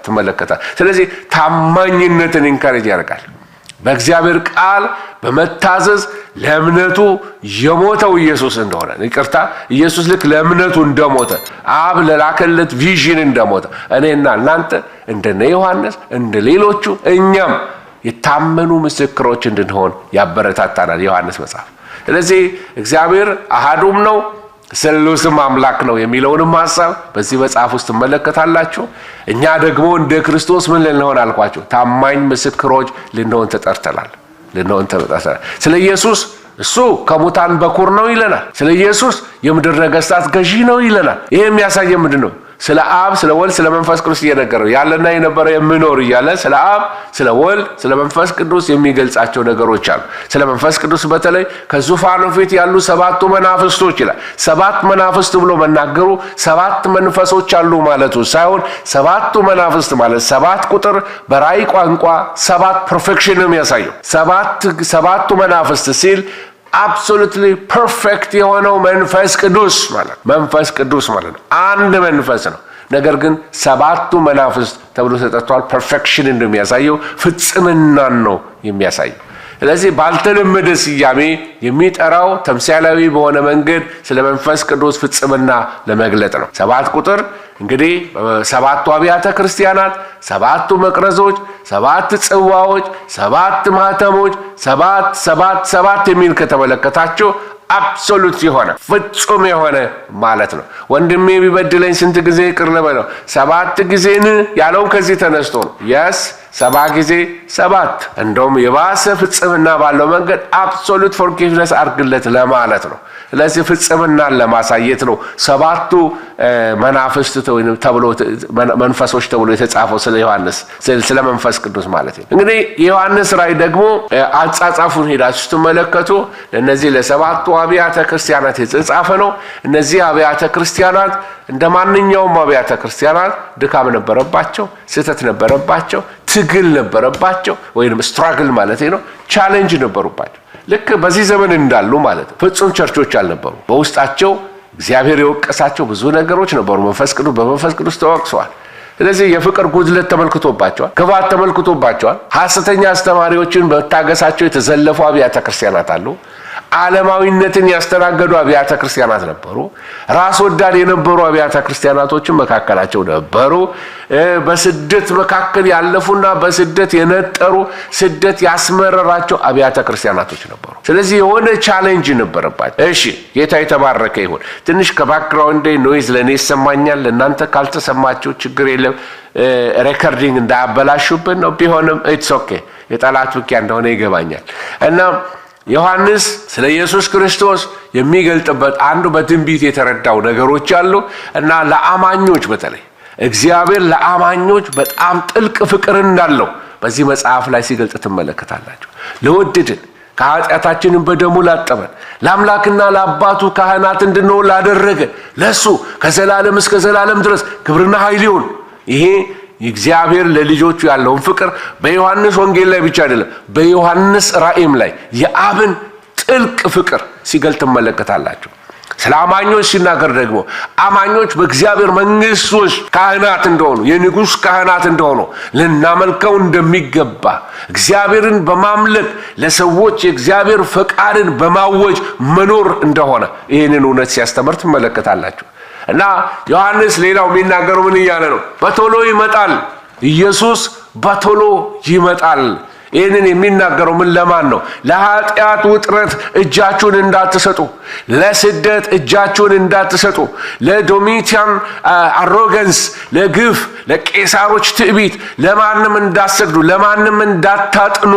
ትመለከታል። ስለዚህ ታማኝነትን ኢንካሬጅ ያደርጋል። በእግዚአብሔር ቃል በመታዘዝ ለእምነቱ የሞተው ኢየሱስ እንደሆነ ኢየሱስ ልክ ለእምነቱ እንደሞተ አብ ለላከለት ቪዥን እንደሞተ እኔና እናንተ እንደነ ዮሐንስ እንደ ሌሎቹ እኛም የታመኑ ምስክሮች እንድንሆን ያበረታታናል ዮሐንስ መጽሐፍ። ስለዚህ እግዚአብሔር አሃዱም ነው ስሉስም አምላክ ነው የሚለውንም ሐሳብ በዚህ መጽሐፍ ውስጥ ትመለከታላችሁ። እኛ ደግሞ እንደ ክርስቶስ ምን ልንሆን አልኳችሁ? ታማኝ ምስክሮች ልንሆን ተጠርተናል። ስለ ኢየሱስ እሱ ከሙታን በኩር ነው ይለናል። ስለ ኢየሱስ የምድር ነገሥታት ገዢ ነው ይለናል። ይሄ የሚያሳየው ምንድን ነው? ስለ አብ ስለ ወልድ ስለ መንፈስ ቅዱስ እየነገረው ያለና የነበረ የሚኖር እያለ ስለ አብ ስለ ወልድ ስለ መንፈስ ቅዱስ የሚገልጻቸው ነገሮች አሉ። ስለ መንፈስ ቅዱስ በተለይ ከዙፋኑ ፊት ያሉ ሰባቱ መናፍስቶች ይላል። ሰባት መናፍስት ብሎ መናገሩ ሰባት መንፈሶች አሉ ማለቱ ሳይሆን ሰባቱ መናፍስት ማለት ሰባት ቁጥር በራእይ ቋንቋ ሰባት ፐርፌክሽን ነው የሚያሳየው። ሰባቱ መናፍስት ሲል አብሶሉትሊ ፐርፌክት የሆነው መንፈስ ቅዱስ ማለት ነው። አንድ መንፈስ ነው። ነገር ግን ሰባቱ መናፍስት ተብሎ ተጠርቷል። ፐርፌክሽን እንደሚያሳየው ፍጽምናን ነው የሚያሳየው። ስለዚህ ባልተለመደ ስያሜ የሚጠራው ተምሳሌያዊ በሆነ መንገድ ስለ መንፈስ ቅዱስ ፍጽምና ለመግለጥ ነው። ሰባት ቁጥር እንግዲህ ሰባቱ አብያተ ክርስቲያናት፣ ሰባቱ መቅረዞች፣ ሰባት ጽዋዎች፣ ሰባት ማህተሞች፣ ሰባት የሚል ከተመለከታችሁ አብሶሉት የሆነ ፍጹም የሆነ ማለት ነው። ወንድሜ ቢበድለኝ ስንት ጊዜ ይቅር ልበለው? 7 ጊዜን ያለው ከዚህ ተነስቶ ነው። የስ 7 ጊዜ 7 እንደውም የባሰ ፍጽምና ባለው መንገድ አብሶሉት ፎርጊቭነስ አድርግለት ለማለት ነው። ስለዚህ ፍጽምናን ለማሳየት ነው ሰባቱ መናፍስት ተብሎ መንፈሶች ተብሎ የተጻፈው ስለ ዮሐንስ ስለ መንፈስ ቅዱስ ማለት ነው። እንግዲህ የዮሐንስ ራእይ ደግሞ አጻጻፉን ሄዳችሁ ስትመለከቱ እነዚህ ለሰባቱ አብያተ ክርስቲያናት የተጻፈ ነው። እነዚህ አብያተ ክርስቲያናት እንደማንኛውም አብያተ ክርስቲያናት ድካም ነበረባቸው፣ ስህተት ነበረባቸው፣ ትግል ነበረባቸው ወይንም ስትራግል ማለት ነው። ቻሌንጅ ነበሩባቸው። ልክ በዚህ ዘመን እንዳሉ ማለት ነው። ፍጹም ቸርቾች አልነበሩ። በውስጣቸው እግዚአብሔር የወቀሳቸው ብዙ ነገሮች ነበሩ። በመንፈስ ቅዱስ ተወቅሰዋል። ስለዚህ የፍቅር ጉድለት ተመልክቶባቸዋል፣ ክፋት ተመልክቶባቸዋል። ሐሰተኛ አስተማሪዎችን በታገሳቸው የተዘለፉ አብያተ ክርስቲያናት አሉ። ዓለማዊነትን ያስተናገዱ አብያተ ክርስቲያናት ነበሩ። ራስ ወዳድ የነበሩ አብያተ ክርስቲያናቶችን መካከላቸው ነበሩ። በስደት መካከል ያለፉና በስደት የነጠሩ ስደት ያስመረራቸው አብያተ ክርስቲያናቶች ነበሩ። ስለዚህ የሆነ ቻሌንጅ ነበረባቸው። እሺ ጌታ የተባረከ ይሁን። ትንሽ ከባክግራውንድ ኖይዝ ለኔ ይሰማኛል። ለእናንተ ካልተሰማችሁ ችግር የለም። ሬኮርዲንግ እንዳያበላሹብን ነው። ቢሆንም ኢትስ ኦኬ። የጠላት ውጊያ እንደሆነ ይገባኛል። እና ዮሐንስ ስለ ኢየሱስ ክርስቶስ የሚገልጥበት አንዱ በትንቢት የተረዳው ነገሮች አሉ እና ለአማኞች በተለይ እግዚአብሔር ለአማኞች በጣም ጥልቅ ፍቅር እንዳለው በዚህ መጽሐፍ ላይ ሲገልጥ ትመለከታላችሁ። ለወደድን ከኃጢአታችንን በደሙ ላጠበን ለአምላክና ለአባቱ ካህናት እንድንሆን ላደረገ ለሱ ከዘላለም እስከ ዘላለም ድረስ ክብርና ኃይል ይሁን። ይሄ እግዚአብሔር ለልጆቹ ያለውን ፍቅር በዮሐንስ ወንጌል ላይ ብቻ አይደለም፣ በዮሐንስ ራእይም ላይ የአብን ጥልቅ ፍቅር ሲገልጥ ትመለከታላችሁ። ስለ አማኞች ሲናገር ደግሞ አማኞች በእግዚአብሔር መንግሥት ውስጥ ካህናት እንደሆኑ የንጉሥ ካህናት እንደሆኑ ልናመልከው እንደሚገባ እግዚአብሔርን በማምለክ ለሰዎች የእግዚአብሔር ፈቃድን በማወጅ መኖር እንደሆነ ይህንን እውነት ሲያስተምር ትመለከታላችሁ። እና ዮሐንስ ሌላው የሚናገረው ምን እያለ ነው? በቶሎ ይመጣል። ኢየሱስ በቶሎ ይመጣል። ይህንን የሚናገረው ምን ለማን ነው? ለኃጢአት ውጥረት እጃችሁን እንዳትሰጡ፣ ለስደት እጃችሁን እንዳትሰጡ፣ ለዶሚቲያን አሮጋንስ፣ ለግፍ፣ ለቄሳሮች ትዕቢት ለማንም እንዳትሰግዱ፣ ለማንም እንዳታጥኑ።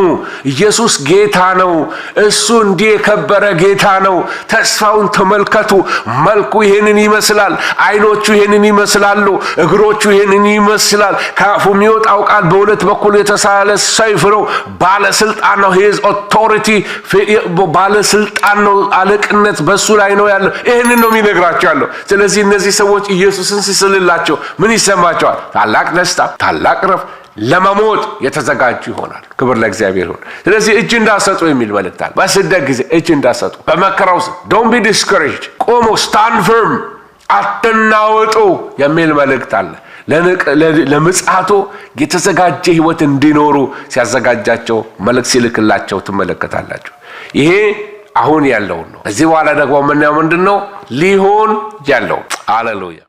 ኢየሱስ ጌታ ነው። እሱ እንዲህ የከበረ ጌታ ነው። ተስፋውን ተመልከቱ። መልኩ ይህንን ይመስላል። አይኖቹ ይህንን ይመስላሉ። እግሮቹ ይህንን ይመስላል። ከአፉ የሚወጣው ቃል በሁለት በኩል የተሳለ ሰይፍ ነው። ባለስልጣን ነው። ሂዝ ኦቶሪቲ ባለስልጣን ነው። አለቅነት በሱ ላይ ነው ያለው። ይህንን ነው የሚነግራቸው ያለው። ስለዚህ እነዚህ ሰዎች ኢየሱስን ሲስልላቸው ምን ይሰማቸዋል? ታላቅ ደስታ፣ ታላቅ ረፍት፣ ለመሞት የተዘጋጁ ይሆናል። ክብር ለእግዚአብሔር ይሁን። ስለዚህ እጅ እንዳሰጡ የሚል መልእክት አለ። በስደት ጊዜ እጅ እንዳሰጡ፣ በመከራው ውስጥ ዶንት ቢ ዲስከሬጅድ፣ ቆሞ ስታንድ ፊርም፣ አትናወጡ የሚል መልእክት አለ። ለምጽአቱ የተዘጋጀ ህይወት እንዲኖሩ ሲያዘጋጃቸው መልእክት ሲልክላቸው ትመለከታላችሁ። ይሄ አሁን ያለው ነው። ከዚህ በኋላ ደግሞ የምናየው ምንድነው? ሊሆን ያለው። ሃሌሉያ።